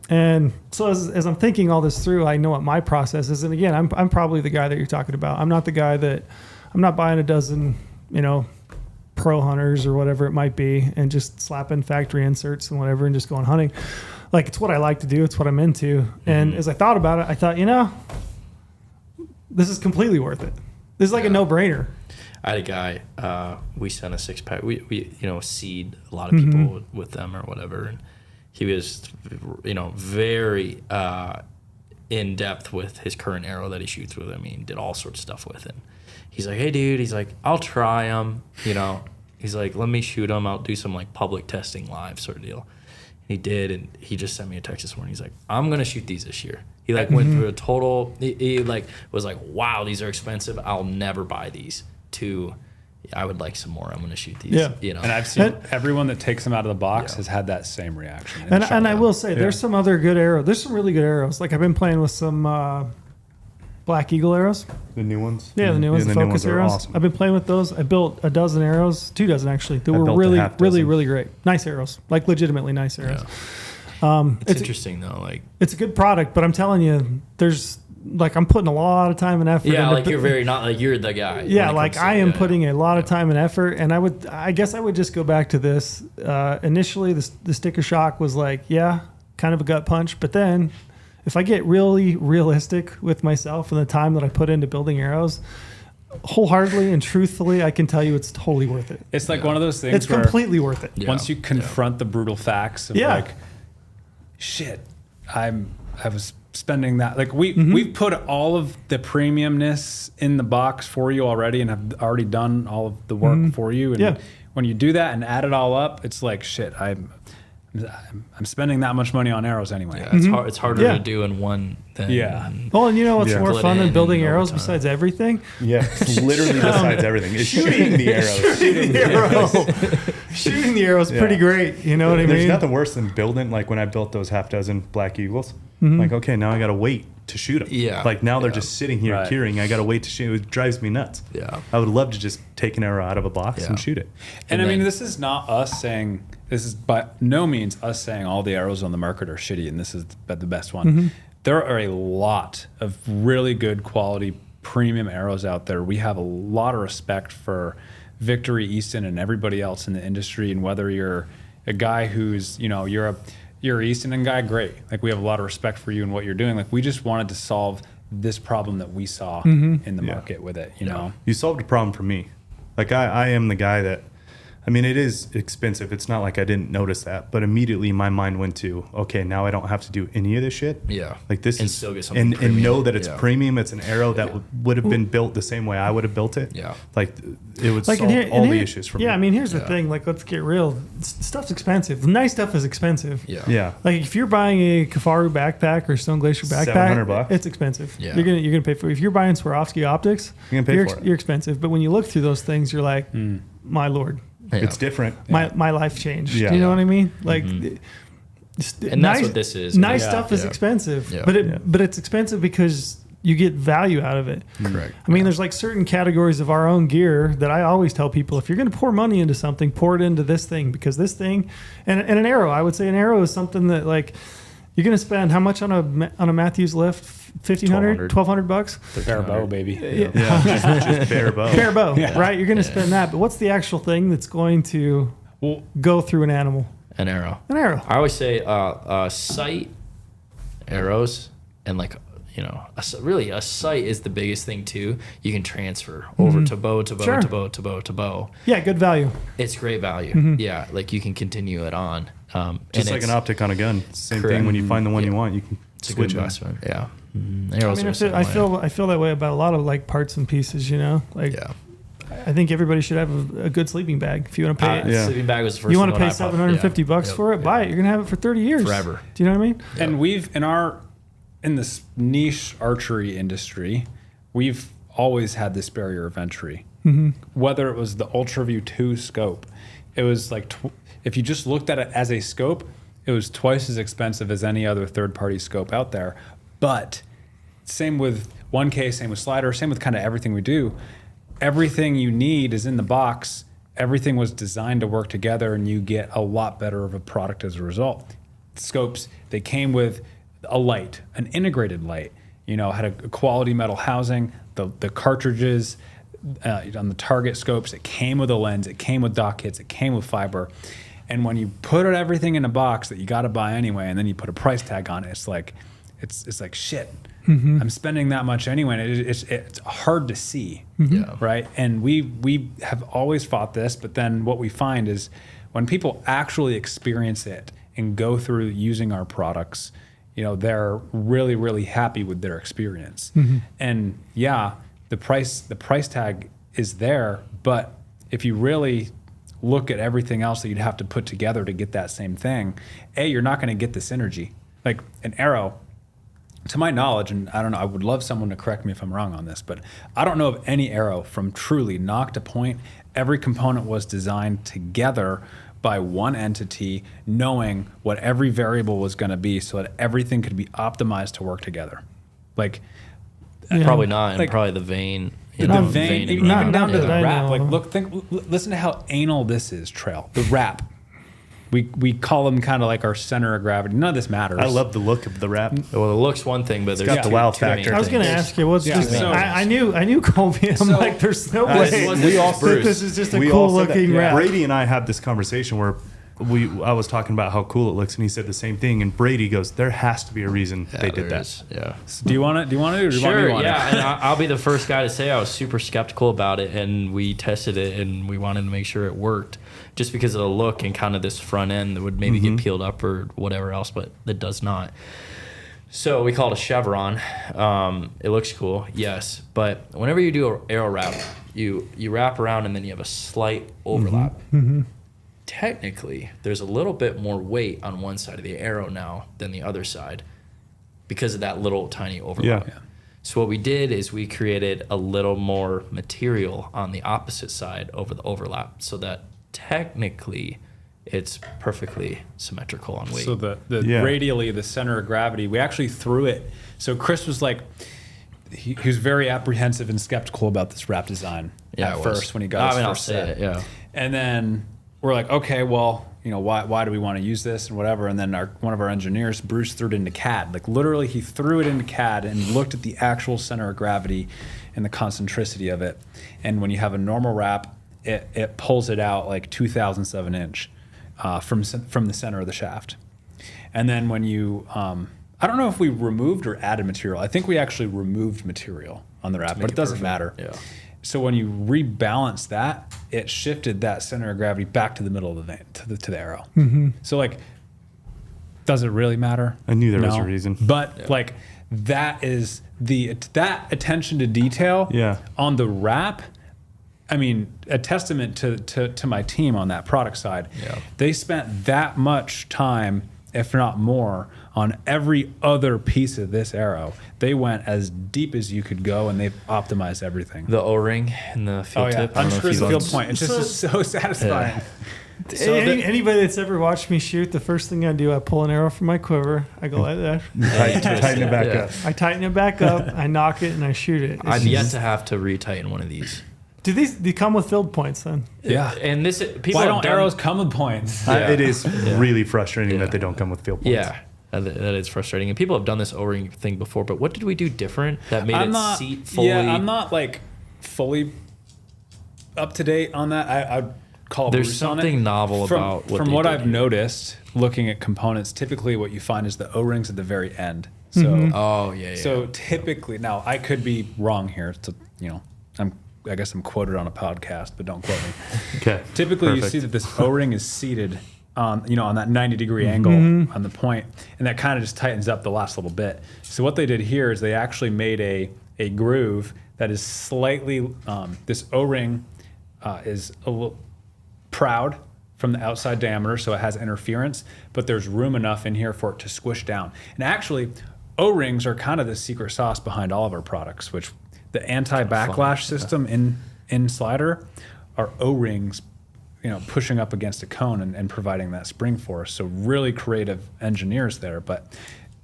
[SPEAKER 1] And so as I'm thinking all this through, I know what my process is. And again, I'm probably the guy that you're talking about. I'm not the guy that I'm not buying a dozen, pro hunters or whatever it might be and just slapping factory inserts and whatever and just going hunting. Like it's what I like to do. It's what I'm into. And as I thought about it, I thought, this is completely worth it. This is like a no-brainer.
[SPEAKER 4] I had a guy, we sent a 6-pack. We seed a lot of people with them or whatever. And he was, very in depth with his current arrow that he shoots with. I mean, did all sorts of stuff with it. He's like, hey, dude. He's like, I'll try them. He's like, let me shoot them. I'll do some like public testing live sort of deal. And he did, and he just sent me a text this morning. He's like, I'm gonna shoot these this year. He like went through a total. He like was like, wow, these are expensive. I'll never buy these. I would like some more. I'm going to shoot these.
[SPEAKER 3] Yeah. And I've seen everyone that takes them out of the box has had that same reaction.
[SPEAKER 1] And I will say, there's some other good arrows. There's some really good arrows. Like I've been playing with some Black Eagle arrows.
[SPEAKER 2] The new ones?
[SPEAKER 1] Yeah, the new ones, the Focus arrows. Awesome. I've been playing with those. I built a dozen arrows, 2 dozen actually. They were really, really, really great. Nice arrows. Like legitimately nice arrows.
[SPEAKER 4] Yeah. It's interesting though. Like
[SPEAKER 1] it's a good product, but I'm telling you, I'm putting a lot of time and effort.
[SPEAKER 4] Yeah, like you're the guy.
[SPEAKER 1] Yeah, like I am putting a lot of time and effort, and I guess I would just go back to this. Initially, the sticker shock was like, kind of a gut punch, but then if I get really realistic with myself and the time that I put into building arrows, wholeheartedly and truthfully, I can tell you it's totally worth it.
[SPEAKER 3] It's like one of those things.
[SPEAKER 1] It's completely worth it.
[SPEAKER 3] Once you confront the brutal facts of like, shit, I was spending that. Like we've put all of the premiumness in the box for you already and have already done all of the work for you. And when you do that and add it all up, it's like, shit, I'm spending that much money on arrows anyway.
[SPEAKER 4] Yeah, it's harder to do in one than
[SPEAKER 1] Well, and you know what's more fun than building arrows besides everything?
[SPEAKER 2] Yeah, literally besides everything. It's shooting the arrows.
[SPEAKER 1] Shooting the arrows pretty great. You know what I mean?
[SPEAKER 2] There's nothing worse than building, like when I built those half dozen Black Eagles. Like, okay, now I got to wait to shoot them.
[SPEAKER 4] Yeah.
[SPEAKER 2] Like now they're just sitting here curing. I got to wait to shoot. It drives me nuts.
[SPEAKER 4] Yeah.
[SPEAKER 2] I would love to just take an arrow out of a box and shoot it.
[SPEAKER 3] And I mean, this is not us saying, this is by no means us saying all the arrows on the market are shitty and this is the best one. There are a lot of really good quality premium arrows out there. We have a lot of respect for Victory, Easton, and everybody else in the industry. And whether you're a guy who's, you're Easton and guy, great. Like we have a lot of respect for you and what you're doing. Like we just wanted to solve this problem that we saw in the market with it, you know?
[SPEAKER 2] You solved a problem for me. Like I am the guy that I mean, it is expensive. It's not like I didn't notice that, but immediately my mind went to, okay, now I don't have to do any of this shit.
[SPEAKER 4] Yeah.
[SPEAKER 2] Like this
[SPEAKER 4] and
[SPEAKER 2] is
[SPEAKER 4] still get something
[SPEAKER 2] and know that it's premium. It's an arrow that would have been built the same way I would have built it.
[SPEAKER 4] Yeah.
[SPEAKER 2] Like it would
[SPEAKER 1] Like,
[SPEAKER 2] solve all the
[SPEAKER 1] here-
[SPEAKER 2] issues for me.
[SPEAKER 1] Yeah, I mean, here's the thing. Like, let's get real. Stuff's expensive. Nice stuff is expensive.
[SPEAKER 4] Yeah.
[SPEAKER 2] Yeah.
[SPEAKER 1] Like, if you're buying a Kafaru backpack or Stone Glacier backpack,
[SPEAKER 2] $700.
[SPEAKER 1] it's expensive.
[SPEAKER 4] Yeah.
[SPEAKER 1] You're gonna pay for it. If you're buying Swarovski optics,
[SPEAKER 2] You're gonna pay for it.
[SPEAKER 1] You're expensive. But when you look through those things, you're like, my lord,
[SPEAKER 4] Yeah.
[SPEAKER 2] It's different.
[SPEAKER 1] my life changed.
[SPEAKER 2] Yeah.
[SPEAKER 1] Do you know what I mean? Like,
[SPEAKER 4] And that's what this is.
[SPEAKER 1] Nice
[SPEAKER 4] Yeah.
[SPEAKER 1] stuff is
[SPEAKER 4] Yeah.
[SPEAKER 1] expensive,
[SPEAKER 4] Yeah.
[SPEAKER 1] but it's expensive because you get value out of it.
[SPEAKER 4] Correct.
[SPEAKER 1] I mean, there's like certain categories of our own gear that I always tell people, if you're going to pour money into something, pour it into this thing, because this thing, and an arrow, I would say an arrow is something that, like, you're going to spend how much on a Matthews lift? $1,500, $1,200?
[SPEAKER 3] Bare bow, baby.
[SPEAKER 2] Yeah. just bare bow.
[SPEAKER 1] Bare bow, right? You're going to spend that. But what's the actual thing that's going to go through an animal?
[SPEAKER 4] An arrow.
[SPEAKER 1] An arrow.
[SPEAKER 4] I always say sight, arrows, and like, you know, really a sight is the biggest thing too. You can transfer over to bow, to bow,
[SPEAKER 1] Sure.
[SPEAKER 4] to bow, to bow, to bow.
[SPEAKER 1] Yeah, good value.
[SPEAKER 4] It's great value. Yeah, like you can continue it on.
[SPEAKER 2] Just
[SPEAKER 4] and
[SPEAKER 2] like an optic on a gun. Same
[SPEAKER 4] Correct.
[SPEAKER 2] thing. When you find the one you want, you can
[SPEAKER 4] It's a
[SPEAKER 2] switch
[SPEAKER 4] good
[SPEAKER 2] it.
[SPEAKER 4] investment. Yeah.
[SPEAKER 1] I
[SPEAKER 4] Arrows
[SPEAKER 1] mean,
[SPEAKER 4] are the same
[SPEAKER 1] I
[SPEAKER 4] way.
[SPEAKER 1] feel that way about a lot of like parts and pieces. You know, like
[SPEAKER 4] Yeah.
[SPEAKER 1] I think everybody should have a good sleeping bag. If you want to pay,
[SPEAKER 2] Yeah.
[SPEAKER 4] Sleeping bag was the first
[SPEAKER 1] you want to
[SPEAKER 4] one
[SPEAKER 1] pay
[SPEAKER 4] I bought.
[SPEAKER 1] $750
[SPEAKER 4] Yeah.
[SPEAKER 1] for it, buy it. You're gonna have it for 30 years,
[SPEAKER 4] Forever.
[SPEAKER 1] Do you know what I mean?
[SPEAKER 3] And we've in this niche archery industry, we've always had this barrier of entry. Whether it was the Ultraview 2 scope, it was like if you just looked at it as a scope, it was twice as expensive as any other third-party scope out there. But same with 1K, same with slider, same with kind of everything we do. Everything you need is in the box. Everything was designed to work together, and you get a lot better of a product as a result. Scopes, they came with a light, an integrated light. You know, had a quality metal housing, the cartridges on the target scopes. It came with a lens. It came with dock kits. It came with fiber. And when you put everything in a box that you got to buy anyway, and then you put a price tag on it, it's like shit. I'm spending that much anyway. And it's hard to see,
[SPEAKER 4] Yeah.
[SPEAKER 3] right? And we have always fought this, but then what we find is when people actually experience it and go through using our products, you know, they're really, really happy with their experience. And yeah, the price tag is there, but if you really look at everything else that you'd have to put together to get that same thing, you're not going to get the synergy. Like an arrow, to my knowledge, and I don't know, I would love someone to correct me if I'm wrong on this, but I don't know of any arrow from truly knock to point. Every component was designed together by one entity, knowing what every variable was going to be so that everything could be optimized to work together. Like,
[SPEAKER 1] Yeah.
[SPEAKER 4] Probably not, and
[SPEAKER 3] Like-
[SPEAKER 4] probably the vein. You
[SPEAKER 3] the
[SPEAKER 4] know,
[SPEAKER 3] vein,
[SPEAKER 4] and
[SPEAKER 3] even
[SPEAKER 1] not
[SPEAKER 3] down to
[SPEAKER 1] that
[SPEAKER 3] the
[SPEAKER 1] I
[SPEAKER 3] wrap.
[SPEAKER 1] know.
[SPEAKER 3] Like, listen to how anal this is, Trail. The wrap. We call them kind of like our center of gravity. None of this matters.
[SPEAKER 2] I love the look of the wrap.
[SPEAKER 4] Well, it looks one thing, but there's
[SPEAKER 2] got the
[SPEAKER 4] two-
[SPEAKER 2] wow
[SPEAKER 4] too many
[SPEAKER 2] factor.
[SPEAKER 1] I was going to
[SPEAKER 4] things.
[SPEAKER 1] ask you, what's
[SPEAKER 3] Yeah,
[SPEAKER 1] just?
[SPEAKER 3] so-
[SPEAKER 1] I knew Kolby. I'm
[SPEAKER 3] So-
[SPEAKER 1] like, there's no
[SPEAKER 4] This
[SPEAKER 1] way.
[SPEAKER 4] was- this was Bruce.
[SPEAKER 1] This is just a
[SPEAKER 2] We
[SPEAKER 1] cool
[SPEAKER 2] all said that.
[SPEAKER 1] looking wrap.
[SPEAKER 2] Brady and I had this conversation where I was talking about how cool it looks, and he said the same thing. And Brady goes, "There has to be a reason
[SPEAKER 4] Yeah,
[SPEAKER 2] they did
[SPEAKER 4] there
[SPEAKER 2] that."
[SPEAKER 4] is, Yeah.
[SPEAKER 3] Do you want to? Do you want to? Or do you want me
[SPEAKER 4] Sure,
[SPEAKER 3] to want
[SPEAKER 4] yeah,
[SPEAKER 3] it?
[SPEAKER 4] and I'll be the first guy to say I was super skeptical about it, and we tested it, and we wanted to make sure it worked, just because of the look and kind of this front end that would maybe get peeled up or whatever else, but it does not. So we call it a chevron. It looks cool, yes, but whenever you do an arrow wrap, you wrap around and then you have a slight overlap. Technically, there's a little bit more weight on one side of the arrow now than the other side because of that little tiny overlap.
[SPEAKER 2] Yeah.
[SPEAKER 4] So what we did is we created a little more material on the opposite side over the overlap so that technically it's perfectly symmetrical on weight.
[SPEAKER 3] So the
[SPEAKER 2] Yeah.
[SPEAKER 3] radially, the center of gravity, we actually threw it. So Chris was like, he was very apprehensive and skeptical about this wrap design
[SPEAKER 4] Yeah,
[SPEAKER 3] at
[SPEAKER 4] it
[SPEAKER 3] first
[SPEAKER 4] was.
[SPEAKER 3] when he got his
[SPEAKER 4] I'll
[SPEAKER 3] first
[SPEAKER 4] say
[SPEAKER 3] set.
[SPEAKER 4] it, yeah.
[SPEAKER 3] And then we're like, okay, well, you know, why do we want to use this and whatever? And then one of our engineers, Bruce, threw it into CAD. Like literally, he threw it into CAD and looked at the actual center of gravity and the concentricity of it. And when you have a normal wrap, it pulls it out like 2,000ths of an inch from the center of the shaft. And then when you, I don't know if we removed or added material. I think we actually removed material on the wrap, but it doesn't matter.
[SPEAKER 4] Yeah.
[SPEAKER 3] So when you rebalance that, it shifted that center of gravity back to the middle of the vein, to the arrow. So like, does it really matter?
[SPEAKER 2] I knew there was a reason.
[SPEAKER 3] But like, that is that attention to detail on the wrap. I mean, a testament to my team on that product side. Yeah. They spent that much time, if not more, on every other piece of this arrow. They went as deep as you could go, and they've optimized everything.
[SPEAKER 4] The O-ring and the field tip.
[SPEAKER 3] Unscrews the field point. It's just so satisfying.
[SPEAKER 1] Yeah. So anybody that's ever watched me shoot, the first thing I do, I pull an arrow from my quiver. I go like that.
[SPEAKER 2] Tighten it back up.
[SPEAKER 1] I tighten it back up. I knock it and I shoot it.
[SPEAKER 4] I've yet to have to retighten one of these.
[SPEAKER 1] Do they come with field points then?
[SPEAKER 3] Yeah.
[SPEAKER 4] And this people
[SPEAKER 3] why don't arrows come with points?
[SPEAKER 2] It is really frustrating that they don't come with field points.
[SPEAKER 4] Yeah. That is frustrating. And people have done this O-ring thing before, but what did we do different that made it seat fully?
[SPEAKER 3] Yeah, I'm not like fully up to date on that. I'd call
[SPEAKER 4] There's something novel about what
[SPEAKER 3] from what I've noticed looking at components. Typically, what you find is the O-rings at the very end. So, So typically, now I could be wrong here. So I guess I'm quoted on a podcast, but don't quote me.
[SPEAKER 2] Okay.
[SPEAKER 3] Typically, you see that this O-ring is seated on that 90-degree angle on the point, and that kind of just tightens up the last little bit. So what they did here is they actually made a groove that is slightly, this O-ring is a little proud from the outside diameter, so it has interference, but there's room enough in here for it to squish down. And actually, O-rings are kind of the secret sauce behind all of our products, which the anti-backlash system in Slider are O-rings, pushing up against a cone and providing that spring force. So really creative engineers there, but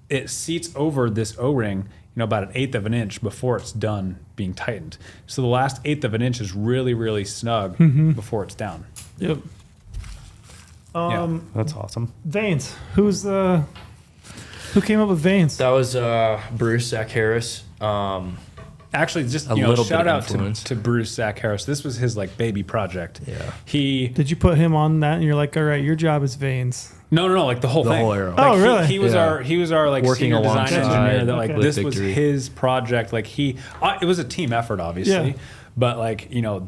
[SPEAKER 3] it seats over this O-ring, about 1/8 of an inch before it's done being tightened. So the last 1/8 of an inch is really, really snug before it's down.
[SPEAKER 1] Yep.
[SPEAKER 2] That's awesome.
[SPEAKER 1] Vanes. Who came up with vanes?
[SPEAKER 4] That was Bruce Zach Harris.
[SPEAKER 3] Actually, just shout out to Bruce Zach Harris. This was his baby project.
[SPEAKER 4] Yeah.
[SPEAKER 1] Did you put him on that and you're like, all right, your job is vanes?
[SPEAKER 3] No, like the whole thing.
[SPEAKER 4] The whole arrow.
[SPEAKER 1] Really?
[SPEAKER 3] He was our working senior design engineer. That this was his project. It was a team effort, obviously.
[SPEAKER 1] Yeah.
[SPEAKER 3] But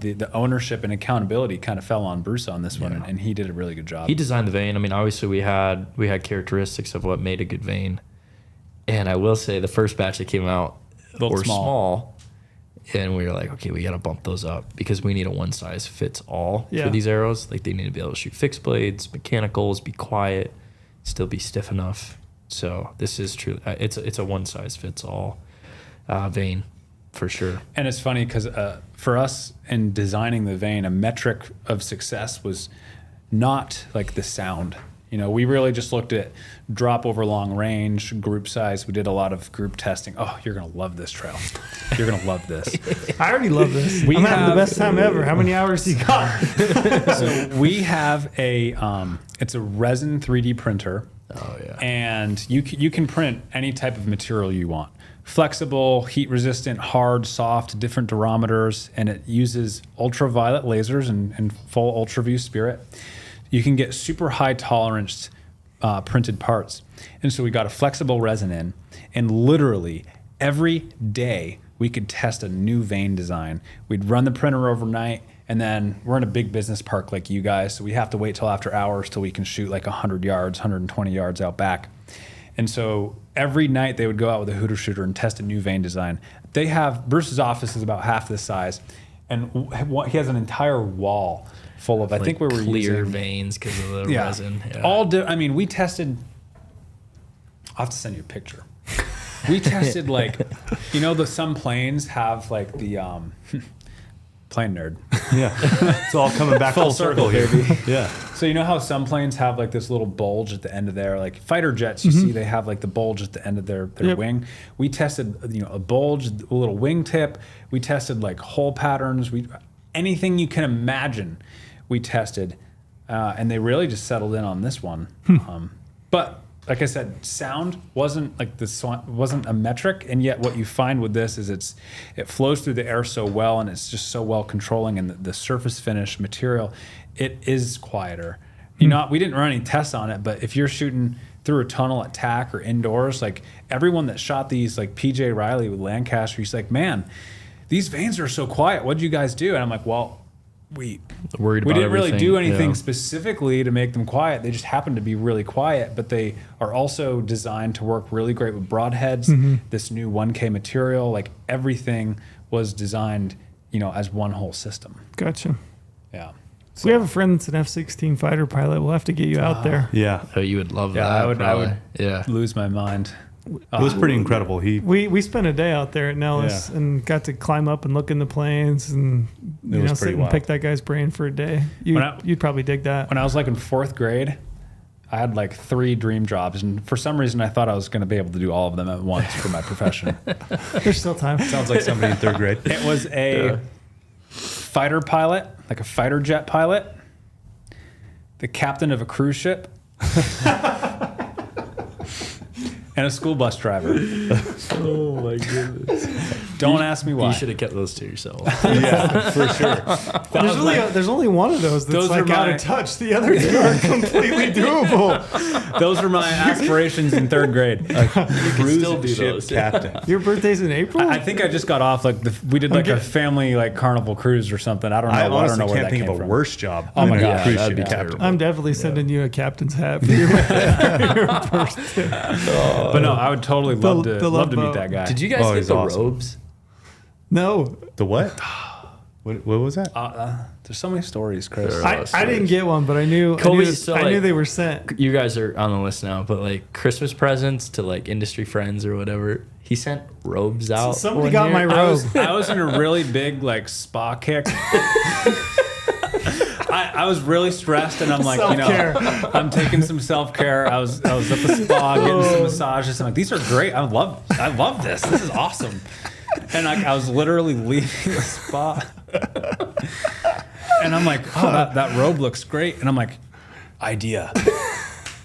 [SPEAKER 3] the ownership and accountability kind of fell on Bruce on this one, and he did a really good job.
[SPEAKER 4] He designed the vane. I mean, obviously we had characteristics of what made a good vane, and I will say the first batch that came out were small, and we were like, okay, we got to bump those up because we need a one size fits all for these arrows. They need to be able to shoot fixed blades, mechanicals, be quiet, still be stiff enough. So this is true. It's a one size fits all vane. For sure.
[SPEAKER 3] And it's funny because for us in designing the vane, a metric of success was not the sound. We really just looked at drop over long range, group size. We did a lot of group testing. Oh, you're going to love this trail. You're going to love this.
[SPEAKER 1] I already love this. I'm having the best time ever. How many hours you got?
[SPEAKER 3] So we have it's a resin 3D printer.
[SPEAKER 4] Oh, yeah.
[SPEAKER 3] And you can print any type of material you want. Flexible, heat resistant, hard, soft, different durometers, and it uses ultraviolet lasers and full Ultraview spirit. You can get super high tolerance printed parts. And so we got a flexible resin in, and literally every day we could test a new vane design. We'd run the printer overnight, and then we're in a big business park like you guys, so we have to wait till after hours till we can shoot 100 yards, 120 yards out back. And so every night they would go out with a hooter shooter and test a new vane design. Bruce's office is about half this size, and he has an entire wall full of, I think we were
[SPEAKER 4] clear
[SPEAKER 3] using
[SPEAKER 4] veins because of the resin.
[SPEAKER 3] Yeah. We tested, I'll have to send you a picture. We tested some planes have the, plane nerd.
[SPEAKER 2] Yeah. It's all coming back full circle here.
[SPEAKER 3] Baby.
[SPEAKER 2] Yeah.
[SPEAKER 3] So how some planes have this little bulge at the end of their fighter jets, you see they have the bulge at the end of their wing. We tested a bulge, a little wing tip. We tested hole patterns. Anything you can imagine we tested, and they really just settled in on this one. But like I said, sound wasn't wasn't a metric, and yet what you find with this is it flows through the air so well, and it's just so well controlling, and the surface finish material, it is quieter. We didn't run any tests on it, but if you're shooting through a tunnel at TAC or indoors, everyone that shot these, PJ Riley with Lancaster, he's like, man, these veins are so quiet. What'd you guys do? And I'm like, well, we didn't really do anything specifically to make them quiet. They just happened to be really quiet, but they are also designed to work really great with broadheads. This new 1K material, like everything was designed, as one whole system.
[SPEAKER 1] Gotcha.
[SPEAKER 3] Yeah.
[SPEAKER 1] So we have a friend that's an F-16 fighter pilot. We'll have to get you out there.
[SPEAKER 2] Yeah.
[SPEAKER 4] Oh, you would love
[SPEAKER 3] Yeah,
[SPEAKER 4] that.
[SPEAKER 3] I would lose my mind.
[SPEAKER 2] It was pretty incredible.
[SPEAKER 1] We spent a day out there at Nellis and got to climb up and look in the planes and sit and pick that guy's brain for a day. You'd probably dig that.
[SPEAKER 3] When I was like in 4th grade, I had like 3 dream jobs, and for some reason I thought I was going to be able to do all of them at once for my profession.
[SPEAKER 1] There's still time.
[SPEAKER 2] Sounds like somebody in 3rd grade.
[SPEAKER 3] It was a fighter pilot, like a fighter jet pilot, the captain of a cruise ship, and a school bus driver.
[SPEAKER 4] Oh my goodness.
[SPEAKER 3] Don't ask me why.
[SPEAKER 4] You should have kept those to yourself.
[SPEAKER 2] Yeah, for sure.
[SPEAKER 1] There's only one of those that's out of touch. The other two are completely doable.
[SPEAKER 3] Those were my aspirations in 3rd grade.
[SPEAKER 4] You can still do
[SPEAKER 2] Ship
[SPEAKER 4] those.
[SPEAKER 2] captain.
[SPEAKER 1] Your birthday's in April?
[SPEAKER 3] I think I just got off we did like a family like carnival cruise or something. I don't know.
[SPEAKER 2] I honestly
[SPEAKER 3] don't know where
[SPEAKER 2] can't
[SPEAKER 3] that
[SPEAKER 2] think
[SPEAKER 3] came
[SPEAKER 2] of a
[SPEAKER 3] from.
[SPEAKER 2] worse job.
[SPEAKER 3] Oh my
[SPEAKER 2] than a
[SPEAKER 3] God,
[SPEAKER 2] cruise
[SPEAKER 4] that'd
[SPEAKER 2] ship
[SPEAKER 4] be
[SPEAKER 2] captain.
[SPEAKER 4] terrible.
[SPEAKER 1] I'm definitely sending you a captain's hat for your birthday.
[SPEAKER 3] But no, I would totally love
[SPEAKER 1] the
[SPEAKER 3] to
[SPEAKER 1] love
[SPEAKER 3] meet
[SPEAKER 1] boat.
[SPEAKER 3] that guy.
[SPEAKER 4] Did you guys get
[SPEAKER 2] he's
[SPEAKER 4] the
[SPEAKER 2] awesome.
[SPEAKER 4] robes?
[SPEAKER 1] No.
[SPEAKER 2] The what? What was that?
[SPEAKER 3] There's so many stories, Chris.
[SPEAKER 1] I didn't get one, but I knew they were sent.
[SPEAKER 4] You guys are on the list now, but like Christmas presents to like industry friends or whatever. He sent robes out.
[SPEAKER 1] Somebody
[SPEAKER 4] one
[SPEAKER 1] got
[SPEAKER 4] year.
[SPEAKER 1] my robe.
[SPEAKER 3] I was in a really big like spa kick. I was really stressed, and I'm like,
[SPEAKER 1] Self-care.
[SPEAKER 3] I'm taking some self-care. I was at the spa getting some massages. I'm like, these are great. I love this. This is awesome. And I was literally leaving the spa, and I'm like, oh, that robe looks great. And I'm like, idea.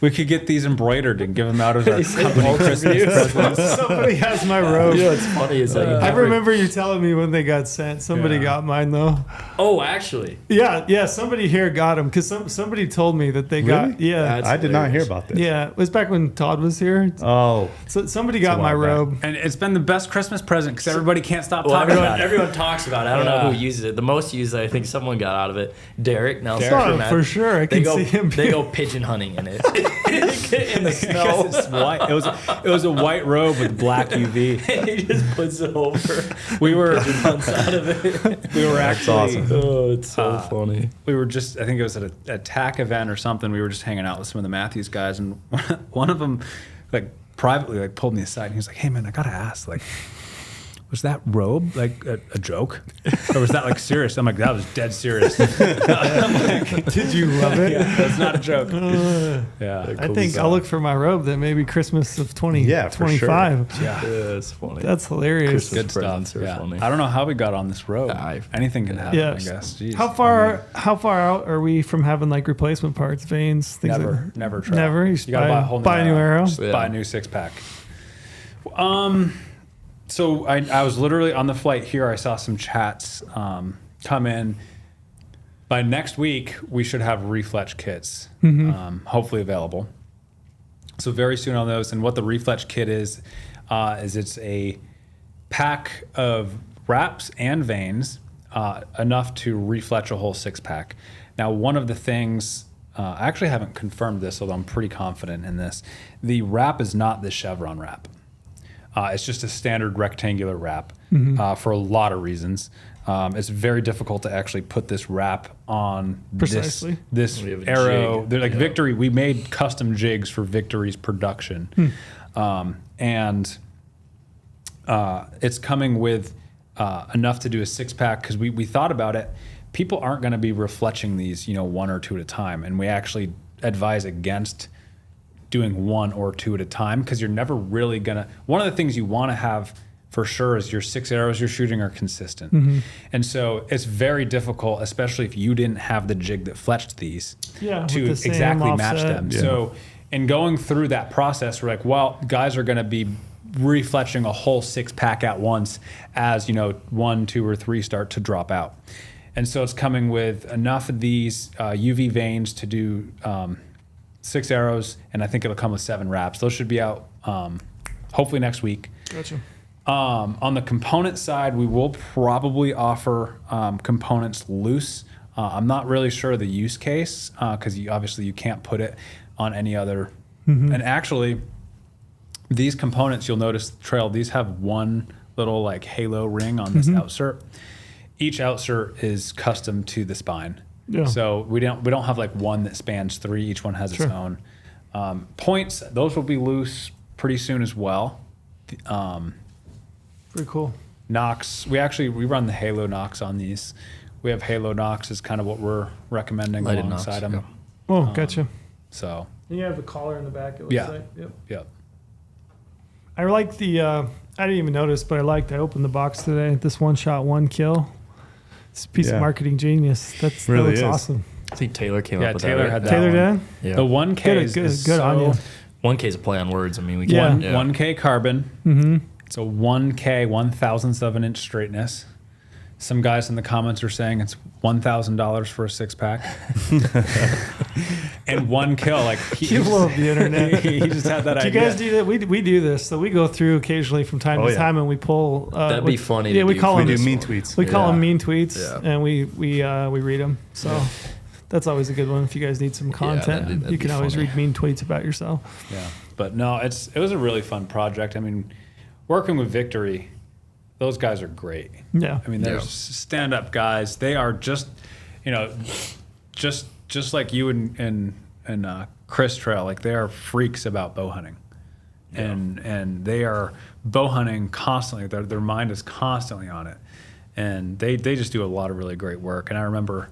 [SPEAKER 3] We could get these embroidered and give them out as our company Christmas presents.
[SPEAKER 1] Somebody has my robe.
[SPEAKER 4] You know what's funny is like
[SPEAKER 1] I remember you telling me when they got sent. Somebody got mine though.
[SPEAKER 4] Oh, actually,
[SPEAKER 1] Yeah. Somebody here got them because somebody told me that they got. Yeah,
[SPEAKER 4] That's
[SPEAKER 2] I did not hear
[SPEAKER 4] hilarious.
[SPEAKER 2] about this.
[SPEAKER 1] yeah. It was back when Todd was here.
[SPEAKER 2] Oh,
[SPEAKER 1] So somebody got my
[SPEAKER 2] while back.
[SPEAKER 1] robe.
[SPEAKER 3] And it's been the best Christmas present because everybody can't stop
[SPEAKER 4] Well,
[SPEAKER 3] talking about it.
[SPEAKER 4] everyone talks about it. I don't know who uses it. The most used, I think, someone got out of it. Derek Nelson.
[SPEAKER 1] Oh,
[SPEAKER 4] Matt.
[SPEAKER 1] for sure. I
[SPEAKER 4] They
[SPEAKER 1] can
[SPEAKER 4] go.
[SPEAKER 1] see him.
[SPEAKER 4] They go pigeon hunting in it. In the snow.
[SPEAKER 3] It's white. It was a white robe with black UV.
[SPEAKER 4] He just puts it over.
[SPEAKER 3] We were
[SPEAKER 4] Hunts out of it.
[SPEAKER 3] we were actually
[SPEAKER 2] awesome.
[SPEAKER 4] Oh, it's so funny.
[SPEAKER 3] we were just, I think it was at a TAC event or something. We were just hanging out with some of the Matthews guys, and one of them like privately like pulled me aside and he was like, "Hey man, I gotta ask, like, was that robe like a joke, or was that like serious?" I'm like, "That was dead serious."
[SPEAKER 1] Did you love it?
[SPEAKER 3] Yeah, that's not a joke. Yeah,
[SPEAKER 1] I think I'll look for my robe then maybe Christmas of 2025.
[SPEAKER 3] yeah.
[SPEAKER 4] It's funny.
[SPEAKER 1] That's hilarious.
[SPEAKER 4] Christmas
[SPEAKER 3] Good stuff.
[SPEAKER 4] presents are
[SPEAKER 3] Yeah.
[SPEAKER 4] funny.
[SPEAKER 3] I don't know how we got on this road. Anything can happen,
[SPEAKER 1] Yeah.
[SPEAKER 3] I guess. Jeez.
[SPEAKER 1] How far out are we from having like replacement parts, veins, things
[SPEAKER 3] Never try.
[SPEAKER 1] Never. You
[SPEAKER 3] gotta buy a whole
[SPEAKER 1] buy a new arrow.
[SPEAKER 3] Just buy a new 6-pack. So I was literally on the flight here. I saw some chats come in. By next week, we should have refletch kits, hopefully available. So very soon on those. And what the refletch kit is it's a pack of wraps and veins, enough to refletch a whole 6-pack. Now, one of the things, I actually haven't confirmed this, although I'm pretty confident in this. The wrap is not the chevron wrap. It's just a standard rectangular wrap for a lot of reasons. It's very difficult to actually put this wrap on
[SPEAKER 1] Precisely.
[SPEAKER 3] this
[SPEAKER 4] We have a
[SPEAKER 3] arrow.
[SPEAKER 4] jig.
[SPEAKER 3] They're like Victory. We made custom jigs for Victory's production, and it's coming with enough to do a 6-pack because we thought about it. People aren't going to be refletching these, 1 or 2 at a time, and we actually advise against doing 1 or 2 at a time because you're never really gonna. One of the things you want to have for sure is your 6 arrows you're shooting are consistent, and so it's very difficult, especially if you didn't have the jig that fletched these
[SPEAKER 1] Yeah,
[SPEAKER 3] to
[SPEAKER 1] with the same
[SPEAKER 3] exactly match
[SPEAKER 1] offset.
[SPEAKER 3] them. So in going through that process, we're like, well, guys are going to be refletching a whole 6-pack at once as 1, 2, or 3 start to drop out, and so it's coming with enough of these UV veins to do 6 arrows, and I think it'll come with 7 wraps. Those should be out hopefully next week.
[SPEAKER 1] Gotcha.
[SPEAKER 3] On the component side, we will probably offer components loose. I'm not really sure of the use case because obviously you can't put it on any other. And actually, these components, you'll notice, Trail, these have one little like halo ring on this outsert. Each outsert is custom to the spine. Yeah. So we don't have like one that spans 3. Each one has its own. Points, those will be loose pretty soon as well.
[SPEAKER 1] Pretty cool.
[SPEAKER 3] Knocks, we run the Halo knocks on these. We have Halo knocks is kind of what we're recommending alongside them.
[SPEAKER 1] Yeah. Oh, gotcha.
[SPEAKER 3] So.
[SPEAKER 1] And you have the collar in the back, it looks like.
[SPEAKER 3] Yep.
[SPEAKER 1] I like the, I didn't even notice, but I opened the box today. This one shot, one kill. It's a piece of marketing genius. That looks awesome.
[SPEAKER 4] I think Taylor came up with
[SPEAKER 3] Taylor
[SPEAKER 4] that.
[SPEAKER 3] had that.
[SPEAKER 1] Taylor did?
[SPEAKER 4] Yeah.
[SPEAKER 3] The 1K is
[SPEAKER 1] good on you.
[SPEAKER 4] 1K is a play on words. I mean, we
[SPEAKER 3] can.
[SPEAKER 4] can.
[SPEAKER 3] 1K carbon. It's a 1K, 1,000th of an inch straightness. Some guys in the comments are saying it's $1,000 for a 6-pack. And one kill, like
[SPEAKER 1] he blow up the internet.
[SPEAKER 3] he just had that idea.
[SPEAKER 1] Do you guys do that? We do this. So we go through occasionally from time to time, and we pull.
[SPEAKER 4] That'd be funny.
[SPEAKER 1] Yeah, we call them
[SPEAKER 2] mean tweets.
[SPEAKER 1] We call them mean tweets, and we read them. So that's always a good one. If you guys need some content, that'd you can always read mean tweets about yourself.
[SPEAKER 3] Yeah, but no, it was a really fun project. I mean, working with Victory, those guys are great.
[SPEAKER 1] Yeah.
[SPEAKER 3] I mean, there's stand-up guys. They are just, just like you and Chris Trail. Like, they are freaks about bow hunting, and they are bow hunting constantly. Their mind is constantly on it, and they just do a lot of really great work. And I remember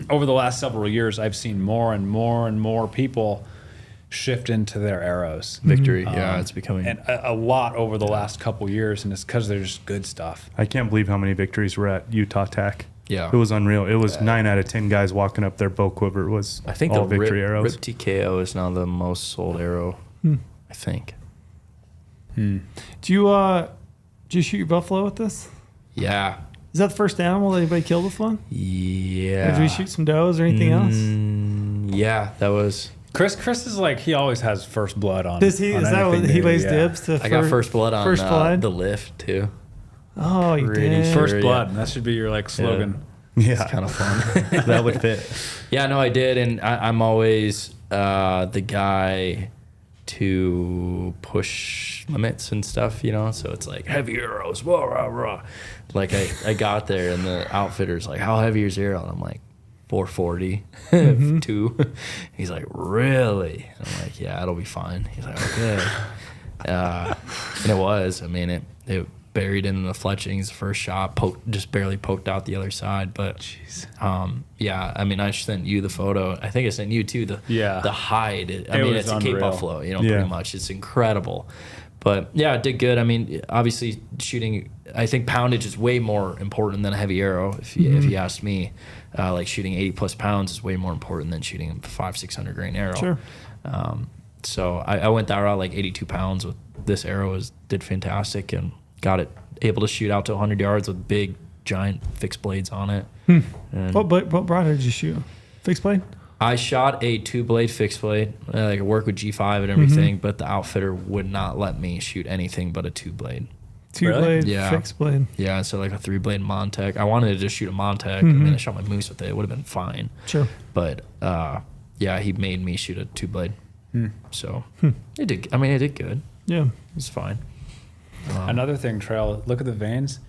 [SPEAKER 3] over the last several years, I've seen more and more and more people shift into their arrows.
[SPEAKER 4] Victory, it's becoming
[SPEAKER 3] and a lot over the last couple years, and it's because they're just good stuff.
[SPEAKER 2] I can't believe how many victories were at Utah Tech.
[SPEAKER 4] Yeah,
[SPEAKER 2] it was unreal. It was 9 out of 10 guys walking up their bow quiver was
[SPEAKER 4] I think
[SPEAKER 2] all
[SPEAKER 4] the
[SPEAKER 2] Victory arrows.
[SPEAKER 4] Rip TKO is now the most sold arrow. I think.
[SPEAKER 1] Do you shoot your buffalo with this?
[SPEAKER 4] Yeah.
[SPEAKER 1] Is that the first animal that anybody killed with one?
[SPEAKER 4] Yeah.
[SPEAKER 1] Or did we shoot some does or anything else?
[SPEAKER 4] Yeah, that was.
[SPEAKER 3] Chris is like, he always has first blood on.
[SPEAKER 1] Does he? Is that what he lays dibs to?
[SPEAKER 4] I got first blood on the lift too.
[SPEAKER 1] Oh, you did.
[SPEAKER 3] First blood. That should be your like slogan.
[SPEAKER 2] Yeah,
[SPEAKER 4] it's kind of fun.
[SPEAKER 2] That would fit.
[SPEAKER 4] Yeah, no, I did, and I'm always the guy to push limits and stuff, So it's like heavy arrows, rah, rah, rah. Like I got there, and the outfitter's like, "How heavy is your arrow?" And I'm like, 440, 2. He's like, "Really?" And I'm like, "Yeah, it'll be fine." He's like, "Okay." And it was. I mean, it buried in the fletchings. The first shot just barely poked out the other side. But yeah, I mean, I sent you the photo. I think I sent you too. The hide. I mean, it's a Cape Buffalo. Pretty much. It's incredible. But yeah, it did good. I mean, obviously shooting. I think poundage is way more important than a heavy arrow. If you ask me, like shooting 80+ pounds is way more important than shooting a 500-600 grain arrow.
[SPEAKER 1] Sure.
[SPEAKER 4] So I went that route, like 82 pounds with this arrow. Did fantastic and got it able to shoot out to 100 yards with big giant fixed blades on it. And
[SPEAKER 1] what broadhead did you shoot? Fixed blade?
[SPEAKER 4] I shot a 2-blade fixed blade. I could work with G5 and everything, but the outfitter would not let me shoot anything but a 2-blade.
[SPEAKER 1] 2-blade fixed blade.
[SPEAKER 4] Yeah, so like a 3-blade Montec. I wanted to just shoot a Montec. I mean, I shot my moose with it. It would have been fine.
[SPEAKER 1] Sure.
[SPEAKER 4] But yeah, he made me shoot a 2-blade. So it did. I mean, it did good.
[SPEAKER 1] Yeah,
[SPEAKER 4] it was fine.
[SPEAKER 3] Another thing, Trail, look at the veins.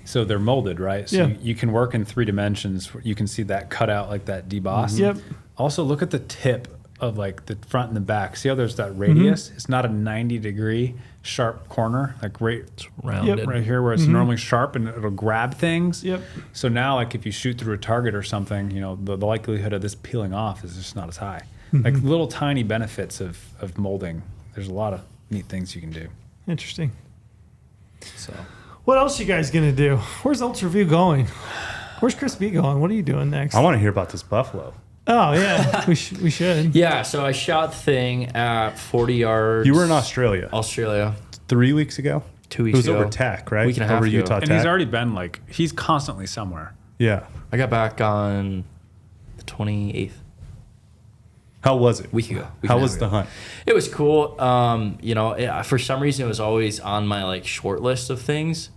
[SPEAKER 3] So they're molded, right? So you can work in 3 dimensions. You can see that cut out like that deboss.
[SPEAKER 1] Yep.
[SPEAKER 3] Also, look at the tip of like the front and the back. See how there's that radius? It's not a 90-degree sharp corner, like it's
[SPEAKER 4] rounded
[SPEAKER 3] right here where it's normally sharp and it'll grab things.
[SPEAKER 1] Yep.
[SPEAKER 3] So now, like if you shoot through a target or something, the likelihood of this peeling off is just not as high. Like little tiny benefits of molding. There's a lot of neat things you can do.
[SPEAKER 1] Interesting.
[SPEAKER 3] So,
[SPEAKER 1] what else you guys gonna do? Where's Ultraview going? Where's Chris B going? What are you doing next?
[SPEAKER 2] I want to hear about this buffalo.
[SPEAKER 1] Oh yeah, we should.
[SPEAKER 4] Yeah, so I shot the thing at 40 yards.
[SPEAKER 2] You were in Australia 3 weeks ago.
[SPEAKER 4] 2 weeks ago.
[SPEAKER 2] It was over Tech, right?
[SPEAKER 4] Week and a half
[SPEAKER 2] over
[SPEAKER 4] ago.
[SPEAKER 2] Utah
[SPEAKER 3] and
[SPEAKER 2] Tech.
[SPEAKER 3] he's already been he's constantly somewhere.
[SPEAKER 2] Yeah.
[SPEAKER 4] I got back on the 28th.
[SPEAKER 2] How was it?
[SPEAKER 4] Week ago.
[SPEAKER 2] How was the hunt?
[SPEAKER 4] It was cool. For some reason, it was always on my like short list of things.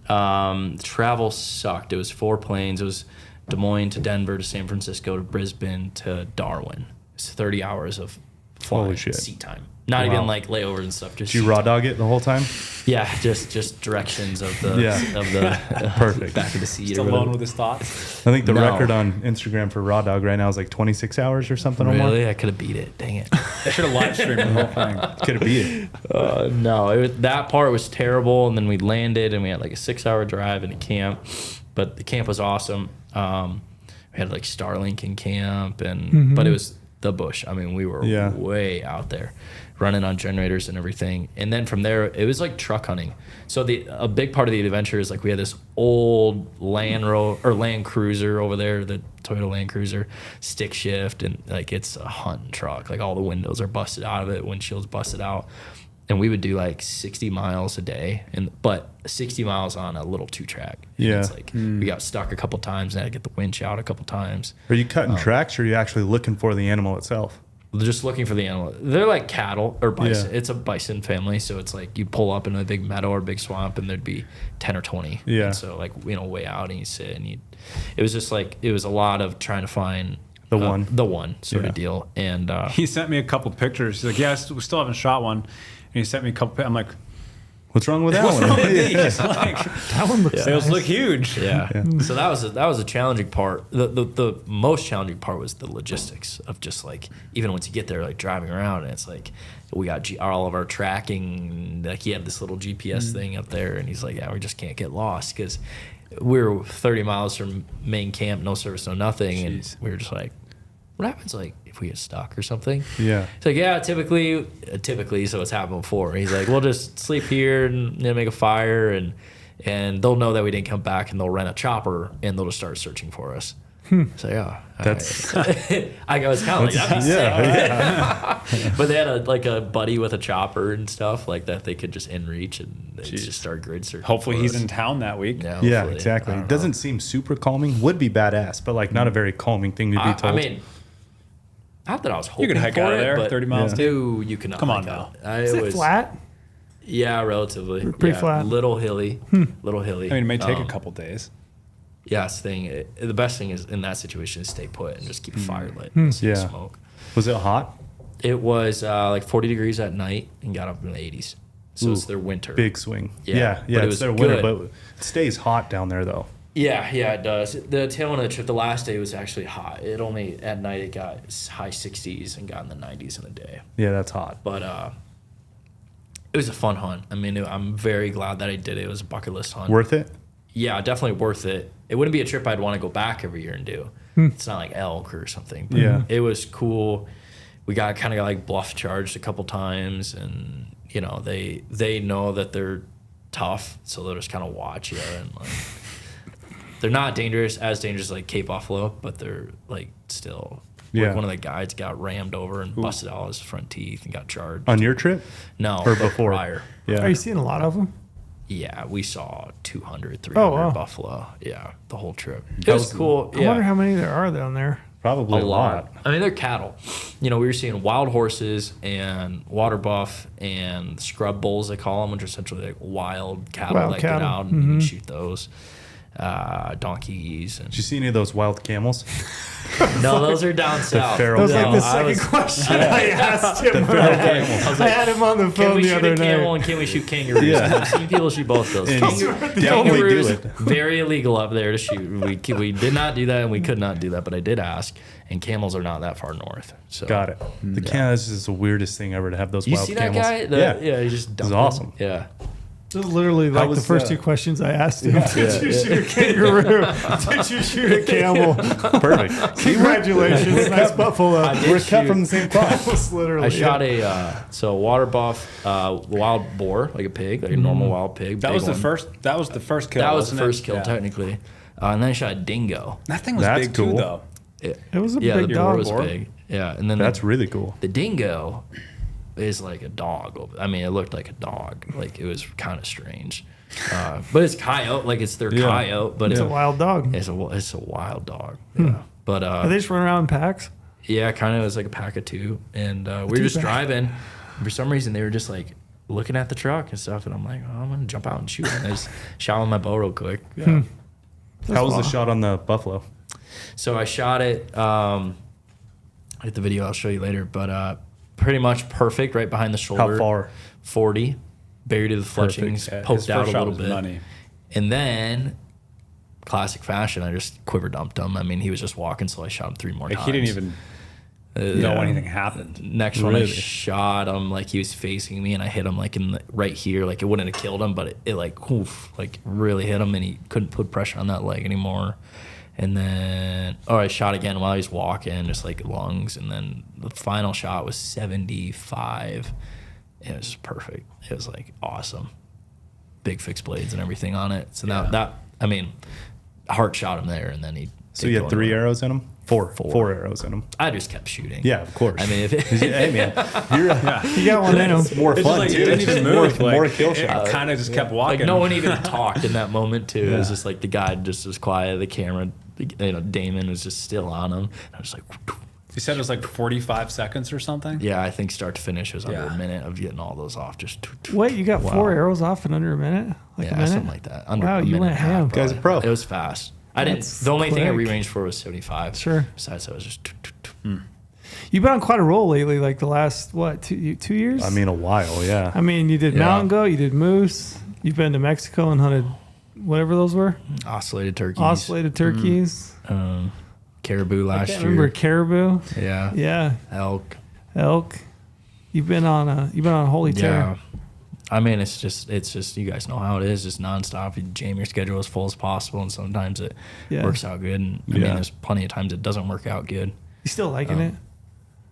[SPEAKER 4] Travel sucked. It was 4 planes. It was Des Moines to Denver to San Francisco to Brisbane to Darwin. It's 30 hours of flying.
[SPEAKER 2] Holy shit.
[SPEAKER 4] Seat time. Not even like layovers and stuff. Just
[SPEAKER 2] Did you raw dog it the whole time?
[SPEAKER 4] Yeah, just directions of the
[SPEAKER 2] Perfect.
[SPEAKER 4] back of the seat.
[SPEAKER 3] Just
[SPEAKER 4] or
[SPEAKER 3] alone
[SPEAKER 4] whatever.
[SPEAKER 3] with his thoughts.
[SPEAKER 2] I think the
[SPEAKER 4] No.
[SPEAKER 2] record on Instagram for raw dog right now is like 26 hours or something. Or more.
[SPEAKER 4] Really, I could have beat it. Dang it.
[SPEAKER 3] I should have live streamed the whole thing.
[SPEAKER 2] Could have beat it.
[SPEAKER 4] No, that part was terrible. And then we landed and we had like a 6-hour drive into camp, but the camp was awesome. We had like Starlink in camp, but it was the bush. I mean, we were way out there, running on generators and everything. And then from there, it was like truck hunting. So a big part of the adventure is like we had this old Land Cruiser over there, the Toyota Land Cruiser, stick shift, and like it's a hunting truck. Like all the windows are busted out of it, windshields busted out. And we would do like 60 miles a day, but 60 miles on a little 2-track.
[SPEAKER 2] Yeah.
[SPEAKER 4] It's like we got stuck a couple times and had to get the winch out a couple times.
[SPEAKER 2] Are you cutting tracks or are you actually looking for the animal itself?
[SPEAKER 4] Just looking for the animal. They're like cattle or bison.
[SPEAKER 2] Yeah.
[SPEAKER 4] It's a bison family, so it's like you pull up in a big meadow or big swamp, and there'd be 10 or 20.
[SPEAKER 2] Yeah.
[SPEAKER 4] And so like way out, and you sit, and it was just like it was a lot of trying to find
[SPEAKER 2] The one
[SPEAKER 4] sort of deal. And
[SPEAKER 3] He sent me a couple pictures. He's like, yeah, we still haven't shot one. And he sent me a couple. I'm like,
[SPEAKER 2] What's wrong with that
[SPEAKER 3] what's
[SPEAKER 2] one?
[SPEAKER 3] wrong with these? Like,
[SPEAKER 1] That one looks
[SPEAKER 3] those
[SPEAKER 1] nice.
[SPEAKER 3] look huge.
[SPEAKER 4] yeah. So that was a challenging part. The most challenging part was the logistics of just like even once you get there, like driving around, and it's like we got all of our tracking. Like he had this little GPS thing up there, and he's like, yeah, we just can't get lost because we were 30 miles from main camp, no service, no nothing, and we were just like, what happens like if we get stuck or something?
[SPEAKER 2] Yeah.
[SPEAKER 4] It's like, yeah, typically, so it's happened before. He's like, we'll just sleep here and make a fire, and they'll know that we didn't come back, and they'll rent a chopper, and they'll just start searching for us. So yeah,
[SPEAKER 2] That's
[SPEAKER 4] I go, it's kind of like that'd be
[SPEAKER 2] yeah.
[SPEAKER 4] but they had a buddy with a chopper and stuff like that. They could just in reach, and they just start grid searching.
[SPEAKER 3] Hopefully
[SPEAKER 4] for
[SPEAKER 3] he's
[SPEAKER 4] us.
[SPEAKER 3] in town that week.
[SPEAKER 4] Yeah,
[SPEAKER 2] Yeah,
[SPEAKER 4] hopefully.
[SPEAKER 2] exactly.
[SPEAKER 4] I
[SPEAKER 2] It
[SPEAKER 4] don't
[SPEAKER 2] doesn't
[SPEAKER 4] know.
[SPEAKER 2] seem super calming. Would be badass, but like not a very calming thing to be told.
[SPEAKER 4] I mean, not that I was hoping
[SPEAKER 3] You could hike
[SPEAKER 4] for
[SPEAKER 3] out of
[SPEAKER 4] it,
[SPEAKER 3] there,
[SPEAKER 4] but
[SPEAKER 3] 30 miles.
[SPEAKER 4] Dude, you cannot.
[SPEAKER 3] Come on
[SPEAKER 4] hike
[SPEAKER 3] now.
[SPEAKER 4] out.
[SPEAKER 1] Is it flat?
[SPEAKER 4] Yeah, relatively.
[SPEAKER 1] Pretty flat.
[SPEAKER 4] Little hilly. Little hilly.
[SPEAKER 3] I mean, it may take a couple days.
[SPEAKER 4] Yeah, the best thing is in that situation is stay put and just keep a fire lit. And see
[SPEAKER 2] Yeah.
[SPEAKER 4] smoke.
[SPEAKER 2] Was it hot?
[SPEAKER 4] It was like 40 degrees at night and got up in the 80s. So it's their winter.
[SPEAKER 2] Big swing.
[SPEAKER 4] Yeah,
[SPEAKER 2] Yeah.
[SPEAKER 4] but it
[SPEAKER 2] It's
[SPEAKER 4] was
[SPEAKER 2] their winter,
[SPEAKER 4] good.
[SPEAKER 2] but it stays hot down there though.
[SPEAKER 4] Yeah, it does. The tail end of the trip, the last day was actually hot. At night it got high 60s and got in the 90s in a day.
[SPEAKER 2] Yeah, that's hot.
[SPEAKER 4] But it was a fun hunt. I mean, I'm very glad that I did it. It was a bucket list hunt.
[SPEAKER 2] Worth it?
[SPEAKER 4] Yeah, definitely worth it. It wouldn't be a trip I'd want to go back every year and do. It's not like elk or something. But
[SPEAKER 2] Yeah.
[SPEAKER 4] it was cool. We got like bluff charged a couple times, and they know that they're tough, so they'll just kind of watch you, and like they're not as dangerous like Cape Buffalo, but they're like still.
[SPEAKER 2] Yeah.
[SPEAKER 4] Like one of the guides got rammed over and busted all his front teeth and got charged.
[SPEAKER 2] On your trip?
[SPEAKER 4] No,
[SPEAKER 2] Or
[SPEAKER 4] like
[SPEAKER 2] before?
[SPEAKER 4] prior.
[SPEAKER 2] Yeah.
[SPEAKER 1] Are you seeing a lot of them?
[SPEAKER 4] Yeah, we saw 200, 300
[SPEAKER 1] Oh, wow.
[SPEAKER 4] buffalo. Yeah, the whole trip. It was cool.
[SPEAKER 1] I wonder how many there are down there.
[SPEAKER 2] Probably
[SPEAKER 4] a lot. I mean, they're cattle. We were seeing wild horses and water buff and scrub bulls, they call them, which are essentially like wild cattle
[SPEAKER 1] Wild
[SPEAKER 4] that
[SPEAKER 1] cattle.
[SPEAKER 4] get out and you shoot those. Donkeys.
[SPEAKER 2] Did you see any of those wild camels?
[SPEAKER 4] No, those are down south.
[SPEAKER 2] feral
[SPEAKER 1] That was like
[SPEAKER 2] No,
[SPEAKER 1] the
[SPEAKER 2] I
[SPEAKER 1] second question I asked him. I had him on the
[SPEAKER 4] Can
[SPEAKER 1] phone
[SPEAKER 4] we
[SPEAKER 1] the
[SPEAKER 4] shoot
[SPEAKER 1] other
[SPEAKER 4] a camel
[SPEAKER 1] night.
[SPEAKER 4] and can we shoot kangaroos?
[SPEAKER 2] Yeah.
[SPEAKER 4] I've seen people shoot both those.
[SPEAKER 2] And definitely
[SPEAKER 4] Kangaroos,
[SPEAKER 2] do it.
[SPEAKER 4] very illegal up there to shoot. We did not do that, and we could not do that, but I did ask. And camels are not that far north. So
[SPEAKER 2] Got it. The camels is the weirdest thing ever to have those
[SPEAKER 4] You
[SPEAKER 2] wild
[SPEAKER 4] see that
[SPEAKER 2] camels.
[SPEAKER 4] guy?
[SPEAKER 2] Yeah.
[SPEAKER 4] He just dumped
[SPEAKER 2] awesome.
[SPEAKER 4] them. Yeah.
[SPEAKER 1] This is literally like the
[SPEAKER 2] was
[SPEAKER 1] first
[SPEAKER 2] the-
[SPEAKER 1] two questions I asked him. Did you shoot a kangaroo? Did you shoot a camel?
[SPEAKER 2] Perfect.
[SPEAKER 1] Congratulations. Nice buffalo.
[SPEAKER 4] I did
[SPEAKER 2] We're cut
[SPEAKER 4] shoot-
[SPEAKER 2] from the same cloth.
[SPEAKER 1] That was literally
[SPEAKER 4] I shot a water buff wild boar, like a pig, like a normal wild pig.
[SPEAKER 3] That
[SPEAKER 4] big
[SPEAKER 3] was the
[SPEAKER 4] one.
[SPEAKER 3] first. That was the first kill.
[SPEAKER 4] That was the
[SPEAKER 3] wasn't it?
[SPEAKER 4] first kill,
[SPEAKER 3] Yeah.
[SPEAKER 4] technically. And then I shot a dingo.
[SPEAKER 3] That thing was
[SPEAKER 2] That's
[SPEAKER 3] big
[SPEAKER 2] cool.
[SPEAKER 3] too, though.
[SPEAKER 1] It was a
[SPEAKER 4] Yeah,
[SPEAKER 1] big
[SPEAKER 4] the boar
[SPEAKER 1] dog.
[SPEAKER 4] was big. Yeah, and then
[SPEAKER 2] That's really cool.
[SPEAKER 4] the dingo is like a dog. I mean, it looked like a dog. Like it was kind of strange. But it's coyote. Like it's their coyote. But
[SPEAKER 1] It's a wild dog.
[SPEAKER 4] It's a wild dog. Yeah. But
[SPEAKER 1] Are they just run around in packs?
[SPEAKER 4] Yeah, kind of. It was like a pack of 2, and we were just driving. For some reason, they were just like looking at the truck and stuff, and I'm like, oh, I'm gonna jump out and shoot. And I just shot with my bow real quick. Yeah.
[SPEAKER 2] How was the shot on the buffalo?
[SPEAKER 4] So I shot it. I hit the video. I'll show you later, but pretty much perfect, right behind the shoulder.
[SPEAKER 2] How far?
[SPEAKER 4] 40, buried to the fletchings, poked out a little bit,
[SPEAKER 3] money.
[SPEAKER 4] And then, classic fashion, I just quiver dumped him. I mean, he was just walking, so I shot him 3 more times.
[SPEAKER 3] He didn't even know anything happened.
[SPEAKER 4] Next one, I shot him like he was facing me, and I hit him like in the, right here. Like it wouldn't have killed him, but it like oof, like really hit him, and he couldn't put pressure on that leg anymore. And then, I shot again while he was walking, just like lungs. And then the final shot was 75. It was just perfect. It was like awesome. Big fixed blades and everything on it. So that I mean, heart shot him there, and then he.
[SPEAKER 2] So you had 3 arrows in him? 4 arrows in him.
[SPEAKER 4] I just kept shooting.
[SPEAKER 2] Yeah, of course.
[SPEAKER 4] I mean,
[SPEAKER 2] hey man,
[SPEAKER 1] you got one in him.
[SPEAKER 2] It's more fun.
[SPEAKER 3] Like,
[SPEAKER 2] too.
[SPEAKER 3] it didn't even move.
[SPEAKER 2] More kill shot.
[SPEAKER 3] It kind of just kept walking.
[SPEAKER 4] Like no one even talked in that moment too. It was just like the guy just was quiet. The camera, Damon was just still on him. I was like.
[SPEAKER 3] You said it was like 45 seconds or something?
[SPEAKER 4] Yeah, I think start to finish it was under a minute of getting all those off. Just
[SPEAKER 1] wait, you got 4 arrows off in under a minute? Like a minute?
[SPEAKER 4] Something like that. Under
[SPEAKER 1] wow,
[SPEAKER 4] a
[SPEAKER 1] you
[SPEAKER 4] minute
[SPEAKER 1] went ham.
[SPEAKER 2] Guy's a pro.
[SPEAKER 4] It was fast. I didn't.
[SPEAKER 1] That's
[SPEAKER 4] The only thing I
[SPEAKER 1] quick.
[SPEAKER 4] rearranged for was 75.
[SPEAKER 1] Sure.
[SPEAKER 4] Besides, that was just.
[SPEAKER 1] You've been on quite a roll lately, like the last, 2 years?
[SPEAKER 2] I mean, a while, yeah.
[SPEAKER 1] I mean, you did mountain goat, you did moose, you've been to Mexico and hunted whatever those were.
[SPEAKER 4] Oscillated turkeys.
[SPEAKER 1] Oscillated turkeys.
[SPEAKER 4] Caribou
[SPEAKER 1] I
[SPEAKER 4] last
[SPEAKER 1] can't
[SPEAKER 4] year.
[SPEAKER 1] remember caribou.
[SPEAKER 4] Yeah.
[SPEAKER 1] Yeah. Elk. You've been on a holy tear.
[SPEAKER 4] Yeah. I mean, it's just you guys know how it is, just nonstop. You jam your schedule as full as possible, and sometimes it works out good. And I mean, there's plenty of times it doesn't work out good.
[SPEAKER 1] You still liking it?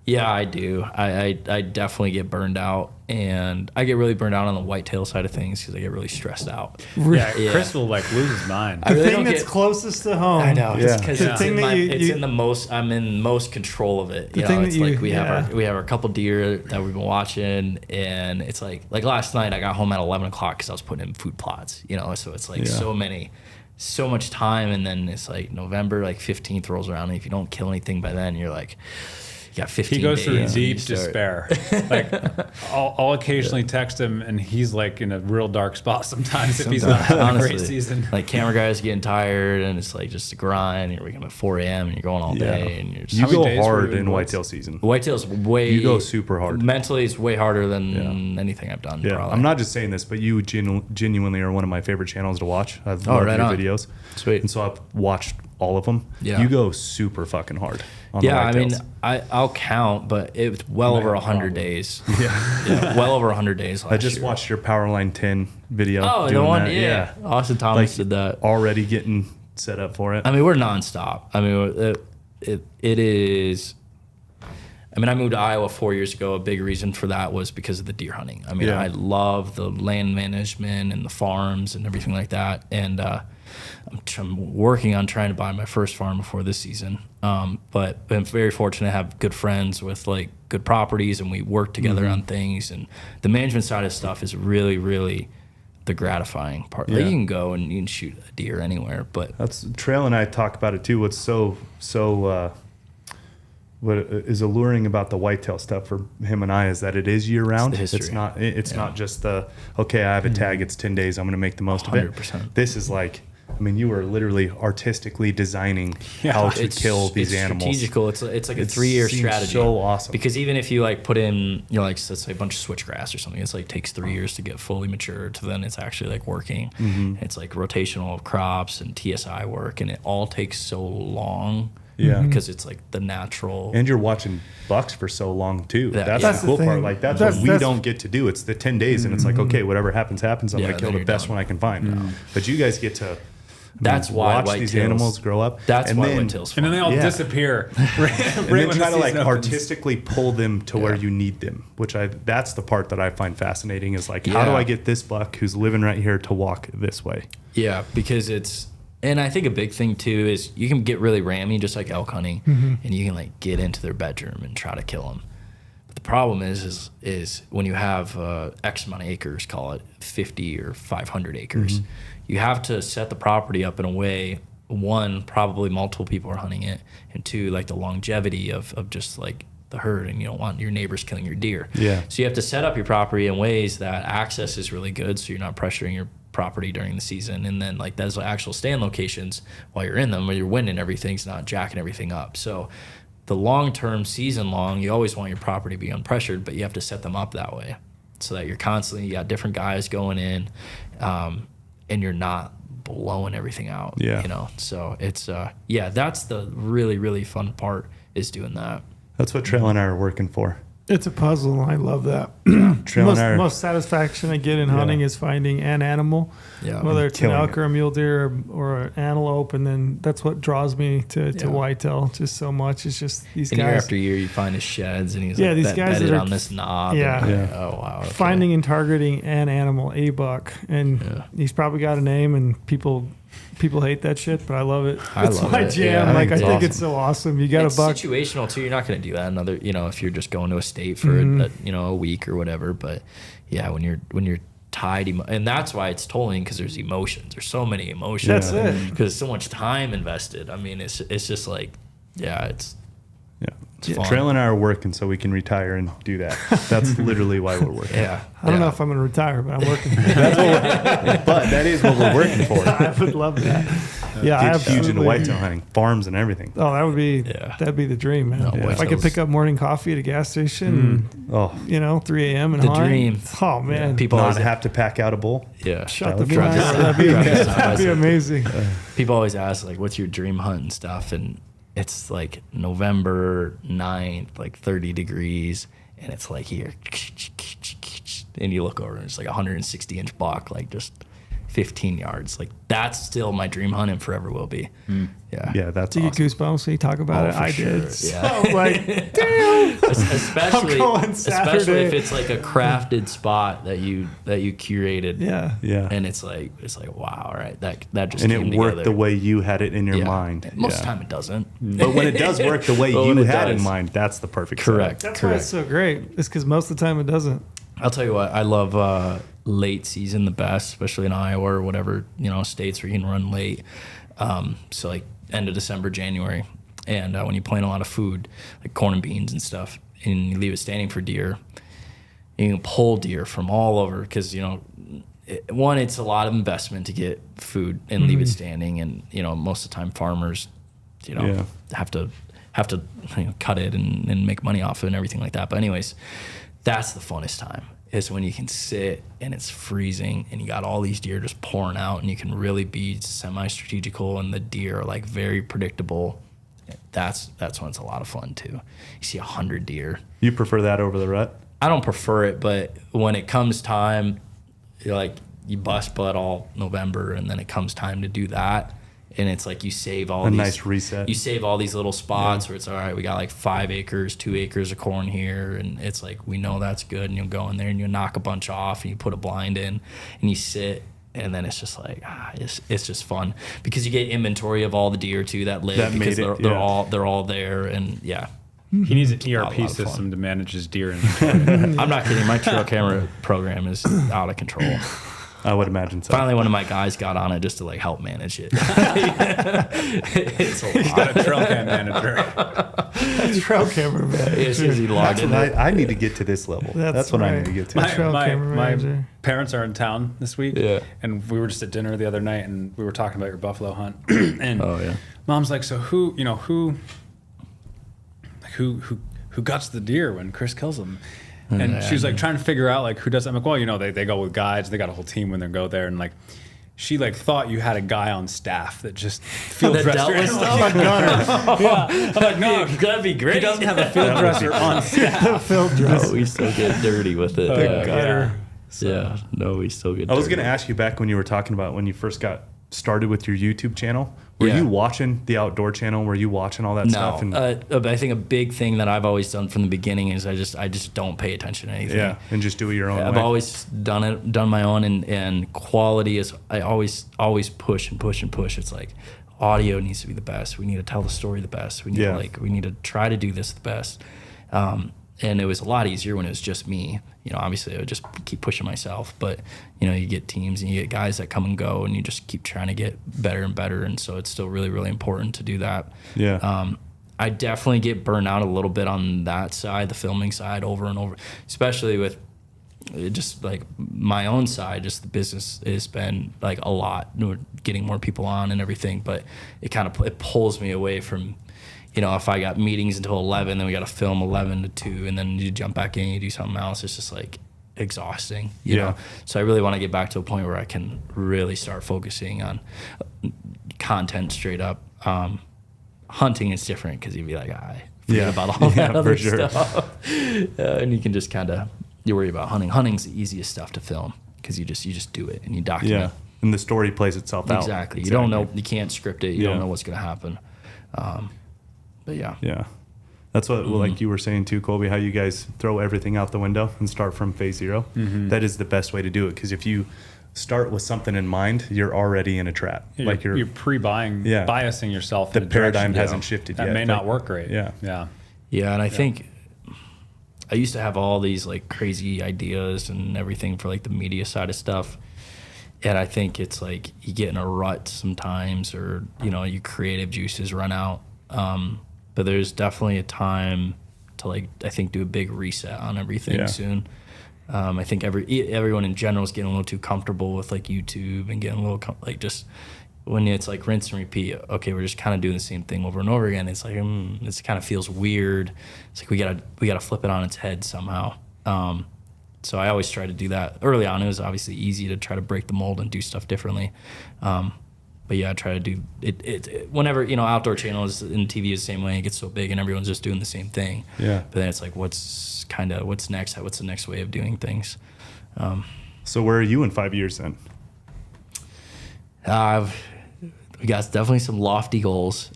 [SPEAKER 4] Yeah, I do. I definitely get burned out, and I get really burned out on the whitetail side of things because I get really stressed out.
[SPEAKER 3] Yeah, Chris will like lose his mind.
[SPEAKER 1] The thing that's closest to home.
[SPEAKER 4] I know, just because
[SPEAKER 1] The thing that
[SPEAKER 4] I'm in most control of it.
[SPEAKER 1] The thing
[SPEAKER 4] It's
[SPEAKER 1] that
[SPEAKER 4] like we have our couple deer that we've been watching, and it's like last night I got home at 11 o'clock because I was putting in food plots. So it's like so much time, and then it's like November 15th rolls around, and if you don't kill anything by then, you're like. You got 15
[SPEAKER 3] he goes
[SPEAKER 4] days
[SPEAKER 3] through deep despair. Like I'll occasionally text him, and he's like in a real dark spot sometimes if he's not having a great season.
[SPEAKER 4] Like camera guys getting tired, and it's like just a grind. You're waking up at 4 a.m. and you're going all day, and you're just,
[SPEAKER 2] you go hard in whitetail season.
[SPEAKER 4] Whitetail's way.
[SPEAKER 2] You go super hard.
[SPEAKER 4] Mentally, it's way harder than anything I've done.
[SPEAKER 2] Yeah,
[SPEAKER 4] probably.
[SPEAKER 2] I'm not just saying this, but you genuinely are one of my favorite channels to watch. I've loved your videos.
[SPEAKER 4] Sweet.
[SPEAKER 2] And so I've watched all of them.
[SPEAKER 4] Yeah.
[SPEAKER 2] You go super fucking hard. On
[SPEAKER 4] Yeah, I mean,
[SPEAKER 2] whitetails.
[SPEAKER 4] I'll count, but it's well over 100 days. Yeah, well over 100 days last
[SPEAKER 2] I just
[SPEAKER 4] year.
[SPEAKER 2] watched your Powerline 10 video.
[SPEAKER 4] Oh, the
[SPEAKER 2] doing
[SPEAKER 4] one,
[SPEAKER 2] that.
[SPEAKER 4] yeah. Austin Thomas did that.
[SPEAKER 2] Already getting set up for it.
[SPEAKER 4] I mean, we're nonstop. I mean, it is. I mean, I moved to Iowa 4 years ago. A big reason for that was because of the deer hunting. I mean, I love the land management and the farms and everything like that. And I'm working on trying to buy my first farm before this season. But I'm very fortunate to have good friends with like good properties, and we work together on things. And the management side of stuff is really, really the gratifying part. Like you can go and you can shoot a deer anywhere, but
[SPEAKER 2] That's Trail and I talk about it too. What's so what is alluring about the whitetail stuff for him and I is that it is year round.
[SPEAKER 4] It's
[SPEAKER 2] not just I have a tag, it's 10 days, I'm going to make the most of it.
[SPEAKER 4] 100%.
[SPEAKER 2] This is like, I mean, you were literally artistically designing how to kill these animals.
[SPEAKER 4] Strategical. It's like a 3-year
[SPEAKER 2] seems
[SPEAKER 4] strategy.
[SPEAKER 2] so awesome.
[SPEAKER 4] Because even if you like put in, let's say a bunch of switchgrass or something, it's like takes 3 years to get fully mature to then it's actually like working. It's like rotational of crops and TSI work, and it all takes so long.
[SPEAKER 2] Yeah.
[SPEAKER 4] Because it's like the natural.
[SPEAKER 2] And you're watching bucks for so long too. That's
[SPEAKER 1] That's
[SPEAKER 2] the cool
[SPEAKER 1] the
[SPEAKER 2] part.
[SPEAKER 1] thing.
[SPEAKER 2] Like that's
[SPEAKER 1] That's-
[SPEAKER 2] what we
[SPEAKER 1] that's-
[SPEAKER 2] don't get to do. It's the 10 days, and it's like, okay, whatever happens, happens. I'm
[SPEAKER 4] Yeah,
[SPEAKER 2] gonna kill
[SPEAKER 4] then
[SPEAKER 2] the
[SPEAKER 4] you're
[SPEAKER 2] best
[SPEAKER 4] done.
[SPEAKER 2] one I can find. But you guys get to
[SPEAKER 4] That's why
[SPEAKER 2] watch these
[SPEAKER 4] whitetails-
[SPEAKER 2] animals grow up.
[SPEAKER 4] That's
[SPEAKER 2] and
[SPEAKER 4] why
[SPEAKER 2] then,
[SPEAKER 4] whitetails.
[SPEAKER 3] And then they all
[SPEAKER 2] Yeah.
[SPEAKER 3] disappear.
[SPEAKER 2] and then try to like artistically pull them to where you need them, which that's the part that I find fascinating is like, how do
[SPEAKER 4] Yeah.
[SPEAKER 2] I get this buck who's living right here to walk this way?
[SPEAKER 4] Yeah, because and I think a big thing too is you can get really rammy, just like elk hunting, and you can like get into their bedroom and try to kill them. But the problem is when you have X amount of acres, call it 50 or 500 acres, you have to set the property up in a way one, probably multiple people are hunting it, and two, like the longevity of just like the herd, and you don't want your neighbors killing your deer.
[SPEAKER 2] Yeah.
[SPEAKER 4] So you have to set up your property in ways that access is really good, so you're not pressuring your property during the season, and then like those actual stand locations while you're in them, where you're winding everything's not jacking everything up. So the long-term season long, you always want your property to be unpressured, but you have to set them up that way so that you're constantly, you got different guys going in, and you're not blowing everything out.
[SPEAKER 2] Yeah.
[SPEAKER 4] You know, so it's that's the really, really fun part, is doing that.
[SPEAKER 2] That's what Trail and I are working for.
[SPEAKER 1] It's a puzzle, and I love that.
[SPEAKER 2] Trail and I are,
[SPEAKER 1] most satisfaction I get in hunting is finding an animal, whether it's an elk or a mule deer or an antelope, and then that's what draws me to whitetail just so much. It's just these guys.
[SPEAKER 4] Year after year, you find his sheds, and he's
[SPEAKER 1] these guys that are
[SPEAKER 4] on this knob.
[SPEAKER 1] Yeah.
[SPEAKER 4] And, oh wow. Okay.
[SPEAKER 1] Finding and targeting an animal, a buck, and he's probably got a name, and people hate that shit, but I love it. It's my jam.
[SPEAKER 4] Yeah,
[SPEAKER 1] like I think it's so awesome. You got
[SPEAKER 4] it's
[SPEAKER 1] a buck.
[SPEAKER 4] Situational too. You're not going to do that another, if you're just going to a state for a week or whatever. But yeah, when you're tied, and that's why it's tolling, because there's emotions. There's so many emotions.
[SPEAKER 1] That's it.
[SPEAKER 4] Because so much time invested. I mean, it's just like, it's fun.
[SPEAKER 2] Trail and I are working so we can retire and do that. That's literally why we're working.
[SPEAKER 1] I don't know if I'm going to retire, but I'm working.
[SPEAKER 2] But that is what we're working for.
[SPEAKER 1] I would love that. I
[SPEAKER 2] get huge into whitetail hunting, farms and everything.
[SPEAKER 1] Oh, that'd be the dream, man.
[SPEAKER 4] No,
[SPEAKER 1] if I could pick up morning coffee at a gas station, 3 a.m. and
[SPEAKER 4] the
[SPEAKER 1] hunt.
[SPEAKER 4] dream.
[SPEAKER 1] Oh man,
[SPEAKER 4] People
[SPEAKER 2] Not
[SPEAKER 4] always
[SPEAKER 2] have to pack out a bull.
[SPEAKER 1] Shut the fuck up. That'd be amazing.
[SPEAKER 4] People always ask, like, what's your dream hunt and stuff, and it's like November 9th, like 30 degrees, and it's like here, and you look over and it's like 160-inch buck, like just 15 yards. Like, that's still my dream hunt and forever will be.
[SPEAKER 2] Yeah, that's
[SPEAKER 1] Do you
[SPEAKER 2] awesome.
[SPEAKER 1] get goosebumps when you talk about it? I did.
[SPEAKER 4] Yeah.
[SPEAKER 1] So, like, damn.
[SPEAKER 4] Especially
[SPEAKER 1] going
[SPEAKER 4] if
[SPEAKER 1] Saturday.
[SPEAKER 4] it's like a crafted spot that you curated.
[SPEAKER 1] Yeah.
[SPEAKER 4] And it's like wow, right? That just
[SPEAKER 2] And
[SPEAKER 4] came
[SPEAKER 2] it worked
[SPEAKER 4] together.
[SPEAKER 2] the way you had it in your mind.
[SPEAKER 4] Most of the time it doesn't.
[SPEAKER 2] But when it does work the way
[SPEAKER 4] But
[SPEAKER 2] you
[SPEAKER 4] when it
[SPEAKER 2] had in
[SPEAKER 4] does.
[SPEAKER 2] mind, that's the perfect
[SPEAKER 4] Correct.
[SPEAKER 2] setup.
[SPEAKER 1] That's why it's so great. It's because most of the time it doesn't.
[SPEAKER 4] I'll tell you what, I love late season the best, especially in Iowa or whatever, states where you can run late. So like end of December, January. And when you plant a lot of food, like corn and beans and stuff, and you leave it standing for deer, you can pull deer from all over, because, one, it's a lot of investment to get food and leave it standing. And, most of the time farmers, have to cut it and make money off it and everything like that. But anyways, that's the funnest time, is when you can sit and it's freezing and you got all these deer just pouring out, and you can really be semi-strategical, and the deer are like very predictable. That's when it's a lot of fun too. You see 100 deer.
[SPEAKER 2] You prefer that over the rut?
[SPEAKER 4] I don't prefer it, but when it comes time, you bust butt all November, and then it comes time to do that. And it's like you save all
[SPEAKER 2] nice reset.
[SPEAKER 4] You save all these little spots where it's all right. We got like 5 acres, 2 acres of corn here, and it's like we know that's good. And you'll go in there and you knock a bunch off, and you put a blind in, and you sit, and then it's just like it's just fun, because you get inventory of all the deer too that live,
[SPEAKER 2] That
[SPEAKER 4] because
[SPEAKER 2] made it,
[SPEAKER 4] they're all there, and
[SPEAKER 3] He needs an
[SPEAKER 4] A
[SPEAKER 3] ERP
[SPEAKER 4] lot of fun.
[SPEAKER 3] system to manage his deer inventory.
[SPEAKER 4] I'm not kidding. My trail camera program is out of control.
[SPEAKER 2] I would imagine so.
[SPEAKER 4] Finally, one of my guys got on it just to like help manage it. It's a
[SPEAKER 3] He's got
[SPEAKER 4] lot.
[SPEAKER 3] a trail cam manager.
[SPEAKER 1] Trail camera man.
[SPEAKER 4] It's just he logged
[SPEAKER 2] That's
[SPEAKER 4] in.
[SPEAKER 2] what I need to get to this level. That's what I need to get to.
[SPEAKER 1] My- trail camera
[SPEAKER 3] My
[SPEAKER 1] manager.
[SPEAKER 3] parents are in town this week,
[SPEAKER 4] Yeah.
[SPEAKER 3] and we were just at dinner the other night, and we were talking about your buffalo hunt. And
[SPEAKER 4] Oh yeah.
[SPEAKER 3] Mom's like, so who guts the deer when Chris kills them? And she was like trying to figure out like who does that. I'm like, well, they go with guides. They got a whole team when they go there, and like she like thought you had a guy on staff that just field
[SPEAKER 4] That
[SPEAKER 3] dressed
[SPEAKER 4] dealt
[SPEAKER 3] your
[SPEAKER 4] with
[SPEAKER 3] animals.
[SPEAKER 4] stuff?
[SPEAKER 3] Yeah. I'm like, no,
[SPEAKER 4] That'd be great.
[SPEAKER 3] he doesn't have a field dresser on staff.
[SPEAKER 1] Field dress.
[SPEAKER 4] No, we still get dirty with it.
[SPEAKER 1] gutter.
[SPEAKER 4] Yeah. No, we still get
[SPEAKER 2] I was
[SPEAKER 4] dirty.
[SPEAKER 2] going to ask you back when you were talking about when you first got started with your YouTube channel. Were
[SPEAKER 4] Yeah.
[SPEAKER 2] you watching the outdoor channel? Were you watching all that
[SPEAKER 4] No,
[SPEAKER 2] stuff? And,
[SPEAKER 4] I think a big thing that I've always done from the beginning is I just don't pay attention to anything.
[SPEAKER 2] yeah, and just do it your own
[SPEAKER 4] I've
[SPEAKER 2] way.
[SPEAKER 4] always done my own, and quality is, I always push and push and push. It's like audio needs to be the best. We need to tell the story the best. We need
[SPEAKER 2] Yeah.
[SPEAKER 4] we need to try to do this the best. And it was a lot easier when it was just me. You know, obviously I would just keep pushing myself, but you know, you get teams and you get guys that come and go, and you just keep trying to get better and better. And so it's still really, really important to do that.
[SPEAKER 2] Yeah.
[SPEAKER 4] I definitely get burnt out a little bit on that side, the filming side, over and over, especially with just like my own side. Just the business has been like a lot, getting more people on and everything, but it pulls me away from, you know, if I got meetings until 11, then we got to film 11 to 2, and then you jump back in and you do something else. It's just like exhausting, you know? So I really want to get back to a point where I can really start focusing on content straight up. Hunting is different because you'd be like, forget about all that other stuff. And you can just you worry about hunting. Hunting's the easiest stuff to film because you just do it and you document.
[SPEAKER 2] Yeah, and the story plays itself out.
[SPEAKER 4] Exactly. You don't know, you can't script it. You don't know what's going to happen. But yeah.
[SPEAKER 2] Yeah. That's what, like you were saying too, Kolby, how you guys throw everything out the window and start from phase 0. That is the best way to do it, because if you start with something in mind, you're already in a trap. Like you're
[SPEAKER 3] pre-buying, biasing yourself.
[SPEAKER 2] The paradigm hasn't shifted yet.
[SPEAKER 3] That may not work great.
[SPEAKER 2] Yeah.
[SPEAKER 4] And I think I used to have all these like crazy ideas and everything for like the media side of stuff. And I think it's like you get in a rut sometimes, or, you know, your creative juices run out. But there's definitely a time to like, I think, do a big reset on everything soon. I think everyone in general is getting a little too comfortable with like YouTube and getting a little like, just when it's like rinse and repeat. Okay, we're just kind of doing the same thing over and over again. It's like it kind of feels weird. It's like we gotta flip it on its head somehow. So I always try to do that. Early on, it was obviously easy to try to break the mold and do stuff differently. But yeah, I try to do it whenever, you know, outdoor channels and TV is the same way. It gets so big and everyone's just doing the same thing. Yeah. But then it's like, what's next? What's the next way of doing things?
[SPEAKER 2] So where are you in 5 years then?
[SPEAKER 4] We got definitely some lofty goals.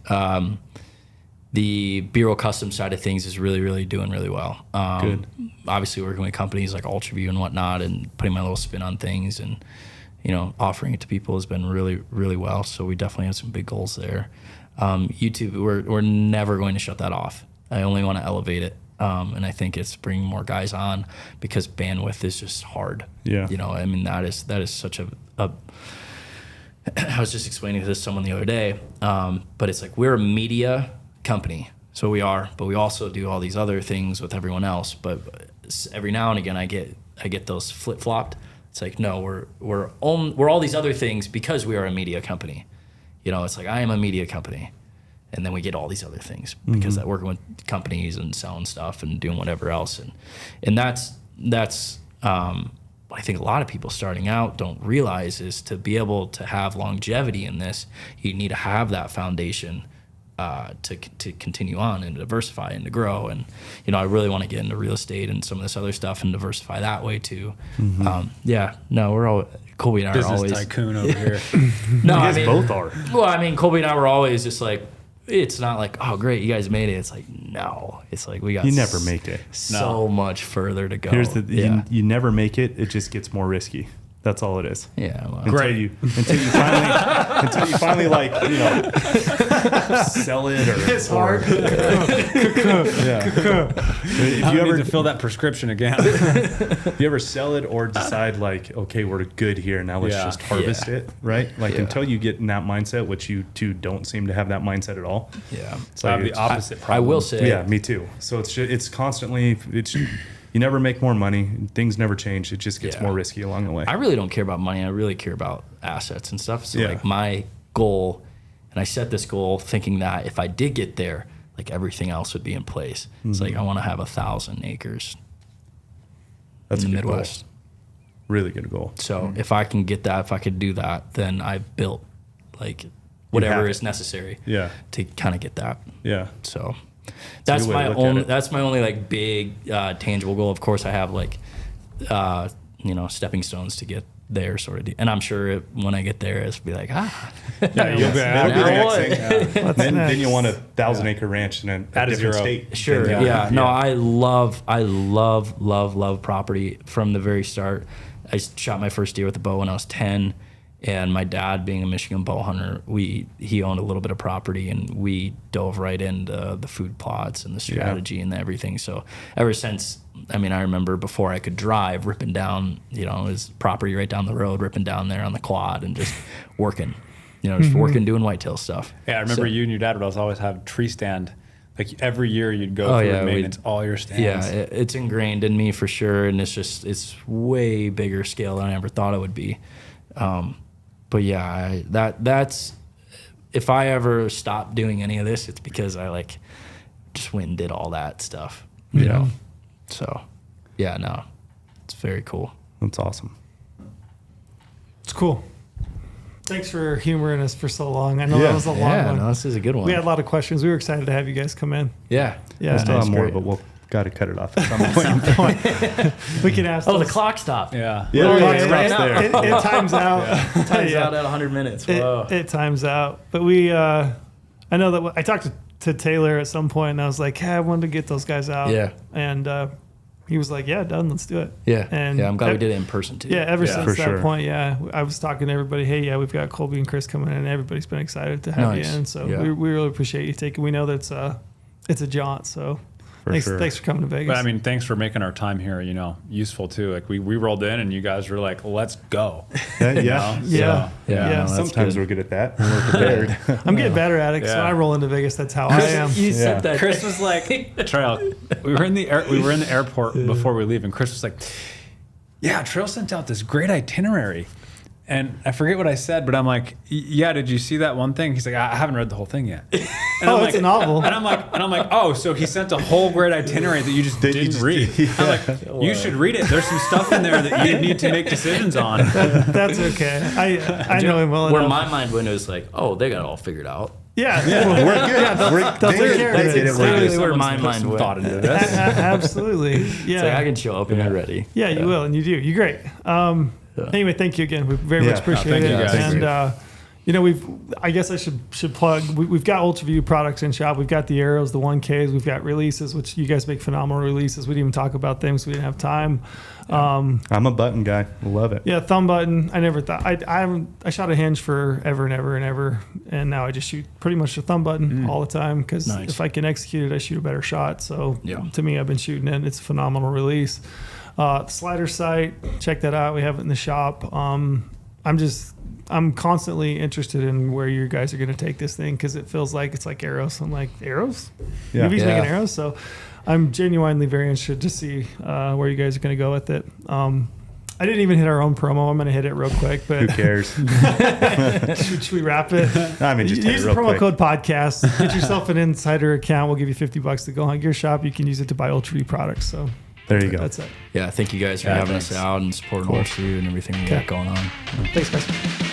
[SPEAKER 4] The B-roll custom side of things is really, really doing really well. Good. Obviously working with companies like Ultraview and whatnot, and putting my little spin on things, and, you know, offering it to people has been really, really well. So we definitely have some big goals there. YouTube, we're never going to shut that off. I only want to elevate it. And I think it's bringing more guys on, because bandwidth is just hard. Yeah. You know, I mean, that is such a I was just explaining this to someone the other day, but it's like, we're a media company. So we are, but we also do all these other things with everyone else. But every now and again, I get those flip-flopped. It's like, no, we're all these other things because we are a media company. You know, it's like, I am a media company. And then we get all these other things because I'm working with companies and selling stuff and doing whatever else. And that's I think a lot of people starting out don't realize, is to be able to have longevity in this, you need to have that foundation to continue on and diversify and to grow. And, you know, I really want to get into real estate and some of this other stuff and diversify that way too. We're all, Kolby and I
[SPEAKER 3] business
[SPEAKER 4] are always
[SPEAKER 3] tycoon over here.
[SPEAKER 2] No, you guys both are.
[SPEAKER 4] Well, I mean, Kolby and I were always just like, it's not like, oh great, you guys made it. It's like, no, it's like, we got,
[SPEAKER 2] you never make it.
[SPEAKER 4] So much further to go.
[SPEAKER 2] Here's the you never make it. It just gets more risky. That's all it is.
[SPEAKER 4] Yeah. Well,
[SPEAKER 2] until you finally like, you know, sell it, or
[SPEAKER 4] it's hard.
[SPEAKER 3] If you ever need to fill that prescription again,
[SPEAKER 2] if you ever sell it or decide like, okay, we're good here, now let's just harvest it, right? Like until you get in that mindset, which you two don't seem to have that mindset at all.
[SPEAKER 4] Yeah.
[SPEAKER 3] It's like the opposite problem.
[SPEAKER 4] I will say.
[SPEAKER 2] Yeah, me too. So it's constantly you never make more money. Things never change. It just gets more risky along the way.
[SPEAKER 4] I really don't care about money. I really care about assets and stuff. So like my goal, and I set this goal thinking that if I did get there, like everything else would be in place. It's like, I want to have 1,000 acres in the Midwest.
[SPEAKER 2] Goal. Really good goal.
[SPEAKER 4] So if I can get that, if I could do that, then I've built like whatever is necessary to kind of get that. Yeah. So that's my only like big tangible goal. Of course, I have like stepping stones to get there, sort of. And I'm sure when I get there, it'll be like,
[SPEAKER 2] you'll be next. Then you want 1,000 acre ranch in a different state.
[SPEAKER 4] Sure. Yeah. No, I love property from the very start. I shot my first deer with a bow when I was 10. And my dad, being a Michigan bow hunter, he owned a little bit of property, and we dove right into the food plots and the strategy and everything. So ever since, I mean, I remember before I could drive, ripping down, his property right down the road, ripping down there on the quad and just working, just working, doing whitetail stuff.
[SPEAKER 3] Yeah, I remember you and your dad would always have tree stand. Like every year you'd go through maintenance, all your stands.
[SPEAKER 4] Yeah, it's ingrained in me for sure, and it's way bigger scale than I ever thought it would be. But yeah, that's if I ever stop doing any of this, it's because I just went and did all that stuff, you know. So yeah, no, it's very cool.
[SPEAKER 2] That's awesome.
[SPEAKER 1] It's cool. Thanks for humoring us for so long. I know that was a long one.
[SPEAKER 4] No, this is a good one.
[SPEAKER 1] We had a lot of questions. We were excited to have you guys come in.
[SPEAKER 4] Yeah.
[SPEAKER 2] We'll still have more, but we'll got to cut it off at some point.
[SPEAKER 1] We can ask.
[SPEAKER 4] The clock stopped.
[SPEAKER 3] Yeah.
[SPEAKER 1] It times out.
[SPEAKER 4] It times out at 100 minutes. Whoa.
[SPEAKER 1] It times out. But I know that I talked to Taylor at some point, and I was like, hey, I wanted to get those guys out.
[SPEAKER 4] Yeah.
[SPEAKER 1] And he was like, yeah, done. Let's do it.
[SPEAKER 4] Yeah.
[SPEAKER 1] And
[SPEAKER 4] I'm glad we did it in person too.
[SPEAKER 1] Yeah. Ever since that point, I was talking to everybody. Hey, we've got Kolby and Chris coming in, and everybody's been excited to have you in. So we really appreciate you taking. We know that it's a jaunt. So thanks for coming to Vegas.
[SPEAKER 3] But I mean, thanks for making our time here, useful too. Like we rolled in and you guys were like, let's go.
[SPEAKER 1] Yeah.
[SPEAKER 2] Sometimes we're good at that. We're prepared.
[SPEAKER 1] I'm getting better at it because when I roll into Vegas, that's how I am.
[SPEAKER 4] You said that.
[SPEAKER 3] Chris was like, Trail, we were in the airport before we leave, and Chris was like, yeah, Trail sent out this great itinerary. And I forget what I said, but I'm like, yeah, did you see that one thing? He's like, I haven't read the whole thing yet. And
[SPEAKER 1] it's a novel.
[SPEAKER 3] And I'm like, oh, so he sent a whole great itinerary that you just didn't read. I'm like, you should read it. There's some stuff in there that you need to make decisions on.
[SPEAKER 1] That's okay. I know him well enough.
[SPEAKER 4] Where my mind went, it was like, oh, they got it all figured out.
[SPEAKER 1] Yeah.
[SPEAKER 2] We're good.
[SPEAKER 1] They'll take care of it.
[SPEAKER 4] That's exactly where my mind went.
[SPEAKER 3] Thought into this.
[SPEAKER 1] Absolutely. Yeah.
[SPEAKER 4] It's like I can show up and you're ready.
[SPEAKER 1] Yeah, you will, and you do. You're great. Anyway, thank you again. We very much appreciate it.
[SPEAKER 3] You guys.
[SPEAKER 1] And I guess I should plug. We've got Ultraview products in shop. We've got the arrows, the 1Ks. We've got releases, which you guys make phenomenal releases. We didn't even talk about them because we didn't have time.
[SPEAKER 2] I'm a button guy. Love it.
[SPEAKER 1] Yeah, thumb button. I never thought I shot a hinge for ever and ever and ever, and now I just shoot pretty much the thumb button all the time because if I can execute it, I shoot a better shot. So to me, I've been shooting it. It's a phenomenal release. Slider sight, check that out. We have it in the shop. I'm constantly interested in where you guys are going to take this thing because it feels like it's like arrows. I'm like, arrows?
[SPEAKER 2] Yeah.
[SPEAKER 1] He's making arrows. So I'm genuinely very interested to see where you guys are going to go with it. I didn't even hit our own promo. I'm going to hit it real quick. But
[SPEAKER 2] who cares?
[SPEAKER 1] should we wrap it?
[SPEAKER 2] I mean, just
[SPEAKER 1] use the promo
[SPEAKER 2] quick.
[SPEAKER 1] code podcast. Get yourself an insider account. We'll give you $50 to go on Gear Shop. You can use it to buy Ultraview products. So
[SPEAKER 2] there you go.
[SPEAKER 1] That's it.
[SPEAKER 4] Yeah, thank you guys for having us out and supporting Ultraview and everything we got going on.
[SPEAKER 1] Thanks, guys.